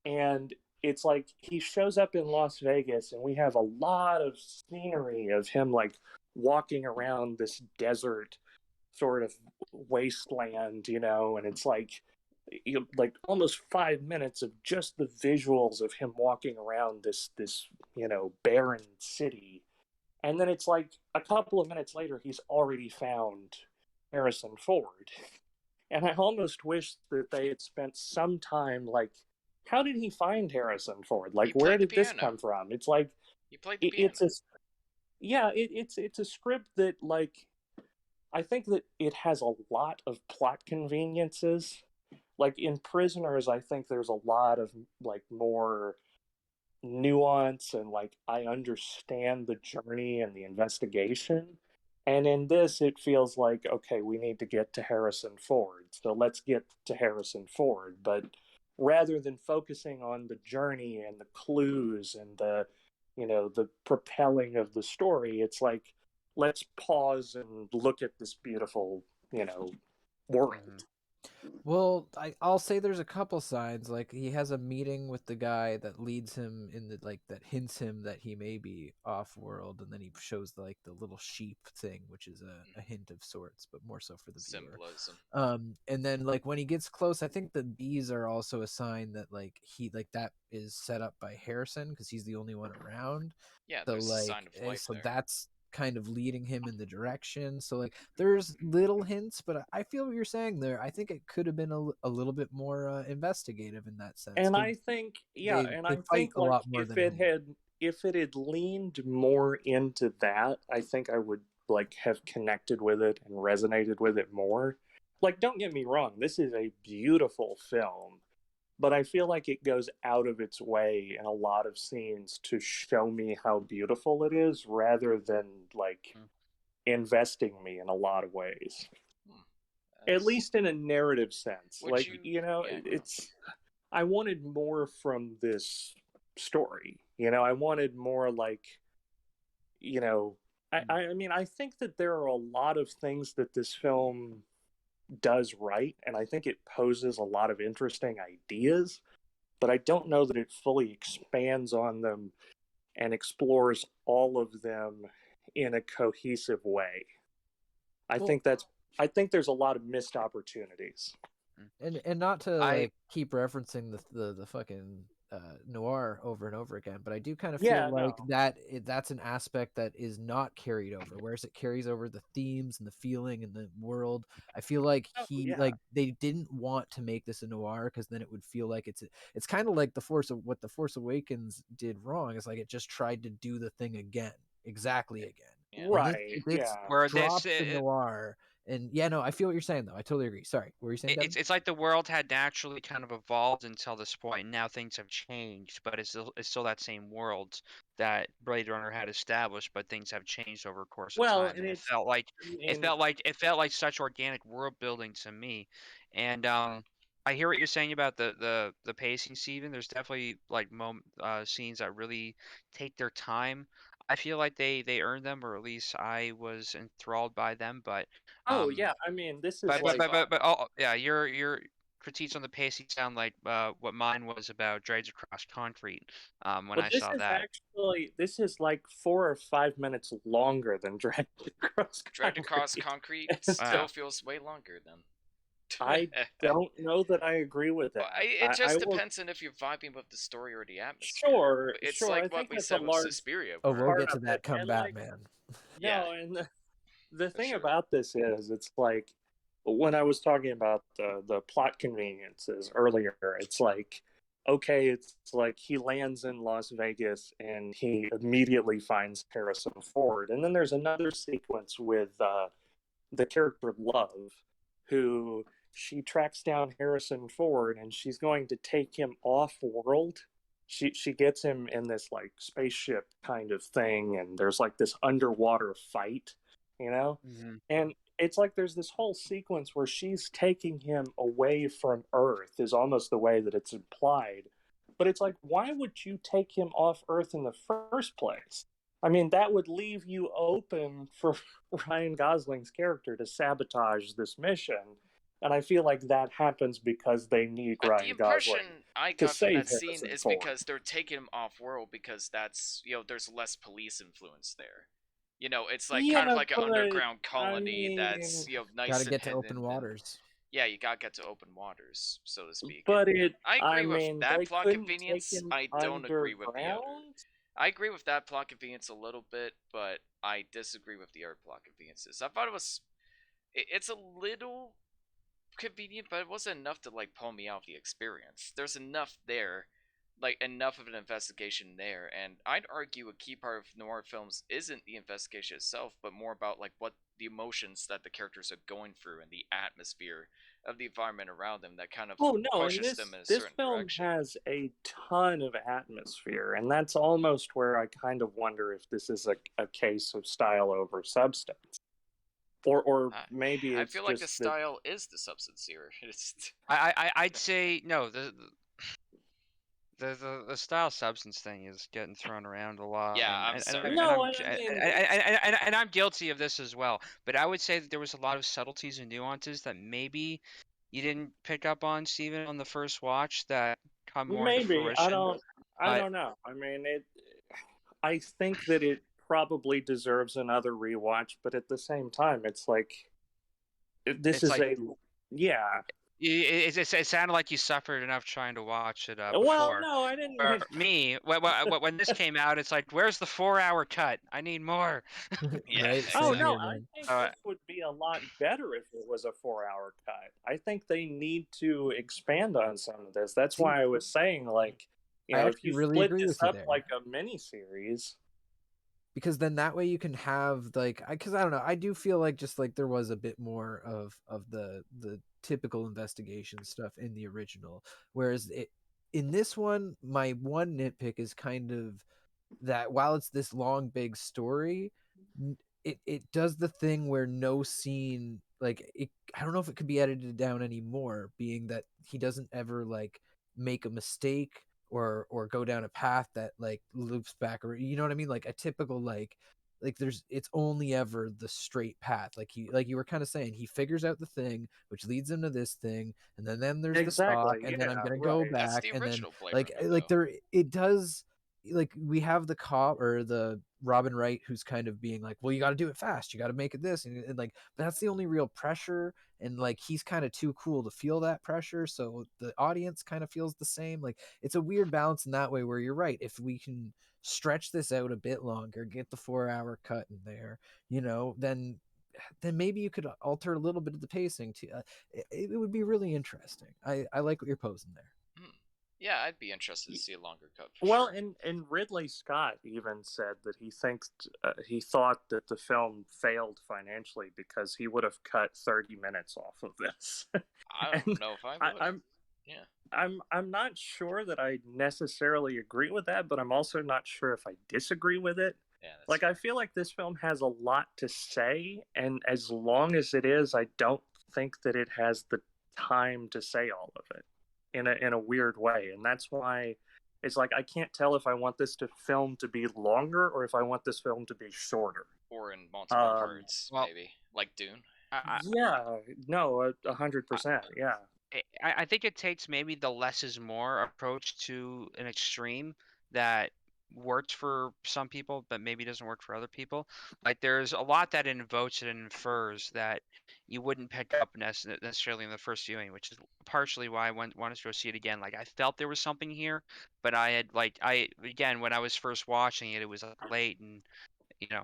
And it's like he shows up in Las Vegas, and we have a lot of scenery of him like walking around this desert sort of wasteland, and it's like like almost 5 minutes of just the visuals of him walking around this barren city, and then it's like a couple of minutes later he's already found Harrison Ford. And I almost wish that they had spent some time like, how did he find Harrison Ford? Like, where did this come from? It's like He played the piano. It's a script that, like, I think that it has a lot of plot conveniences. Like in Prisoners, I think there's a lot of like more nuance, and like I understand the journey and the investigation. And in this, it feels like, okay, we need to get to Harrison Ford, so let's get to Harrison Ford. But rather than focusing on the journey and the clues and the propelling of the story, it's like, let's pause and look at this beautiful, world. Well, I'll say there's a couple signs. Like he has a meeting with the guy that leads him in the like that hints him that he may be off world, and then he shows like the little sheep thing, which is a hint of sorts, but more so for the viewer. Symbolism. And then like when he gets close, I think the bees are also a sign that like he like that is set up by Harrison because he's the only one around. Yeah, So there's a like sign of life so there. that's kind of leading him in the direction. So like there's little hints, but I feel what you're saying there. I think it could have been a little bit more investigative in that sense. And I think, they I fight think a like lot more than him. if it had leaned more into that, I think I would like have connected with it and resonated with it more. Like, don't get me wrong, this is a beautiful film, but I feel like it goes out of its way in a lot of scenes to show me how beautiful it is, rather than like investing me in a lot of ways. At least in a narrative sense. Like, it's I wanted more from this story. I wanted more like, I mean, I think that there are a lot of things that this film does right, and I think it poses a lot of interesting ideas, but I don't know that it fully expands on them and explores all of them in a cohesive way. I think there's a lot of missed opportunities. And not to like keep referencing the fucking noir over and over again, but I do kind of feel like that's an aspect that is not carried over, whereas it carries over the themes and the feeling and the world. I feel like like they didn't want to make this a noir because then it would feel like it's kind of like what the Force Awakens did wrong. It's like it just tried to do the thing exactly again. Right. Where dropped the noir. And no, I feel what you're saying though. I totally agree. Sorry, what were you saying? It's like the world had naturally kind of evolved until this point, and now things have changed, but it's still that same world that Blade Runner had established, but things have changed over the course of time. And it felt like such organic world building to me. And I hear what you're saying about the pacing, Steven. There's definitely like scenes that really take their time. I feel like they earned them, or at least I was enthralled by them. But I mean, this is your critiques on the pacing sound like what mine was about Drags Across Concrete. When I saw that, this is like 4 or 5 minutes longer than Dragged Across Concrete. Dragged Across Concrete still feels way longer than. I don't know that I agree with that. It just depends on if you're vibing with the story or the atmosphere. It's like what we said with Suspiria. Oh, we'll get to that come Batman. And the thing about this is, it's like, when I was talking about the plot conveniences earlier, it's like, okay, it's like he lands in Las Vegas and he immediately finds Harrison Ford. And then there's another sequence with the character Love, who she tracks down Harrison Ford, and she's going to take him off world. She gets him in this like spaceship kind of thing, and there's like this underwater fight, you know? Mm-hmm. And it's like there's this whole sequence where she's taking him away from Earth, is almost the way that it's implied. But it's like, why would you take him off Earth in the first place? I mean, that would leave you open for Ryan Gosling's character to sabotage this mission. And I feel like that happens because they need The Ryan impression Gosling I to got from save that scene Harrison is Ford. because they're taking him off world because that's, there's less police influence there. It's like kind of like an but, underground colony mean, that's nice Gotta and get to hidden open waters. Yeah, you gotta get to open waters, so to speak. But I agree with mean, that they plot couldn't convenience. take him I don't agree with the other. underground? I agree with that plot convenience a little bit, but I disagree with the other plot conveniences. I thought it's a little convenient, but it wasn't enough to like pull me out of the experience. There's enough there, like enough of an investigation there, and I'd argue a key part of noir films isn't the investigation itself, but more about like what the emotions that the characters are going through and the atmosphere of the environment around them that kind of pushes them in a this certain film direction. has a ton of atmosphere, and that's almost where I kind of wonder if this is a case of style over substance. Or maybe I it's feel like the just style is the substance here. I'd say no. The style substance thing is getting thrown around a lot. Yeah, I'm sorry. And I'm guilty of this as well. But I would say that there was a lot of subtleties and nuances that maybe you didn't pick up on, Steven, on the first watch that come more into maybe fruition. I don't know. I mean, I think that it probably deserves another rewatch, but at the same time, it's like this It's is like- yeah. It sounded like you suffered enough trying to watch it Well, before. no, I didn't. For me, when this came out, it's like, where's the 4-hour cut? I need more. Yeah. Right? Oh Same no, here, I man. think this would be a lot better if it was a 4-hour cut. I think they need to expand on some of this. That's why I was saying, like, I if actually you really split agree this with you up there. like a mini series. Because then that way you can have like, because I don't know, I do feel like just like there was a bit more of the typical investigation stuff in the original, whereas in this one, my one nitpick is kind of that while it's this long big story, it does the thing where no scene, like it, I don't know if it could be edited down anymore, being that he doesn't ever like make a mistake or go down a path that like loops back, or you know what I mean, like a typical like there's, it's only ever the straight path, like he, like you were kind of saying, he figures out the thing which leads him to this thing, and then there's the stock, and then I'm gonna go back, That's the and then original flavor like of it, like though. there, it does, like we have the cop or the Robin Wright who's kind of being like, well, you got to do it fast, you got to make it this, and like, but that's the only real pressure, and like he's kind of too cool to feel that pressure, so the audience kind of feels the same. Like it's a weird balance in that way, where you're right, if we can stretch this out a bit longer, get the 4-hour cut in there, then maybe you could alter a little bit of the pacing to it would be really interesting. I like what you're posing there. Yeah, I'd be interested to see a longer cut. Well, sure. and Ridley Scott even said that he thought that the film failed financially because he would have cut 30 minutes off of this. I don't know if I would. I'm not sure that I necessarily agree with that, but I'm also not sure if I disagree with it. Yeah, like fair. I feel like this film has a lot to say, and as long as it is, I don't think that it has the time to say all of it in a weird way, and that's why it's like I can't tell if I want this film to be longer or if I want this film to be shorter, or in multiple parts, maybe like Dune. Yeah, no, 100%. Yeah, I think it takes maybe the less is more approach to an extreme that worked for some people, but maybe doesn't work for other people. Like there's a lot that invokes and infers that you wouldn't pick up necessarily in the first viewing, which is partially why I wanted to go see it again. Like I felt there was something here, but again, when I was first watching it, it was like late, and you know,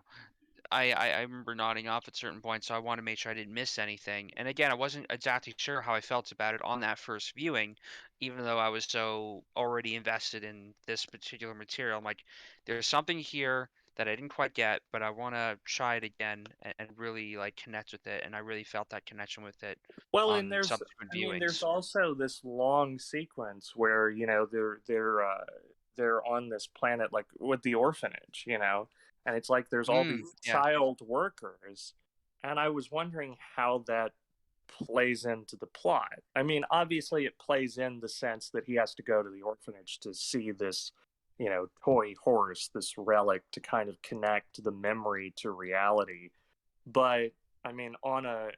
I remember nodding off at certain points, so I want to make sure I didn't miss anything. And again, I wasn't exactly sure how I felt about it on that first viewing, even though I was so already invested in this particular material. I'm like, there's something here that I didn't quite get, but I want to try it again and really like connect with it. And I really felt that connection with it Well, and on subsequent there's viewings. also this long sequence where they're on this planet like with the orphanage, and it's like there's all these Yeah. child workers, and I was wondering how that plays into the plot. I mean, obviously it plays in the sense that he has to go to the orphanage to see this, toy horse, this relic, to kind of connect the memory to reality. But I mean, on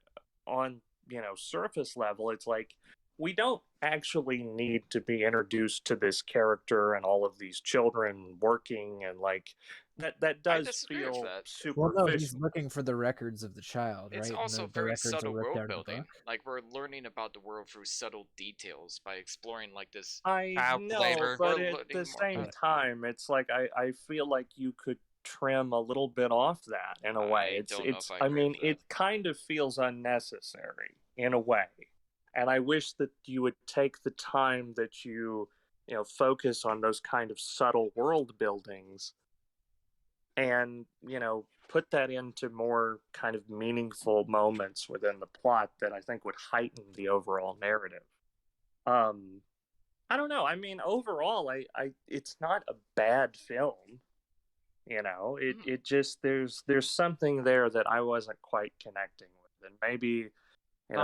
surface level, it's like we don't actually need to be introduced to this character and all of these children working, and like that does disagree with feel that. Well, no, superficial. he's looking for the records of the child, It's right? also And the very records are subtle ripped world out of the building. book. Like we're learning about the world through subtle details by exploring like this. I Child know, labor. but We're at learning the more same about it. time, it's like I feel like you could trim a little bit off that in a way. I don't know if I I agree mean, with that. it kind of feels unnecessary in a way. And I wish that you would take the time that you focus on those kind of subtle world buildings and, put that into more kind of meaningful moments within the plot that I think would heighten the overall narrative. I don't know. I mean, overall, it's not a bad film. It just there's something there that I wasn't quite connecting with, and maybe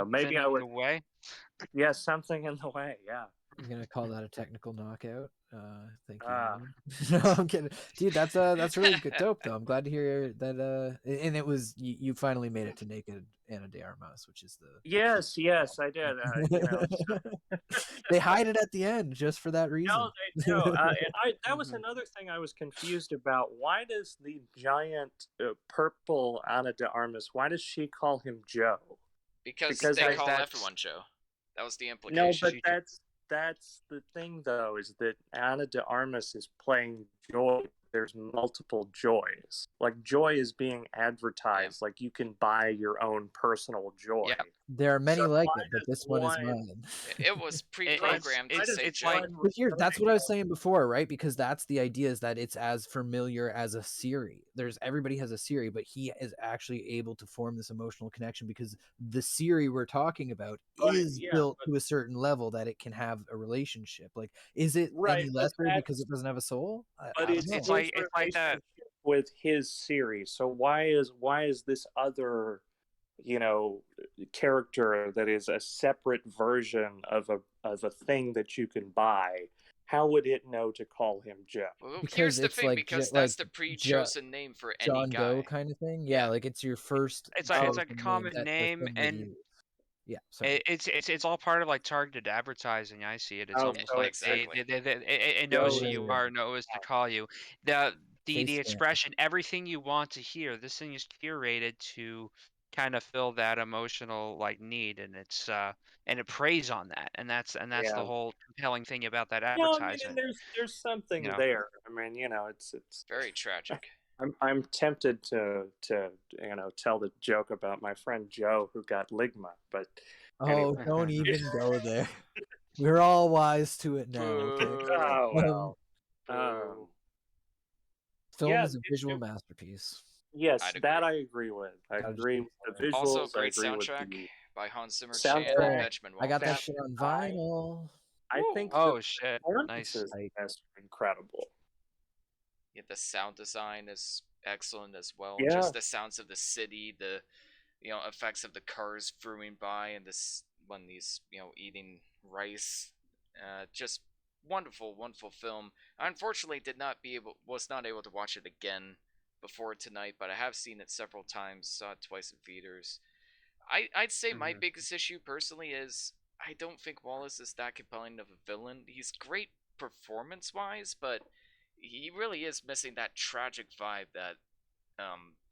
maybe I in would. the way. Yeah, something in the way. Yeah. I'm gonna call that a technical knockout. Thank you. Ah. Alan. No, I'm kidding, dude. That's really good, dope though. I'm glad to hear that. And it was you finally made it to naked Anna de Armas, which is the Yes, I did. they hide it at the end just for that reason. No, they do. And that was another thing I was confused about. Why does the giant purple Ana de Armas? Why does she call him Joe? Because Because they I- call that's- everyone Joe. That was the No, implication. but that's the thing though, is that Ana de Armas is playing Joy. There's multiple Joys. Like Joy is being advertised. Like you can buy your own personal Joy. Yeah. There are many So like why it, but does this one is one- mine. It was pre-programmed Why to does say it's Joe. like- one But here, that's what I was refer- saying before, right? Because that's the idea, is that it's as familiar as a Siri. Everybody has a Siri, but he is actually able to form this emotional connection because the Siri we're talking about But, is yeah, built to a certain level that it can have a relationship. Like, is it Right, any but lesser that's- because it doesn't have a soul? I But don't it's know. It's like that. relationship with his series. So why is this other, character that is a separate version of a thing that you can buy? How would it know to call him Joe? Well, Because here's the it's thing, like because like that's the pre-chosen name for any John guy. Doe kind of thing. Yeah, Yeah. like it's your first. It's like a chosen common that the name, thing would and use. Yeah, sorry. it's all part of like targeted advertising. I see it. It's Oh, almost oh, like exactly. it knows who Joe you is- are, knows to call you. The Face scan. expression, everything you want to hear. This thing is curated to kind of fill that emotional like need, and it's and it preys on that, and that's Yeah. the whole compelling thing about that No, I mean, advertisement. and there's something You know. there. I mean, it's Very tragic. I'm tempted to tell the joke about my friend Joe who got ligma, but Oh, anyway. don't even go there. We're all wise to it now. Okay? Boo. Oh well. Boo. Film yeah, is a visual masterpiece. Yes, I'd that agree. I agree with. I Gotta agree just with be the visuals. Also, I great agree with soundtrack the by Hans Zimmer, Soundtrack. Chan, and Benjamin I got Wallach. that shit on vinyl. I think Oh the shit! Nice. performances in this are incredible. Yeah, the sound design is excellent as well. Yeah. Just the sounds of the city, the effects of the cars zooming by, and this when these eating rice. Just wonderful, wonderful film. I unfortunately was not able to watch it again before tonight, but I have seen it several times. Saw it twice in theaters. I'd say my biggest issue personally is I don't think Wallace is that compelling of a villain. He's great performance-wise, but he really is missing that tragic vibe that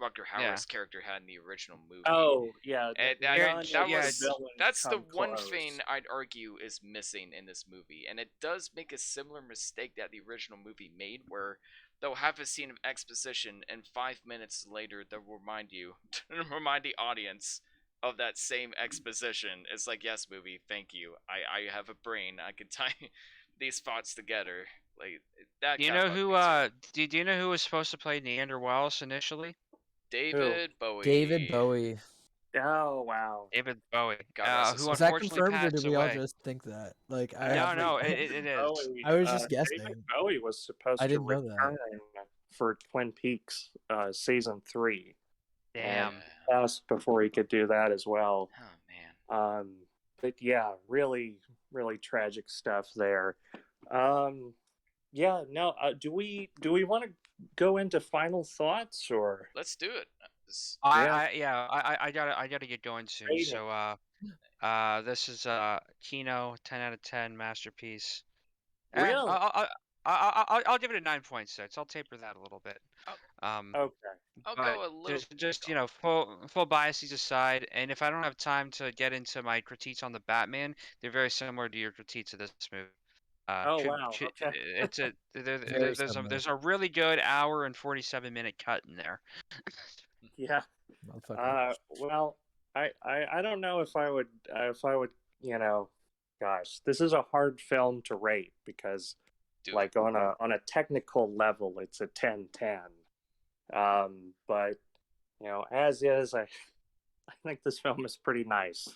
Rutger Hauer's character had in the original movie. Oh yeah, And none that of was- the villains That's the come one close. thing I'd argue is missing in this movie, and it does make a similar mistake that the original movie made, where they'll have a scene of exposition, and 5 minutes later they'll remind the audience of that same exposition. It's like, yes, movie, thank you. I have a brain. I can tie these thoughts together. Like that. Do you kinda know bugged who? me too. Do you know who was supposed to play Neander Wallace initially? David Bowie. David Bowie. Oh wow. David Bowie, God rest his who soul. Was that unfortunately confirmed, or passed did we all away. just think that? Like, No, Actually, no, it is. Bowie, I was just David guessing. Bowie was supposed I to didn't know that. return for Twin Peaks season 3, and Damn. passed before he could do that as well. Oh man. But yeah, really, really tragic stuff there. Yeah, no. Do we want to go into final thoughts or? Let's do it. I gotta get going soon. Rating. So this is Kino 10 out of 10 masterpiece. Really? I'll give it a 9.6. I'll taper that a little bit. Okay. I'll But go a little. just full biases aside, and if I don't have time to get into my critiques on the Batman, they're very similar to your critiques of this movie. Oh wow. Okay. It's a Very there's similar. a really good hour and 47-minute cut in there. Yeah. Motherfucker. Well, I don't know if I would gosh, this is a hard film to rate because Do like on a technical level it's a 10/10. But as is, I think this film is pretty nice.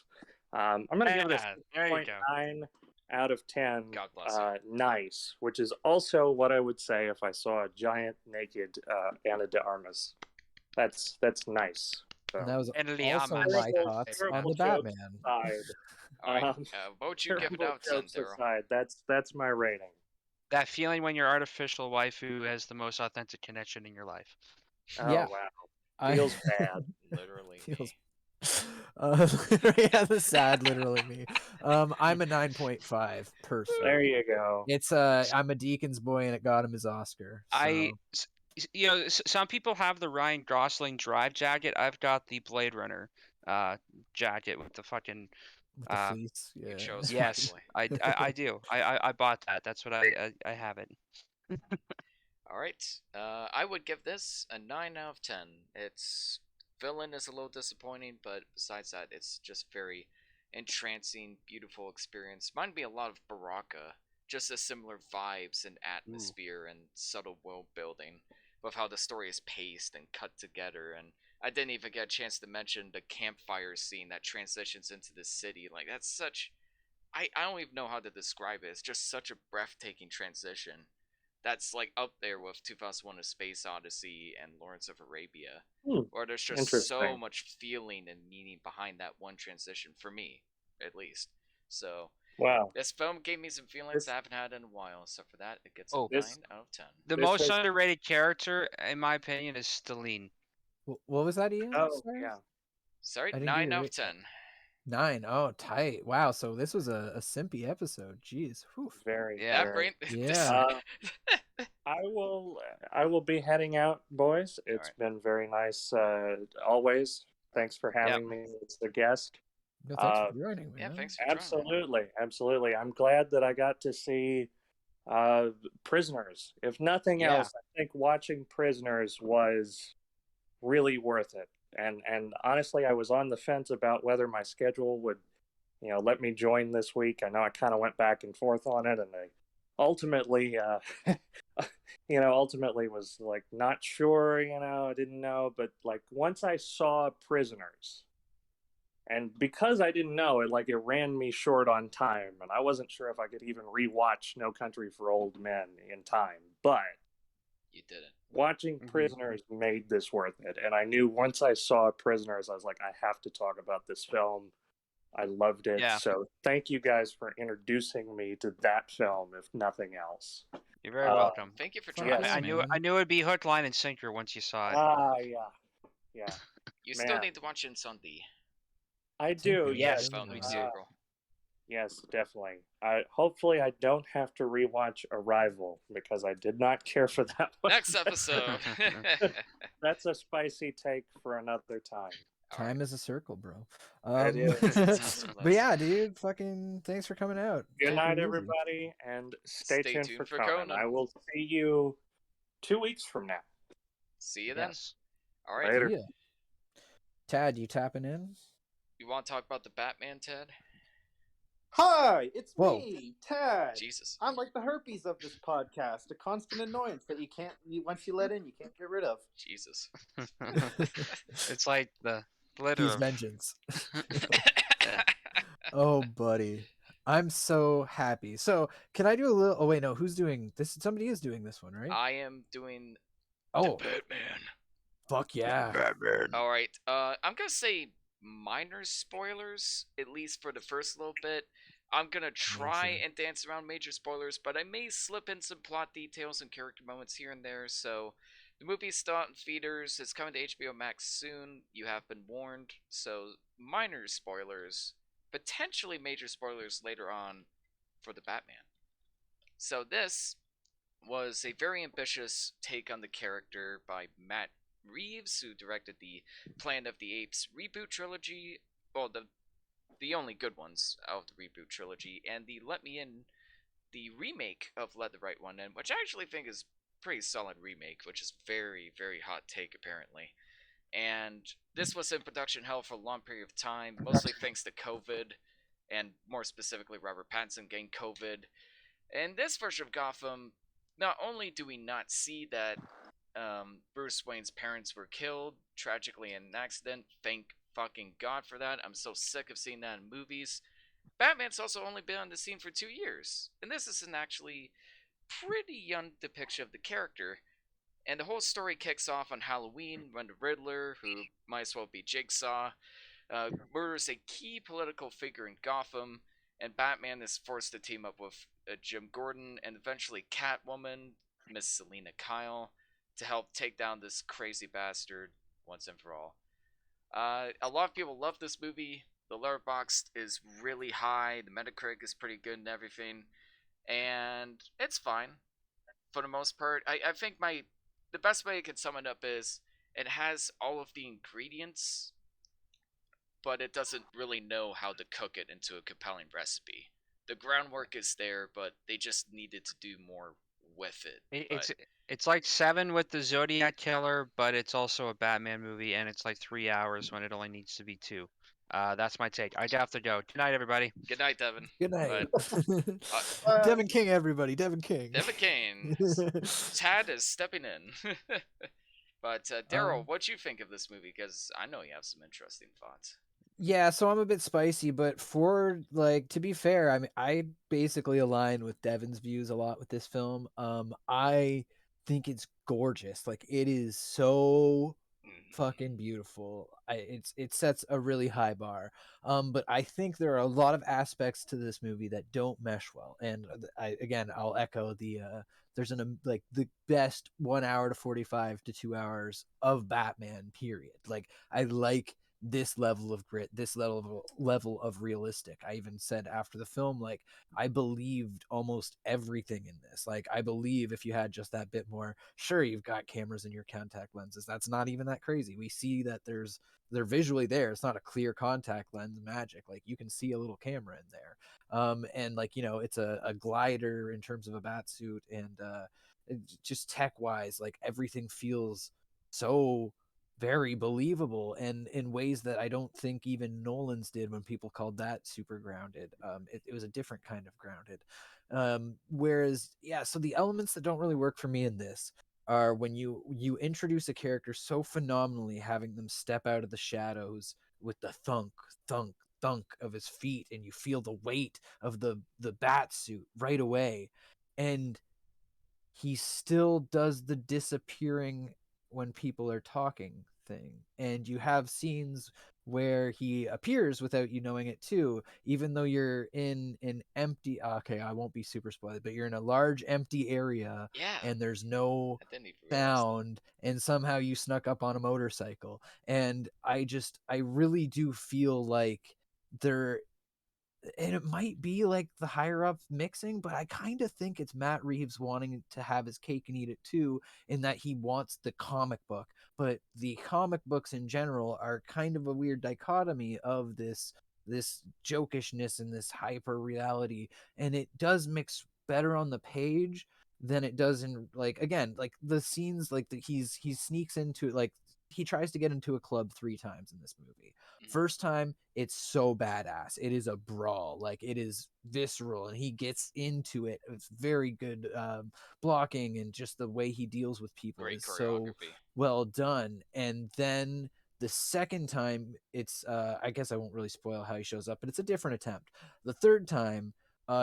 I'm gonna give it a There you go. 6.9 out of 10. God bless you. Nice, which is also what I would say if I saw a giant naked Anna de Armas. That's nice. So. And that was And also Liamas. my Terrible- thoughts on terrible the jokes Batman. aside, All right. um, Won't you give it terrible out 10 jokes Daryl? aside, that's my rating. That feeling when your artificial waifu has the most authentic connection in your life. Oh Yeah. wow, feels bad. Literally Feels. me. Yeah, the sad, literally me. I'm a 9.5 personally. There you go. It's I'm a Deakins boy, and it got him his Oscar. So. Some people have the Ryan Gosling Drive jacket. I've got the Blade Runner jacket with the fucking With the fleece, You yeah. chose yes. wisely. I do. I bought that. That's what I have it. All right. I would give this a 9 out of 10. Its villain is a little disappointing, but besides that, it's just very entrancing, beautiful experience. Reminded me a lot of Baraka. Just a similar vibes and atmosphere and subtle world building with how the story is paced and cut together. And I didn't even get a chance to mention the campfire scene that transitions into the city. Like that's such I don't even know how to describe it. It's just such a breathtaking transition. That's like up there with 2001: A Space Odyssey and Lawrence of Arabia, where there's just so Interesting. much feeling and meaning behind that one transition for me, at least. So Wow. this film gave me some feelings I haven't had in a while. So for that, it gets a Oh. 9 This- out of 10. The This most has- underrated character, in my opinion, is Stalin. What was that, Ian? Oh Sorry? yeah. Sorry, I didn't 9 get out it. of 10. 9. Oh, tight. Wow. So this was a simpy episode. Jeez. Whew. Very. Yeah, very. brain. Yeah. I will be heading out, boys. It's Alright. been very nice always. Thanks for having me as a guest. No, thanks for joining me. Yeah, man. thanks for joining. Absolutely. I'm glad that I got to see Prisoners. If nothing Yeah. else, I think watching Prisoners was really worth it. And honestly, I was on the fence about whether my schedule would, let me join this week. I know I kind of went back and forth on it, and I ultimately, ultimately was like not sure. I didn't know, but like once I saw Prisoners. And because I didn't know it, like it ran me short on time, and I wasn't sure if I could even rewatch No Country for Old Men in time. But You did it. watching Prisoners made this worth it, and I knew once I saw Prisoners, I was like, I have to talk about this film. I loved it. Yeah. So thank you guys for introducing me to that film, if nothing else. You're very welcome. Thank you for Fuck joining Yes. us. I knew man. I knew it'd be hook, line, and sinker once you saw it. Yeah. You still Man. need to watch Insomnia. I do. Yes. Yes. Phone me, Uh, Circle. Yes, definitely. Hopefully, I don't have to rewatch Arrival because I did not care for that one. Next episode. That's a spicy take for another time. Time is a circle, bro. It is. But yeah, dude, fucking thanks for coming out. Good Take it night, easy. everybody, and stay Stay tuned tuned for for Conan. Conan. I will see you 2 weeks from now. See you then. Yes. All right. Later. Yeah. Tad, you tapping in? You want to talk about the Batman, Ted? Hi, it's Whoa. me, Tad. Jesus. I'm like the herpes of this podcast, a constant annoyance that once you let in, you can't get rid of. Jesus. It's like the glitter He's of vengeance. Oh, buddy. I'm so happy. So, can I do a little? Oh, wait, no. Who's doing this? Somebody is doing this one, right? I am doing Oh, the Batman. fuck yeah. All right. I'm gonna say minor spoilers, at least for the first little bit. I'm gonna try Major. and dance around major spoilers, but I may slip in some plot details and character moments here and there. So, the movie's still out in theaters. It's coming to HBO Max soon. You have been warned. So, minor spoilers, potentially major spoilers later on for the Batman. So, this was a very ambitious take on the character by Matt Reeves, who directed the Planet of the Apes reboot trilogy. Well, the only good ones out of the reboot trilogy, and the Let Me In, the remake of Let the Right One In, which I actually think is pretty solid remake, which is very, very hot take apparently. And this was in production hell for a long period of time, mostly thanks to COVID, and more specifically Robert Pattinson getting COVID. In this version of Gotham, not only do we not see that Bruce Wayne's parents were killed tragically in an accident, thank fucking God for that. I'm so sick of seeing that in movies. Batman's also only been on the scene for 2 years, and this is an actually pretty young depiction of the character. And the whole story kicks off on Halloween when the Riddler, who might as well be Jigsaw, murders a key political figure in Gotham, and Batman is forced to team up with Jim Gordon and eventually Catwoman, Miss Selena Kyle, to help take down this crazy bastard once and for all. A lot of people love this movie. The Letterboxd is really high. The Metacritic is pretty good and everything, and it's fine for the most part. I think the best way I can sum it up is it has all of the ingredients, but it doesn't really know how to cook it into a compelling recipe. The groundwork is there, but they just needed to do more with it. It's like Seven with the Zodiac Killer, but it's also a Batman movie, and it's like 3 hours when it only needs to be 2. That's my take. I have to go. Good night, everybody. Good night, Devin. Good night. But Devin King, everybody. Devin King. Devin Kane, Tad is stepping in. But Daryl, what you think of this movie? Because I know you have some interesting thoughts. Yeah, so I'm a bit spicy, but for like to be fair, I mean I basically align with Devin's views a lot with this film. I think it's gorgeous. Like it is so fucking beautiful. It sets a really high bar. But I think there are a lot of aspects to this movie that don't mesh well. And I'll echo the there's like the best 1 hour to 45 to 2 hours of Batman period. Like I like this level of grit, this level of realistic. I even said after the film, like I believed almost everything in this. Like I believe if you had just that bit more, sure, you've got cameras in your contact lenses. That's not even that crazy. We see that they're visually there. It's not a clear contact lens magic. Like you can see a little camera in there. And like, it's a glider in terms of a bat suit, and just tech wise, like everything feels so very believable, and in ways that I don't think even Nolan's did when people called that super grounded. It was a different kind of grounded. Whereas, yeah, so the elements that don't really work for me in this are when you introduce a character so phenomenally, having them step out of the shadows with the thunk, thunk, thunk of his feet, and you feel the weight of the bat suit right away, and he still does the disappearing when people are talking thing. And you have scenes where he appears without you knowing it too, even though you're in an empty, okay, I won't be super spoiled, but you're in a large empty area, Yeah, and there's no I didn't even realize sound, and somehow you snuck up on a motorcycle. And I really do feel like there, and it might be like the higher up mixing, but I kind of think it's Matt Reeves wanting to have his cake and eat it too, in that he wants the comic book, but the comic books in general are kind of a weird dichotomy of this jokishness and this hyper reality, and it does mix better on the page than it does in, like, again, like the scenes like he sneaks into, like, he tries to get into a club 3 times in this movie. Mhm. First time, it's so badass. It is a brawl, like it is visceral, and he gets into it. It's very good blocking, and just the way he deals with people Great is so choreography. well done. And then the second time, it's I guess I won't really spoil how he shows up, but it's a different attempt. The third time,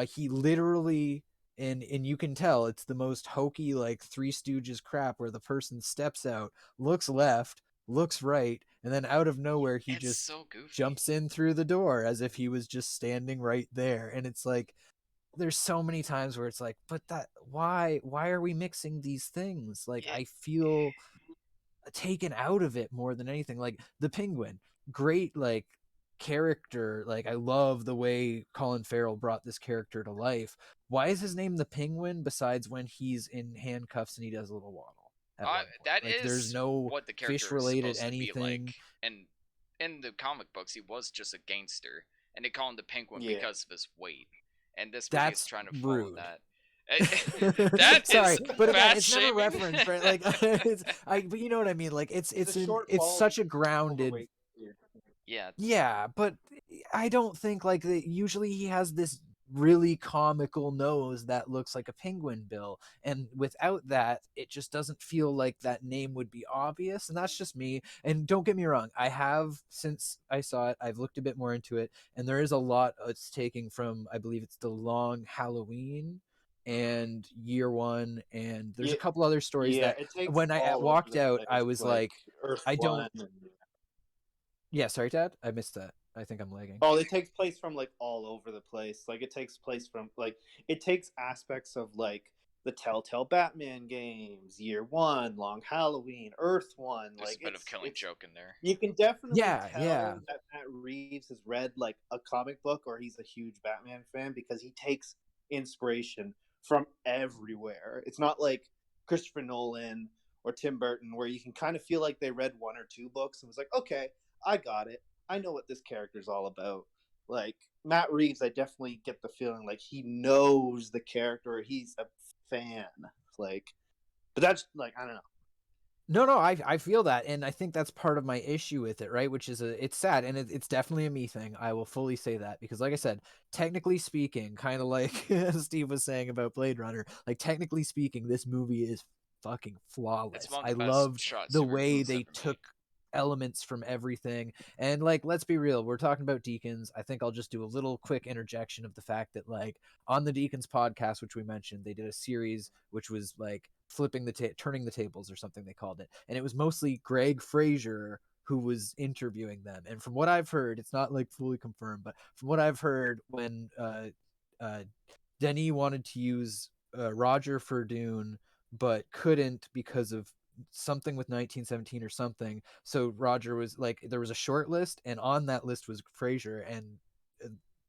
he literally, and you can tell it's the most hokey, like Three Stooges crap, where the person steps out, looks left, looks right, and then out of nowhere he It's just so goofy. jumps in through the door as if he was just standing right there. And it's like, there's so many times where it's like, but that, why are we mixing these things? Like, Yeah. I feel taken out of it more than anything. Like the Penguin, great, like character. Like I love the way Colin Farrell brought this character to life. Why is his name the Penguin besides when he's in handcuffs and he does a little waddle at one point? That like, there's is no what the fish character is related supposed to be anything. like. And in the comic books, he was just a gangster, and they call him the Penguin Yeah. because of his weight. And this movie is That's trying to follow rude. that. That Sorry, is but again, fat it's never shaming. referenced, right? Like, but you know what I mean. Like, it's He's a short, it's bald, such a grounded. overweight dude. Yeah. Yeah, but I don't think like usually he has this really comical nose that looks like a penguin bill, and without that, it just doesn't feel like that name would be obvious. And that's just me. And don't get me wrong, I have, since I saw it, I've looked a bit more into it, and there is a lot it's taking from, I believe it's The Long Halloween and Year One, and there's a Yeah, couple other stories yeah, that it takes when I all over walked the out, I place, was like like, Earth I One. don't. Yeah, sorry, Dad, I missed that. I think I'm lagging. Oh, it takes place from like all over the place. Like it takes place from like it takes aspects of like the Telltale Batman games, Year One, Long Halloween, Earth One. There's Like a bit of Killing Joke in there. you can definitely Yeah, tell yeah. that Matt Reeves has read like a comic book or he's a huge Batman fan because he takes inspiration from everywhere. It's not like Christopher Nolan or Tim Burton where you can kind of feel like they read 1 or 2 books and was like, okay, I got it. I know what this character's all about. Like Matt Reeves, I definitely get the feeling like he knows the character. He's a fan. Like, but that's like I don't know. No, I feel that, and I think that's part of my issue with it, right? Which is it's sad, and it's definitely a me thing. I will fully say that because, like I said, technically speaking, kind of like Steve was saying about Blade Runner, like technically speaking, this movie is fucking flawless. It's one of I the best loved shot the superhero way movies they ever took made. elements from everything, and like, let's be real, we're talking about Deakins. I think I'll just do a little quick interjection of the fact that, like, on the Deakins podcast, which we mentioned, they did a series which was like turning the tables or something they called it, and it was mostly Greg Fraser who was interviewing them. And from what I've heard, it's not like fully confirmed, but from what I've heard, when Denis wanted to use Roger for Dune but couldn't because of something with 1917 or something, so Roger was like, there was a short list, and on that list was Fraser, and uh,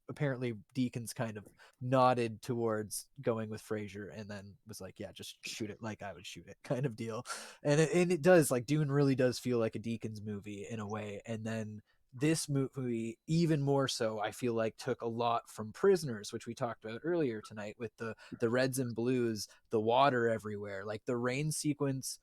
apparently Deakins kind of nodded towards going with Fraser, and then was like, yeah, just shoot it like I would shoot it, kind of deal. And it does, like, Dune really does feel like a Deakins movie in a way. And then this movie, even more so, I feel like took a lot from Prisoners, which we talked about earlier tonight, with the reds and blues, the water everywhere, like the rain sequence,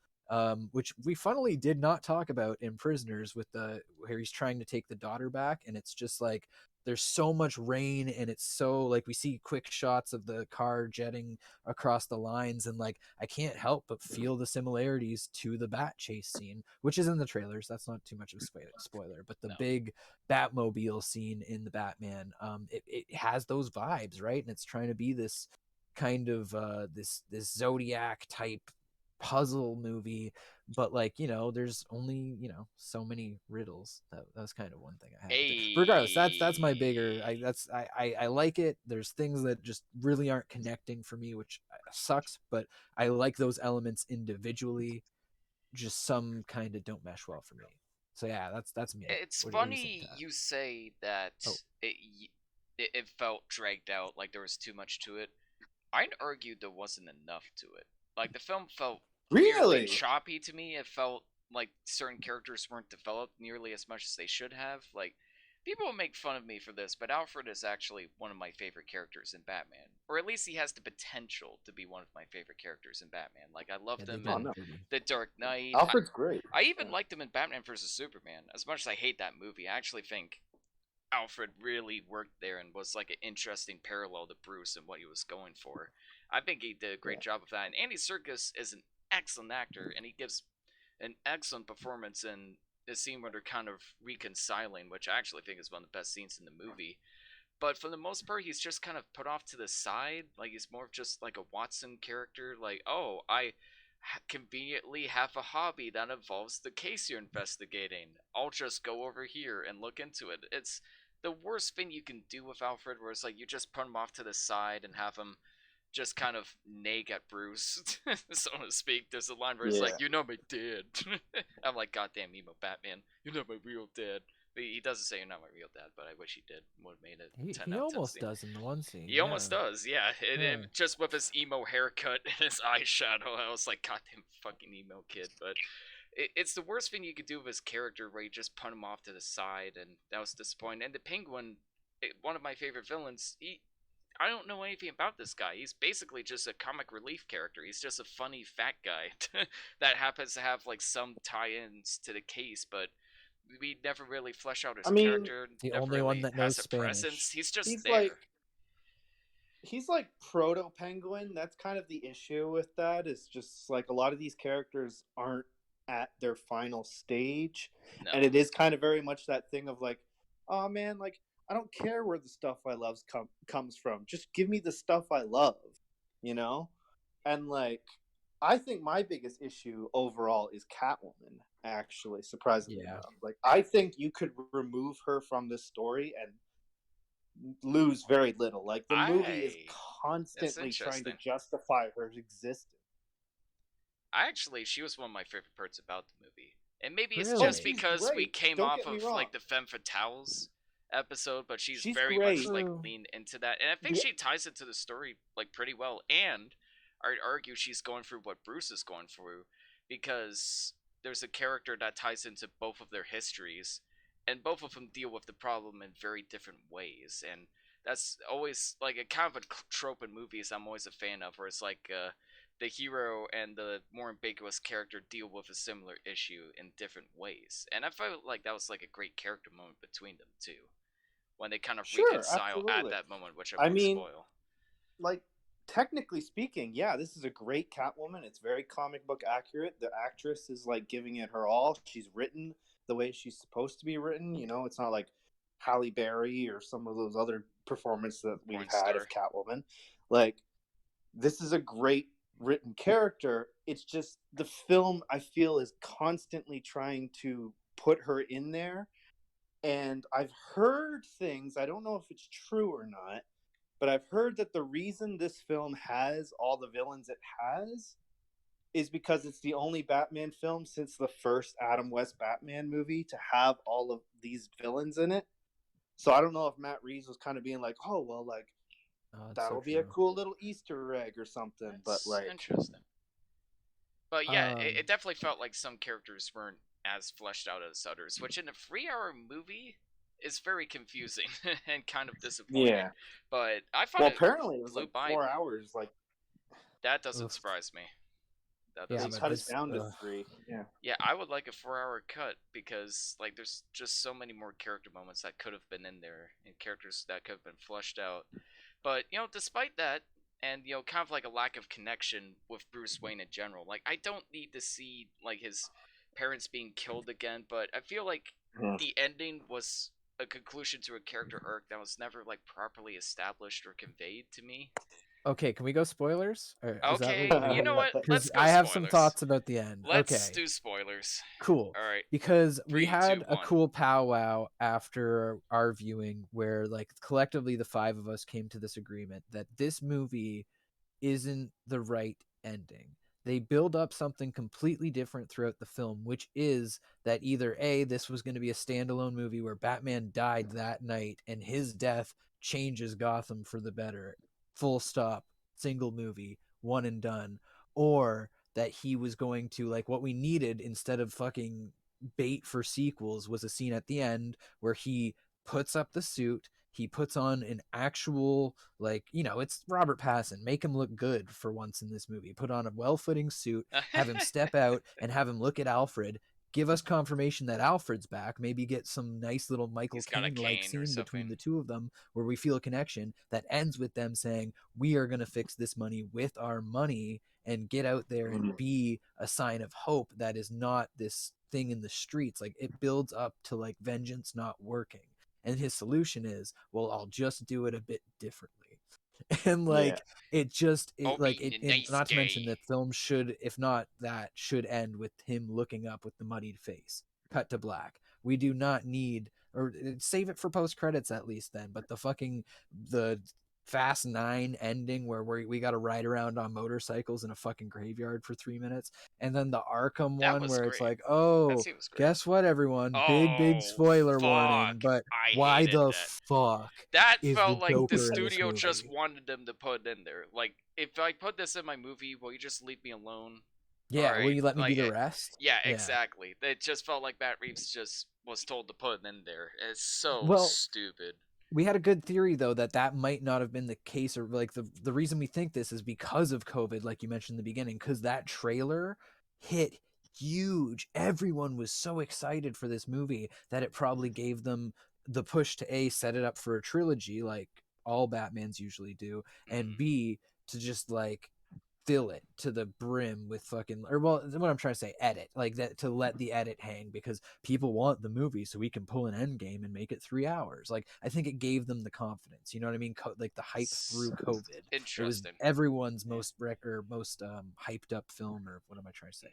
which we funnily did not talk about in Prisoners, with the where he's trying to take the daughter back, and it's just like there's so much rain, and it's so, like, we see quick shots of the car jetting across the lines, and like I can't help but feel the similarities to the bat chase scene, which is in the trailers. That's not too much of a spoiler, but the No. big Batmobile scene in the Batman, it has those vibes, right? And it's trying to be this kind of this Zodiac type puzzle movie, but, like, there's only so many riddles. That was kind of one thing I had to do. Regardless, that's my bigger, I like it. There's things that just really aren't connecting for me, which sucks, but I like those elements individually. Just some kind of don't mesh well for me. So yeah, that's me. It's What do you think, funny Tad? you say that Oh. it felt dragged out, like there was too much to it. I'd argue there wasn't enough to it. Like the film felt weirdly Really? choppy to me. It felt like certain characters weren't developed nearly as much as they should have. Like People make fun of me for this, but Alfred is actually one of my favorite characters in Batman, or at least he has the potential to be one of my favorite characters in Batman. Like I loved Yeah, him they Oh in did no, pretty. The Dark Knight. Alfred's great. I even Yeah. liked him in Batman vs Superman. As much as I hate that movie, I actually think Alfred really worked there and was like an interesting parallel to Bruce and what he was going for. I think he did a great job of that. And Andy Serkis is an excellent actor, and he gives an excellent performance in the scene where they're kind of reconciling, which I actually think is one of the best scenes in the movie. But for the most part, he's just kind of put off to the side. Like he's more of just like a Watson character. Like, oh, I conveniently have a hobby that involves the case you're investigating. I'll just go over here and look into it. It's the worst thing you can do with Alfred, where it's like you just put him off to the side and have him just kind of nag at Bruce, so to speak. There's a line where it's Yeah. like, "You're not my dad." I'm like, "Goddamn emo Batman, you're not my real dad." But he doesn't say you're not my real dad, but I wish he did. Would have made it He, 10 he out of 10 almost scene. does in the one scene. He almost yeah. does, yeah. Yeah. Just with his emo haircut and his eyeshadow, I was like, "Goddamn fucking emo kid." But it's the worst thing you could do with his character, where you just put him off to the side, and that was disappointing. And the Penguin, one of my favorite villains, I don't know anything about this guy. He's basically just a comic relief character. He's just a funny fat guy that happens to have like some tie-ins to the case, but we never really flesh out his I mean, character. The never only really one that has knows a Spanish. presence. He's just he's there. he's like proto Penguin. That's kind of the issue with that. Is just like a lot of these characters aren't at their final stage, No. and it is kind of very much that thing of like, oh man, like I don't care where the stuff I love comes from. Just give me the stuff I love, you know? And like, I think my biggest issue overall is Catwoman, actually, surprisingly Yeah. enough. Like, I think you could remove her from this story and lose very little. Like, the movie is constantly trying to interesting. justify her existence. She was one of my favorite parts about the movie. And maybe it's Really? just Oh, she's because we great. came Don't off get me of wrong. like the Femme Fatales episode, but she's She's very great. much like True. leaned into that. And I think Yeah. she ties into the story like pretty well. And I'd argue she's going through what Bruce is going through, because there's a character that ties into both of their histories, and both of them deal with the problem in very different ways. And that's always like a kind of a trope in movies I'm always a fan of, where it's like the hero and the more ambiguous character deal with a similar issue in different ways. And I felt like that was like a great character moment between them too, when they kind of Sure, reconcile at absolutely. that moment, which I I won't mean, spoil. like, technically speaking, yeah, this is a great Catwoman. It's very comic book accurate. The actress is like giving it her all. She's written the way she's supposed to be written. You know, it's not like Halle Berry or some of those other performances that we've Porn had star. of Catwoman. Like, this is a great written character. It's just the film, I feel, is constantly trying to put her in there. And I've heard things, I don't know if it's true or not, but I've heard that the reason this film has all the villains it has is because it's the only Batman film since the first Adam West Batman movie to have all of these villains in it. So I don't know if Matt Reeves was kind of being like, oh, well, like, Oh, it's that'll so be a true. cool little Easter egg or something. But, That's like, interesting. But yeah, it Um, definitely felt like some characters weren't as fleshed out as others, which in a 3-hour movie is very confusing and kind of disappointing. yeah. But I found Well, it apparently it was flew like by 4 me. hours. Like, That doesn't Oof. surprise me. That Yeah, doesn't they but cut it surprise this- down to ugh. 3. Yeah. Yeah, I would like a 4-hour cut, because like there's just so many more character moments that could have been in there, and characters that could have been fleshed out. But despite that, and kind of like a lack of connection with Bruce Wayne in general, like I don't need to see like his parents being killed again, but I feel like Mhm. the ending was a conclusion to a character arc that was never like properly established or conveyed to me. Okay, can we go spoilers? Or is that Okay, what we you know what? Let's Because go I have spoilers. some thoughts about the end. Let's okay, do spoilers. cool. All right. Because 3, we had 2, a 1. cool powwow after our viewing where like collectively the 5 of us came to this agreement that this movie isn't the right ending. They build up something completely different throughout the film, which is that either A, this was going to be a standalone movie where Batman died that night and his death changes Gotham for the better, full stop, single movie, one and done, or that he was going to, like, what we needed instead of fucking bait for sequels was a scene at the end where he puts up the suit. He puts on an actual, like, it's Robert Pattinson. Make him look good for once in this movie. Put on a well-fitting suit, have him step out and have him look at Alfred, give us confirmation that Alfred's back, maybe get some nice little Michael He's got a Caine-like cane or scene between something. the two of them where we feel a connection that ends with them saying, we are going to fix this money with our money, and get out there and be a sign of hope that is not this thing in the streets. Like, it builds up to like vengeance not working. And his solution is, well, I'll just do it a bit differently. And like, Yeah. I'll like be it, a and nice not to mention guy. that film should, if not that, should end with him looking up with the muddied face. Cut to black. We do not need, or save it for post credits at least then. But the Fast 9 ending where we got to ride around on motorcycles in a fucking graveyard for 3 minutes, and then the Arkham That one was where it's great. like, That oh, scene was great. guess what, everyone? Big Oh, spoiler warning. fuck. But I why hated the that. fuck That is the felt like the Joker in this studio just movie? wanted them to put in there. Like, if I put this in my movie, will you just leave me alone? Yeah, will Alright, you let me do like, the rest? yeah, Yeah. exactly. It just felt like Matt Reeves just was told to put it in there. It's so Well, stupid. we had a good theory though that might not have been the case, or like the reason we think this is because of COVID, like you mentioned in the beginning, because that trailer hit huge. Everyone was so excited for this movie that it probably gave them the push to set it up for a trilogy like all Batmans usually do, and B, to just like fill it to the brim with fucking, or well, what I'm trying to say, edit like that, to let the edit hang, because people want the movie so we can pull an end game and make it 3 hours. Like, I think it gave them the confidence, you know what I mean? Like the hype through COVID. It was Interesting. everyone's most hyped up film, or what am I trying to say?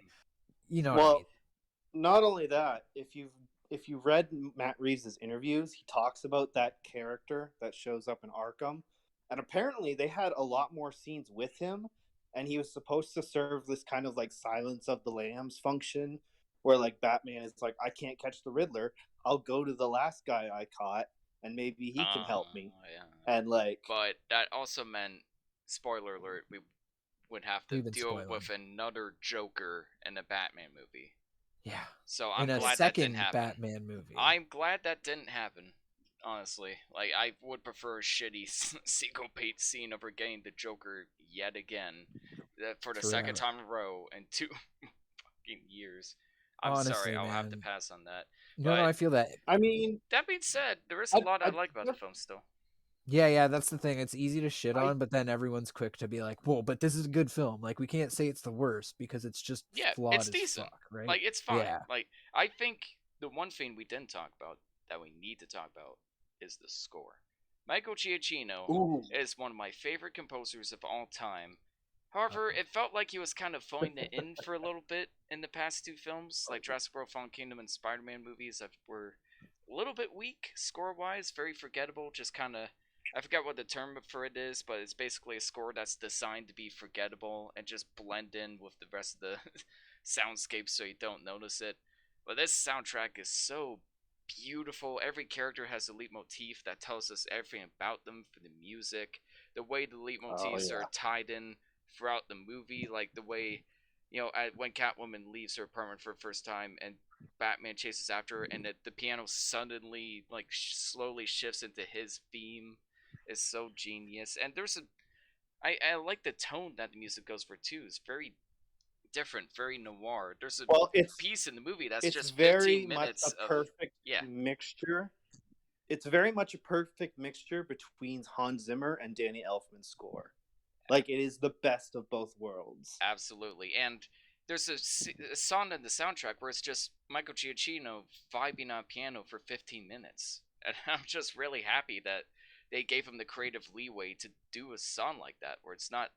You know what I Well, mean? not only that, if you've read Matt Reeves' interviews, he talks about that character that shows up in Arkham, and apparently they had a lot more scenes with him, and he was supposed to serve this kind of like Silence of the Lambs function, where like Batman is like, I can't catch the Riddler, I'll go to the last guy I caught, and maybe he can help me, Yeah. and like, But that also meant, spoiler alert, we would have to We've been deal spoiling. with another Joker in a Batman movie. Yeah. So I'm In a glad that didn't second happen. Batman movie. I'm glad that didn't happen. Honestly, like, I would prefer a shitty sequel bait scene over getting the Joker yet again for the second time in a row in 2 fucking years. I'm Honestly, sorry, I'll have to man. pass on that. No, I feel that. I mean, That being said, there is a lot I like about the I- film still. Yeah, that's the thing. It's easy to shit I- on, but then everyone's quick to be like, "Whoa, but this is a good film." Like, we can't say it's the worst because it's just Yeah, flawed it's as decent. fuck, right? Like, it's fine. Yeah. Like, I think the one thing we didn't talk about that we need to talk about is the score. Michael Giacchino Ooh. is one of my favorite composers of all time. However, it felt like he was kind of phoning it in for a little bit in the past 2 films, like Jurassic World Fallen Kingdom and Spider-Man movies that were a little bit weak score-wise, very forgettable, just kind of, I forget what the term for it is, but it's basically a score that's designed to be forgettable and just blend in with the rest of the soundscape so you don't notice it. But this soundtrack is so beautiful. Every character has a leitmotif that tells us everything about them for the music. The way the leitmotifs are tied in throughout the movie, like the way, when Catwoman leaves her apartment for the first time and Batman chases after her, and the piano suddenly like slowly shifts into his theme, is so genius. And I like the tone that the music goes for too. It's very different, very noir. There's a piece in the movie that's it's just very 15 much minutes a of perfect mixture. It's very much a perfect mixture between Hans Zimmer and Danny Elfman's score. Like, it is the best of both worlds. Absolutely. And there's a song in the soundtrack where it's just Michael Giacchino vibing on piano for 15 minutes. And I'm just really happy that they gave him the creative leeway to do a song like that, where it's not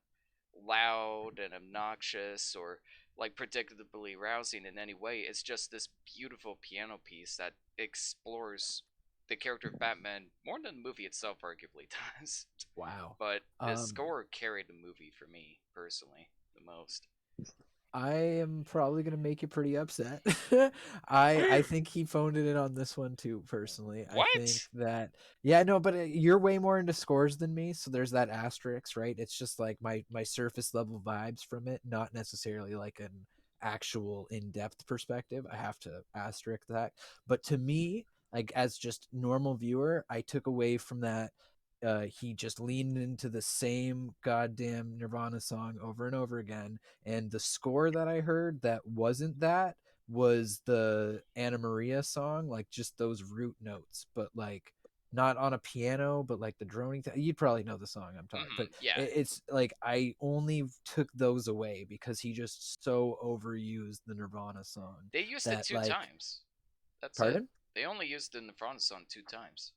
loud and obnoxious or like predictably rousing in any way. It's just this beautiful piano piece that explores the character of Batman more than the movie itself arguably does. Wow. But the score carried the movie for me personally the most. I am probably gonna make you pretty upset. I think he phoned it in on this one too, personally. What? I think that but you're way more into scores than me, so there's that asterisk, right? It's just like my surface level vibes from it, not necessarily like an actual in-depth perspective. I have to asterisk that. But to me, like as just normal viewer, I took away from that. He just leaned into the same goddamn Nirvana song over and over again, and the score that I heard that wasn't that was the Anna Maria song, like just those root notes, but like not on a piano, but like the droning. You'd probably know the song I'm talking, but Yeah. it's like I only took those away because he just so overused the Nirvana song They used it that 2 like. times. That's it. Pardon? They only used the Nirvana song 2 times.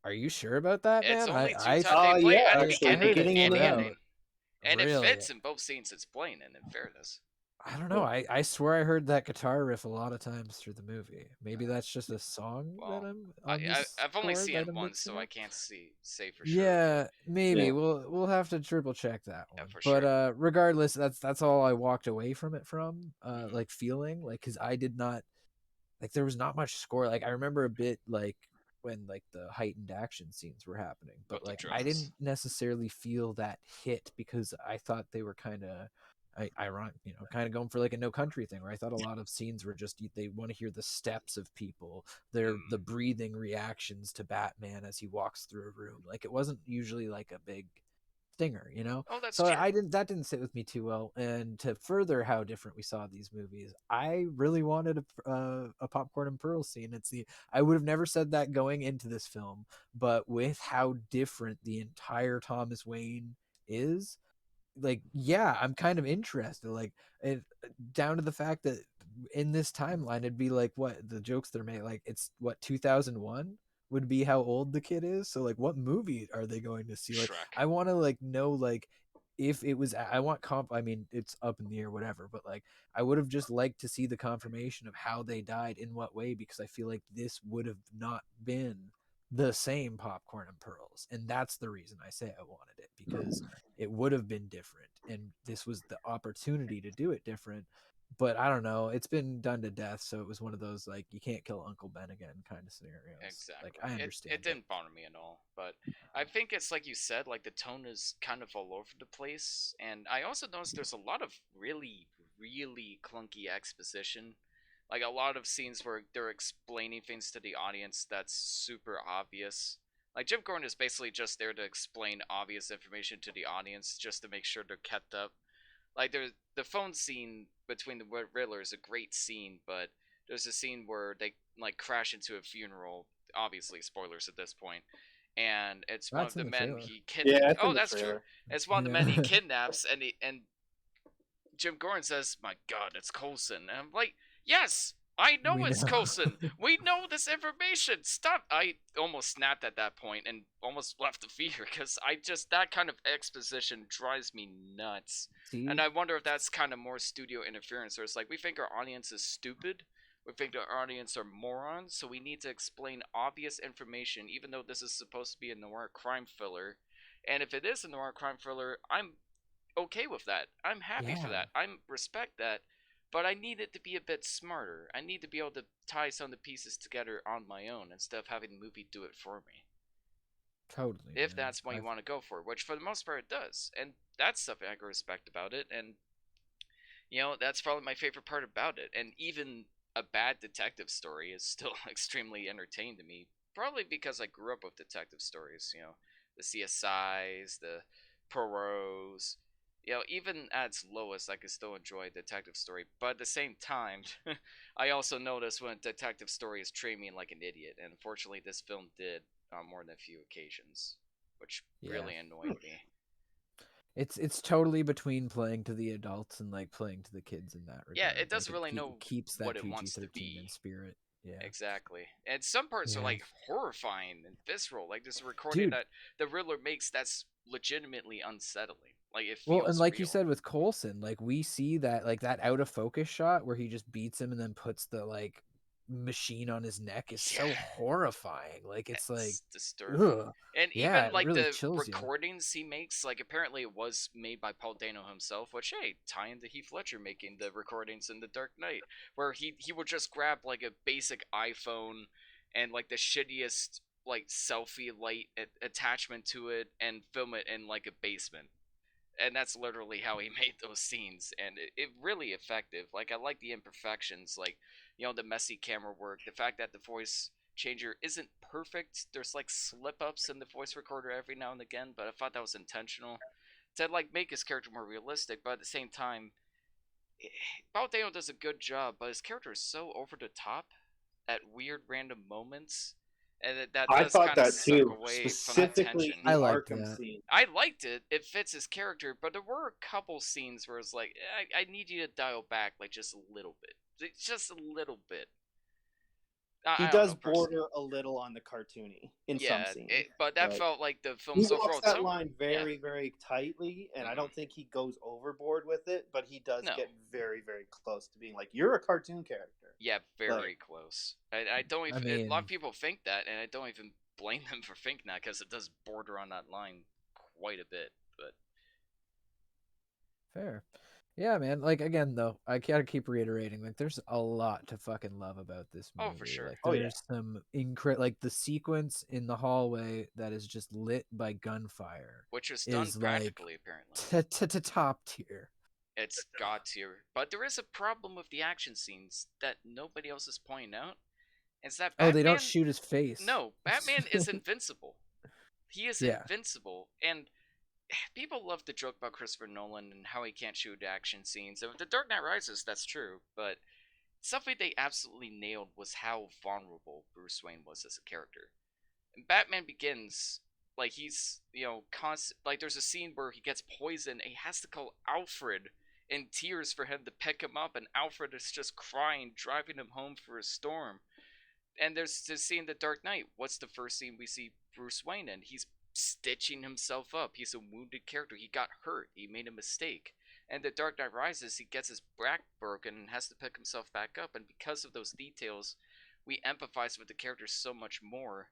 Are you sure about that, It's man? only 2 I times. Oh, They play it yeah, at the actually, I heard beginning it beginning and the and the ending. end. And it Really? fits in both scenes it's playing in fairness. I don't know. I swear I heard that guitar riff a lot of times through the movie. Maybe that's just a song that Well, I'm on this I've only score seen that it I'm once, mixing so I up. can't say for sure. Yeah, maybe Yeah. we'll have to triple check that Yeah, one. for But sure. regardless, that's all I walked away from it from. Mhm. Like feeling like because I did not like there was not much score. Like I remember a bit like when like the heightened action scenes were happening, but With the like I drums. didn't necessarily feel that hit because I thought they were kind of ironic, kind of going for like a No Country thing, where I thought a lot of scenes were just they want to hear the steps of people, the breathing reactions to Batman as he walks through a room. Like it wasn't usually like a big stinger, Oh, that's so true. that didn't sit with me too well. And to further how different we saw these movies, I really wanted a popcorn and pearl scene. I would have never said that going into this film, but with how different the entire Thomas Wayne is, like, yeah, I'm kind of interested, like it, down to the fact that in this timeline it'd be like what the jokes they're made, like it's what 2001 would be how old the kid is, so like what movie are they going to see? Like Shrek. I want to like know like if it was, I want I mean it's up in the air whatever, but like I would have just liked to see the confirmation of how they died, in what way, because I feel like this would have not been the same popcorn and pearls, and that's the reason I say I wanted it, because it would have been different, and this was the opportunity to do it different. But I don't know, it's been done to death, so it was one of those like you can't kill Uncle Ben again kind of scenarios. Exactly. Like I understand It didn't bother me at all, but I think it's like you said, like the tone is kind of all over the place, and I also noticed there's a lot of really clunky exposition, like a lot of scenes where they're explaining things to the audience that's super obvious. Like Jim Gordon is basically just there to explain obvious information to the audience, just to make sure they're kept up. Like there's the phone scene between the Riddler is a great scene, but there's a scene where they like crash into a funeral. Obviously, spoilers at this point, and it's one of That's in the the men trailer. he kid. Yeah, it's in Oh, the that's true. trailer. It's one of the Yeah. men he kidnaps, and Jim Gordon says, "My God, it's Coulson." And I'm like, "Yes, I know We it's know. Coulson. We know this information. Stop!" I almost snapped at that point and almost left the theater because I just that kind of exposition drives me nuts. See, And I wonder if that's kind of more studio interference, or it's like we think our audience is stupid. We think our audience are morons, so we need to explain obvious information, even though this is supposed to be a noir crime thriller. And if it is a noir crime thriller, I'm okay with that. I'm happy for yeah, that. I respect that. But I need it to be a bit smarter. I need to be able to tie some of the pieces together on my own instead of having the movie do it for me. totally, If man. that's what you want to go for, which for the most part it does. And that's something I can respect about it. And, that's probably my favorite part about it. And even a bad detective story is still extremely entertaining to me. Probably because I grew up with detective stories, the CSIs, the Poirot's, even at its lowest, I could still enjoy a detective story. But at the same time, I also notice when a detective story is treating me like an idiot. And unfortunately, this film did on more than a few occasions, which Yeah. really annoyed me. It's totally between playing to the adults and like playing to the kids in that regard. Yeah, it doesn't like, really know it keeps that what it wants to PG-13 be. in spirit. Yeah, Exactly. And some parts are Yeah. like horrifying and visceral. Like this recording Dude. that the Riddler makes that's legitimately unsettling. Like it feels Well, and like real. you said with Coulson, like we see that like that out of focus shot where he just beats him and then puts the like machine on his neck is so Yeah. horrifying. Like it's like disturbing. ugh. And Yeah, even it like really the chills you. recordings he makes, like apparently it was made by Paul Dano himself, which hey, tie into Heath Ledger making the recordings in The Dark Knight, where he would just grab like a basic iPhone and like the shittiest like selfie light attachment to it and film it in like a basement. And that's literally how he made those scenes, and it really effective. Like I like the imperfections, like the messy camera work, the fact that the voice changer isn't perfect. There's like slip ups in the voice recorder every now and again, but I thought that was intentional to like make his character more realistic. But at the same time, Paul Dano does a good job, but his character is so over the top at weird random moments, and that I does thought kind of that suck too, away from the specifically tension. the I liked Arkham that. scene. I liked it. It fits his character, but there were a couple scenes where it's like, I need you to dial back like just a little bit. Just a little bit. He I don't does know, personally. border a little on the cartoony in some Yeah, scenes. but that but felt like the he film's walks overall that tone. line very, very tightly, and I don't think he goes overboard with it, but he does No. get very, very close to being like, you're a cartoon character. Yeah, very close. I don't even. A lot of people think that, and I don't even blame them for thinking that because it does border on that line quite a bit. But Fair. Yeah, man. Like again, though, I gotta keep reiterating. Like, there's a lot to fucking love about this movie. Oh, for sure. Like, Oh, yeah. there's some like the sequence in the hallway that is just lit by gunfire, which was done is practically, like apparently. to top tier. It's god tier. But there is a problem with the action scenes that nobody else is pointing out. It's that Batman, Oh, they don't shoot his face. No, Batman is invincible. He is Yeah. invincible, and people love to joke about Christopher Nolan and how he can't shoot action scenes. And with The Dark Knight Rises, that's true, but something they absolutely nailed was how vulnerable Bruce Wayne was as a character. And Batman Begins, like he's, constant. Like there's a scene where he gets poisoned, and he has to call Alfred in tears for him to pick him up, and Alfred is just crying, driving him home for a storm. And there's this scene in The Dark Knight. What's the first scene we see Bruce Wayne in? He's stitching himself up. He's a wounded character. He got hurt. He made a mistake. And The Dark Knight Rises, he gets his back broken and has to pick himself back up. And because of those details, we empathize with the character so much more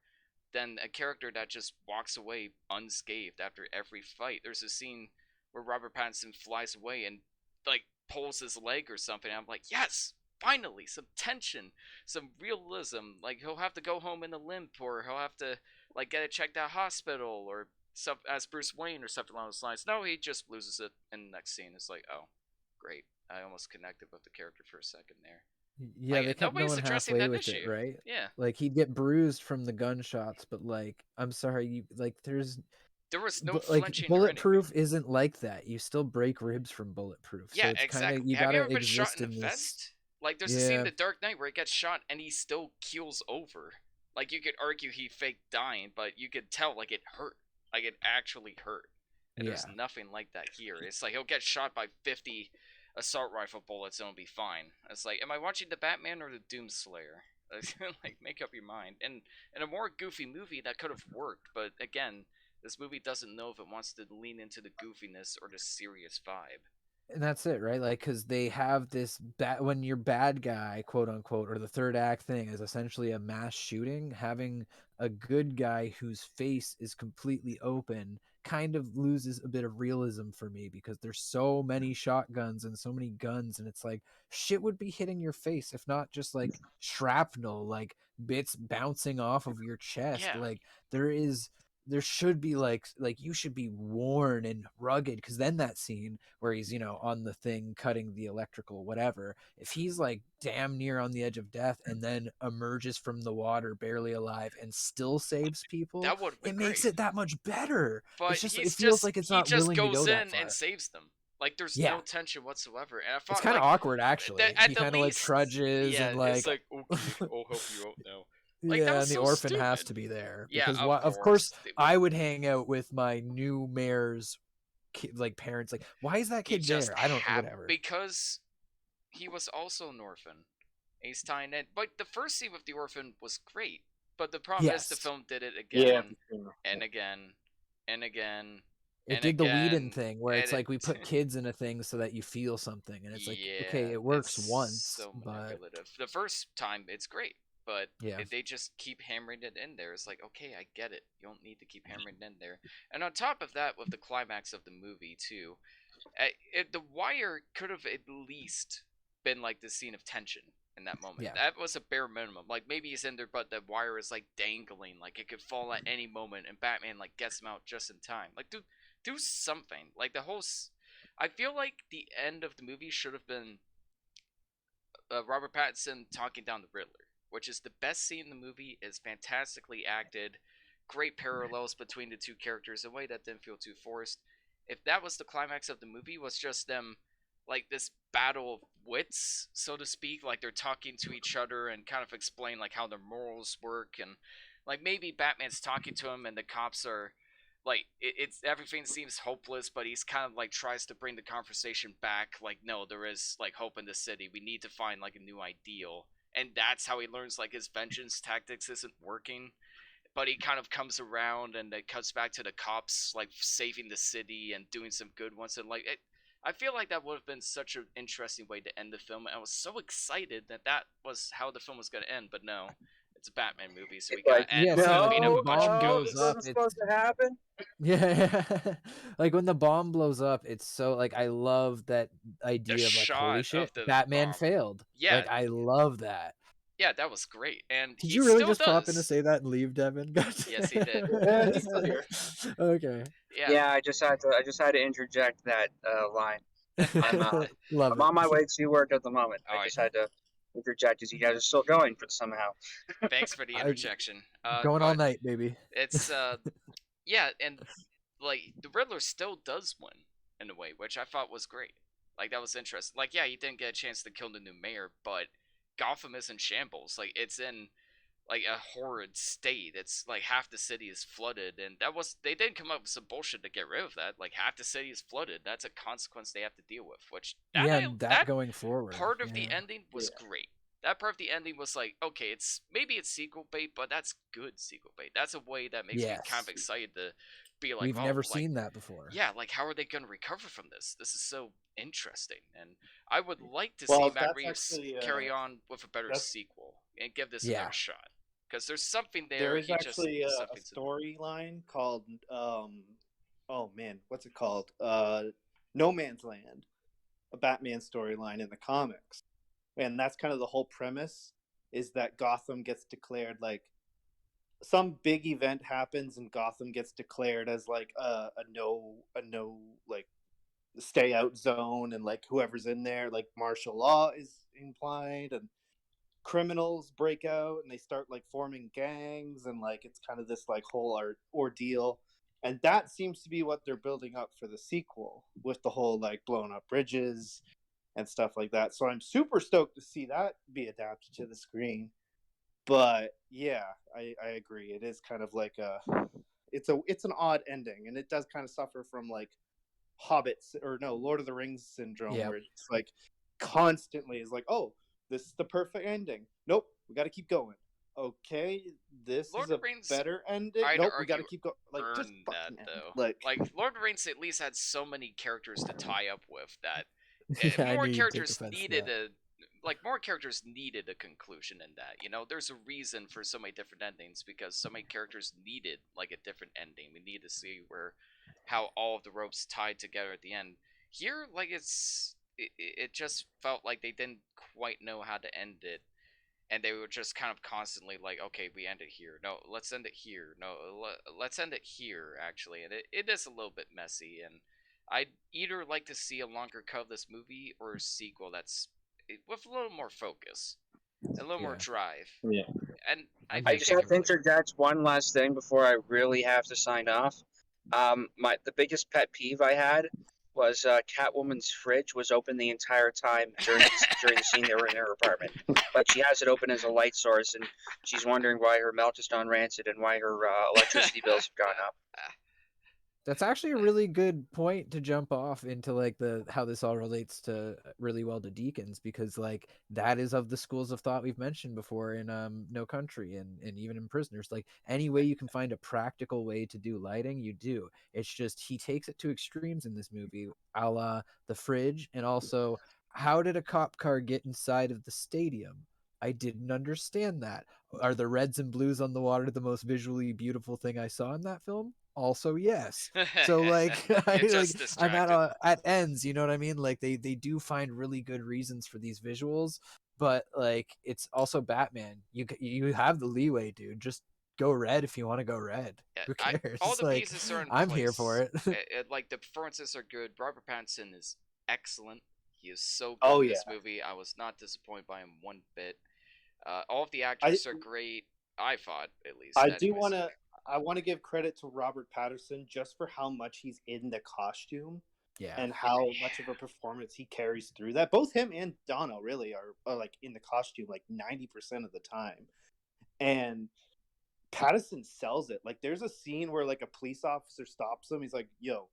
than a character that just walks away unscathed after every fight. There's a scene where Robert Pattinson flies away and like pulls his leg or something. And I'm like, yes, finally, some tension, some realism. Like he'll have to go home in a limp, or he'll have to like get it checked out hospital, or stuff as Bruce Wayne or something along those lines. No, he just loses it in the next scene. It's like, oh, great. I almost connected with the character for a second there. Yeah, Like, they kept nobody's going addressing halfway that with issue. it, right? Yeah. Like he'd get bruised from the gunshots, but like, I'm sorry, you like there was no like flinching. bulletproof isn't like that. You still break ribs from bulletproof. Yeah, So it's exactly. kind of you Have you gotta ever been shot exist in a in vest? this. Like there's a scene in The Dark Knight where he gets shot and he still keels over. Like you could argue he faked dying, but you could tell like it hurt. Like it actually hurt. And there's nothing like that here. It's like he'll get shot by 50 assault rifle bullets and it'll be fine. It's like, am I watching the Batman or the Doomslayer? Like, make up your mind. And in a more goofy movie, that could have worked. But again, this movie doesn't know if it wants to lean into the goofiness or the serious vibe. And that's it, right? Like, because they have this when your bad guy, quote unquote, or the third act thing is essentially a mass shooting, having a good guy whose face is completely open kind of loses a bit of realism for me, because there's so many shotguns and so many guns, and it's like shit would be hitting your face, if not just like shrapnel, like bits bouncing off of your chest. Yeah. Like there should be like you should be worn and rugged, because then that scene where he's on the thing cutting the electrical whatever, if he's like damn near on the edge of death and then emerges from the water barely alive and still saves people, that would it makes it that much better. But it's just, it feels like it's not willing to go that far. He just goes in and saves them. Like there's no tension whatsoever. And I thought, it's kind of awkward actually. He kind of like trudges and like, it's like, okay, I'll help you out now. Like, and the orphan stupid. Has to be there. Yeah, because of course I would hang out with my new mayor's like parents. Like, why is that kid there? I don't know, whatever. Because he was also an orphan. He's tying it. But the first scene with the orphan was great. But the problem is the film did it again and again and again. It did the Whedon thing where it's like we put kids in a thing so that you feel something, and it's like, okay, it works once, so but manipulative. The first time it's great. But yeah, they just keep hammering it in there. It's like, okay, I get it. You don't need to keep hammering it in there. And on top of that, with the climax of the movie, too, The Wire could have at least been like the scene of tension in that moment. Yeah. That was a bare minimum. Like, maybe he's in there, but the wire is, like, dangling. Like, it could fall at any moment, and Batman, like, gets him out just in time. Like, do something. Like, the whole... I feel like the end of the movie should have been Robert Pattinson talking down the Riddler. which is the best scene in the movie. Is fantastically acted, great parallels between the two characters in a way that didn't feel too forced. If that was the climax of the movie, was just them like this battle of wits, so to speak, like they're talking to each other and kind of explain like how their morals work, and like maybe Batman's talking to him and the cops are like it's everything seems hopeless, but he's kind of like tries to bring the conversation back, like no, there is like hope in the city, we need to find like a new ideal, and that's how he learns like his vengeance tactics isn't working, but he kind of comes around and it cuts back to the cops like saving the city and doing some good ones, and like I feel like that would have been such an interesting way to end the film. I was so excited that that was how the film was going to end, but no, it's a Batman movie, so we got to end yeah, with see, him like, being when a the bunch of bomb blows goons. up, Wasn't supposed to happen. Yeah, like when the bomb blows up, it's so like I love that idea of like holy shot shit, of the Batman bomb. failed. Yeah, Like I love that. yeah, that was great, and Did he you really still just does. pop in to say that and leave, Devin? Gotcha. Yes, he did. Yeah, he's still here. Okay. Yeah, Yeah, I just had to interject that line. Love I'm on my it. way to work at the moment. All I just had to interject because you guys are still going for somehow. thanks for the I- interjection. Going all but night, baby. it's yeah, and like the Riddler still does win in a way, which I thought was great. Like that was interesting. Like yeah, he didn't get a chance to kill the new mayor, but Gotham is in shambles. Like it's in like a horrid state. It's like half the city is flooded, and that was they didn't come up with some bullshit to get rid of that. Like half the city is flooded. That's a consequence they have to deal with. Which that Yeah, and that going forward. part of the yeah. ending was Yeah. great. That part of the ending was like, okay, it's maybe it's sequel bait, but that's good sequel bait. That's a way that makes me kind of Yes. excited to be like, We've oh, never like, seen that before. yeah, like how are they going to recover from this? This is so interesting, and I would like to Well, see Matt that's Reeves actually, carry on with a better that's- sequel and give this Yeah. another shot. Because there's something there. There is he actually just a something to- storyline called oh man, what's it called? No Man's Land, a Batman storyline in the comics, and that's kind of the whole premise. Is that Gotham gets declared like some big event happens and Gotham gets declared as like a no like stay out zone, and like whoever's in there like martial law is implied, and criminals break out and they start like forming gangs, and like it's kind of this like whole ordeal, and that seems to be what they're building up for the sequel with the whole like blown up bridges and stuff like that. So I'm super stoked to see that be adapted to the screen. But yeah, I agree, it is kind of like it's an odd ending, and it does kind of suffer from like Hobbits or no Lord of the Rings syndrome, Yep. where it's like constantly is like, oh, this is the perfect ending. Nope, we got to keep going. Okay, this Lord is a of the Rings, better ending. I'd Nope, we got to argue, keep going. Like just earned fucking that end. though. Like Lord of the Rings at least had so many characters to tie up with that Yeah, I more knew you'd take characters offense to needed that. more characters needed a conclusion in that. You know, there's a reason for so many different endings because so many characters needed like a different ending. We need to see where how all of the ropes tied together at the end. Here, like it just felt like they didn't quite know how to end it, and they were just kind of constantly like, okay, we end it here. No, let's end it here. No, let's end it here. Actually, and it is a little bit messy, and I'd either like to see a longer cut of this movie or a sequel that's with a little more focus, a little more Yeah. drive. Yeah. And I I think I they just could have to really- interject one last thing before I really have to sign off. The biggest pet peeve I had was Catwoman's fridge was open the entire time during the scene they were in her apartment. Like she has it open as a light source, and she's wondering why her milk has gone rancid and why her electricity bills have gone up. That's actually a really good point to jump off into like the how this all relates to really well to Deakins, because like that is of the schools of thought we've mentioned before in No Country and even in Prisoners. Like any way you can find a practical way to do lighting, you do. It's just he takes it to extremes in this movie, a la the fridge, and also how did a cop car get inside of the stadium? I didn't understand that. Are the reds and blues on the water the most visually beautiful thing I saw in that film? Also, yes. So like, You're just I'm distracted. at ends. You know what I mean? Like they do find really good reasons for these visuals, but like it's also Batman. You have the leeway, dude. Just go red if you want to go red. Yeah, Who cares? all the Like, pieces are in I'm place. here for it. Like the performances are good. Robert Pattinson is excellent. He is so good Oh, in this yeah. movie. I was not disappointed by him one bit. All of the I actors are great. I thought, at least. I do Anyways. want to. I want to give credit to Robert Patterson just for how much he's in the costume Yeah. and how much of a performance he carries through that. Both him and Donna really are like in the costume like 90% of the time. And Patterson sells it. Like there's a scene where like a police officer stops him. He's like, "Yo,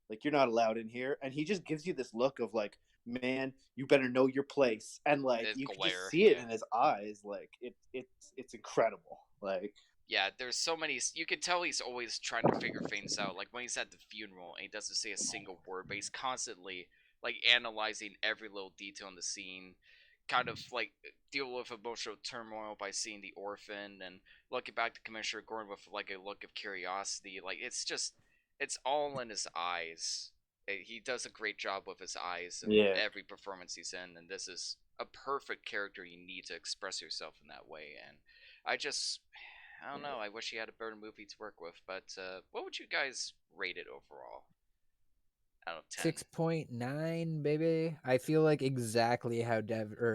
like you're not allowed in here," and he just gives you this look of like, "Man, you better know your place." And like It's you can glare, just see it yeah. in his eyes. Like it's incredible. Like Yeah, there's so many. You can tell he's always trying to figure things out. Like when he's at the funeral and he doesn't say a single word, but he's constantly like analyzing every little detail in the scene. Kind of like deal with emotional turmoil by seeing the orphan and looking back to Commissioner Gordon with like a look of curiosity. Like it's all in his eyes. He does a great job with his eyes in yeah, every performance he's in, and this is a perfect character you need to express yourself in that way. And I just I don't know. I wish he had a better movie to work with, but what would you guys rate it overall out of 10? 6.9, baby. I feel like exactly how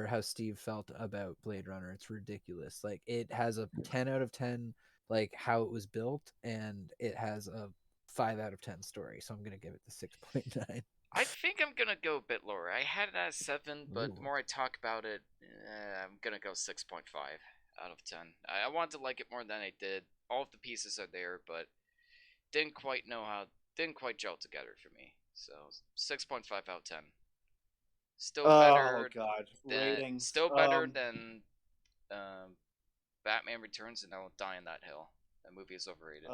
how Steve felt about Blade Runner. It's ridiculous. Like it has a 10 out of 10 like how it was built, and it has a 5 out of 10 story. So I'm going to give it the 6.9. I think I'm gonna go a bit lower. I had it at 7, but the Ooh. more I talk about it, I'm gonna go 6.5 out of 10. I wanted to like it more than I did. All of the pieces are there, but didn't quite gel together for me. So 6.5 out of 10. Still oh better god, than ratings. still better than um, Batman Returns, and I won't die on that hill. That movie is overrated.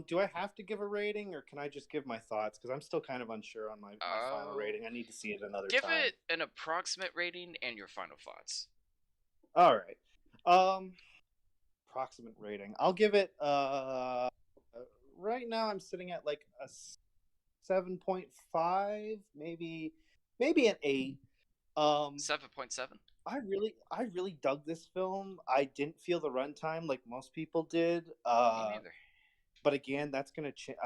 Do I have to give a rating, or can I just give my thoughts? Because I'm still kind of unsure on my final rating. I need to see it another Give time. it an approximate rating and your final thoughts. All right. Approximate rating. I'll give it. Right now I'm sitting at like a 7.5, maybe an 8. 7.7. I really dug this film. I didn't feel the runtime like most people did. Me neither. But again, that's gonna change.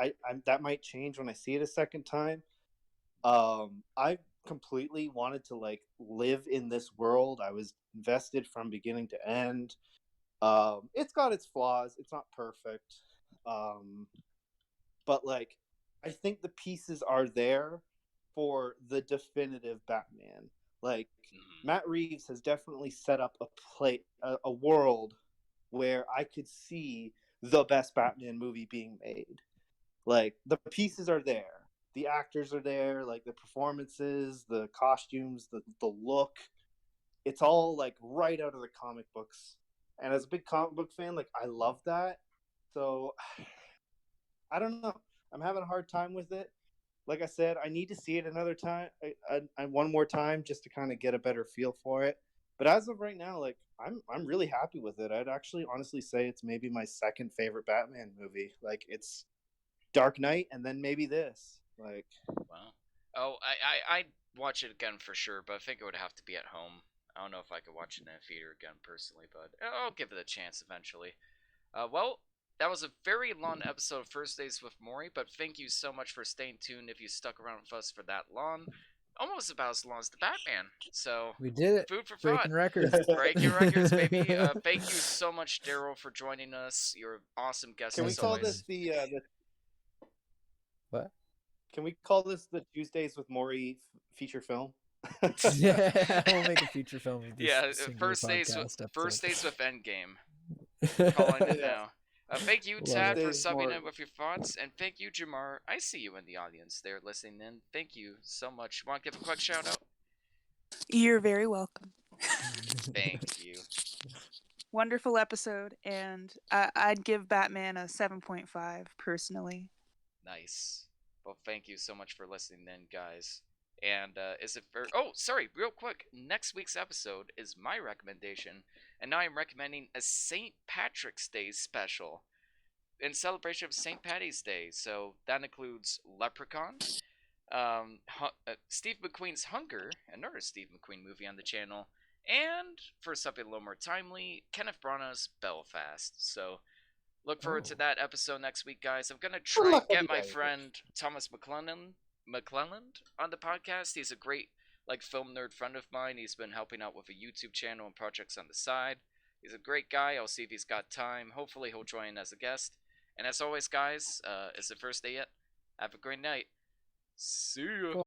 That might change when I see it a second time. I completely wanted to like live in this world. I was invested from beginning to end. It's got its flaws. It's not perfect. But like, I think the pieces are there for the definitive Batman. Like, Matt Reeves has definitely set up a world where I could see the best Batman movie being made. Like the pieces are there, the actors are there, like the performances, the costumes, the look. It's all like right out of the comic books. And as a big comic book fan, like I love that. So I don't know. I'm having a hard time with it. Like I said, I need to see it another time, one more time, just to kind of get a better feel for it. But as of right now, like I'm really happy with it. I'd actually honestly say it's maybe my second favorite Batman movie. Like it's Dark Knight and then maybe this. Like Wow. Oh, I'd watch it again for sure, but I think it would have to be at home. I don't know if I could watch it in a theater again personally, but I'll give it a chance eventually. Well, that was a very long episode of First Days with Maury, but thank you so much for staying tuned if you stuck around with us for that long. Almost about as long as the Batman. So, We did it. food for Breaking thought. records. Breaking records, baby. Thank you so much, Daryl, for joining us. You're an awesome guest can we as call always. this the What? Can we call this the Tuesdays with Maury feature film? Yeah, we'll make a feature film of this. Yeah, singular first days podcast with Endgame. episode. Calling it Yeah. now. Thank you, Love Tad, it. for Tuesdays subbing Maury. in with your thoughts, and thank you, Jamar. I see you in the audience there listening in. Thank you so much. Want to give a quick shout out? You're very welcome. Thank you. Wonderful episode, and I'd give Batman a 7.5 personally. Nice. Well, thank you so much for listening in, guys. And is it for? Oh, sorry, real quick. Next week's episode is my recommendation, and now I'm recommending a St. Patrick's Day special in celebration of St. Patty's Day. So that includes Leprechaun, Steve McQueen's Hunger, another Steve McQueen movie on the channel, and for something a little more timely, Kenneth Branagh's Belfast. So look forward to that episode next week, guys. I'm gonna try and get my friend Thomas McClelland on the podcast. He's a great like film nerd friend of mine. He's been helping out with a YouTube channel and projects on the side. He's a great guy. I'll see if he's got time. Hopefully he'll join as a guest. And as always, guys, is it first day yet? Have a great night. See ya. Cool.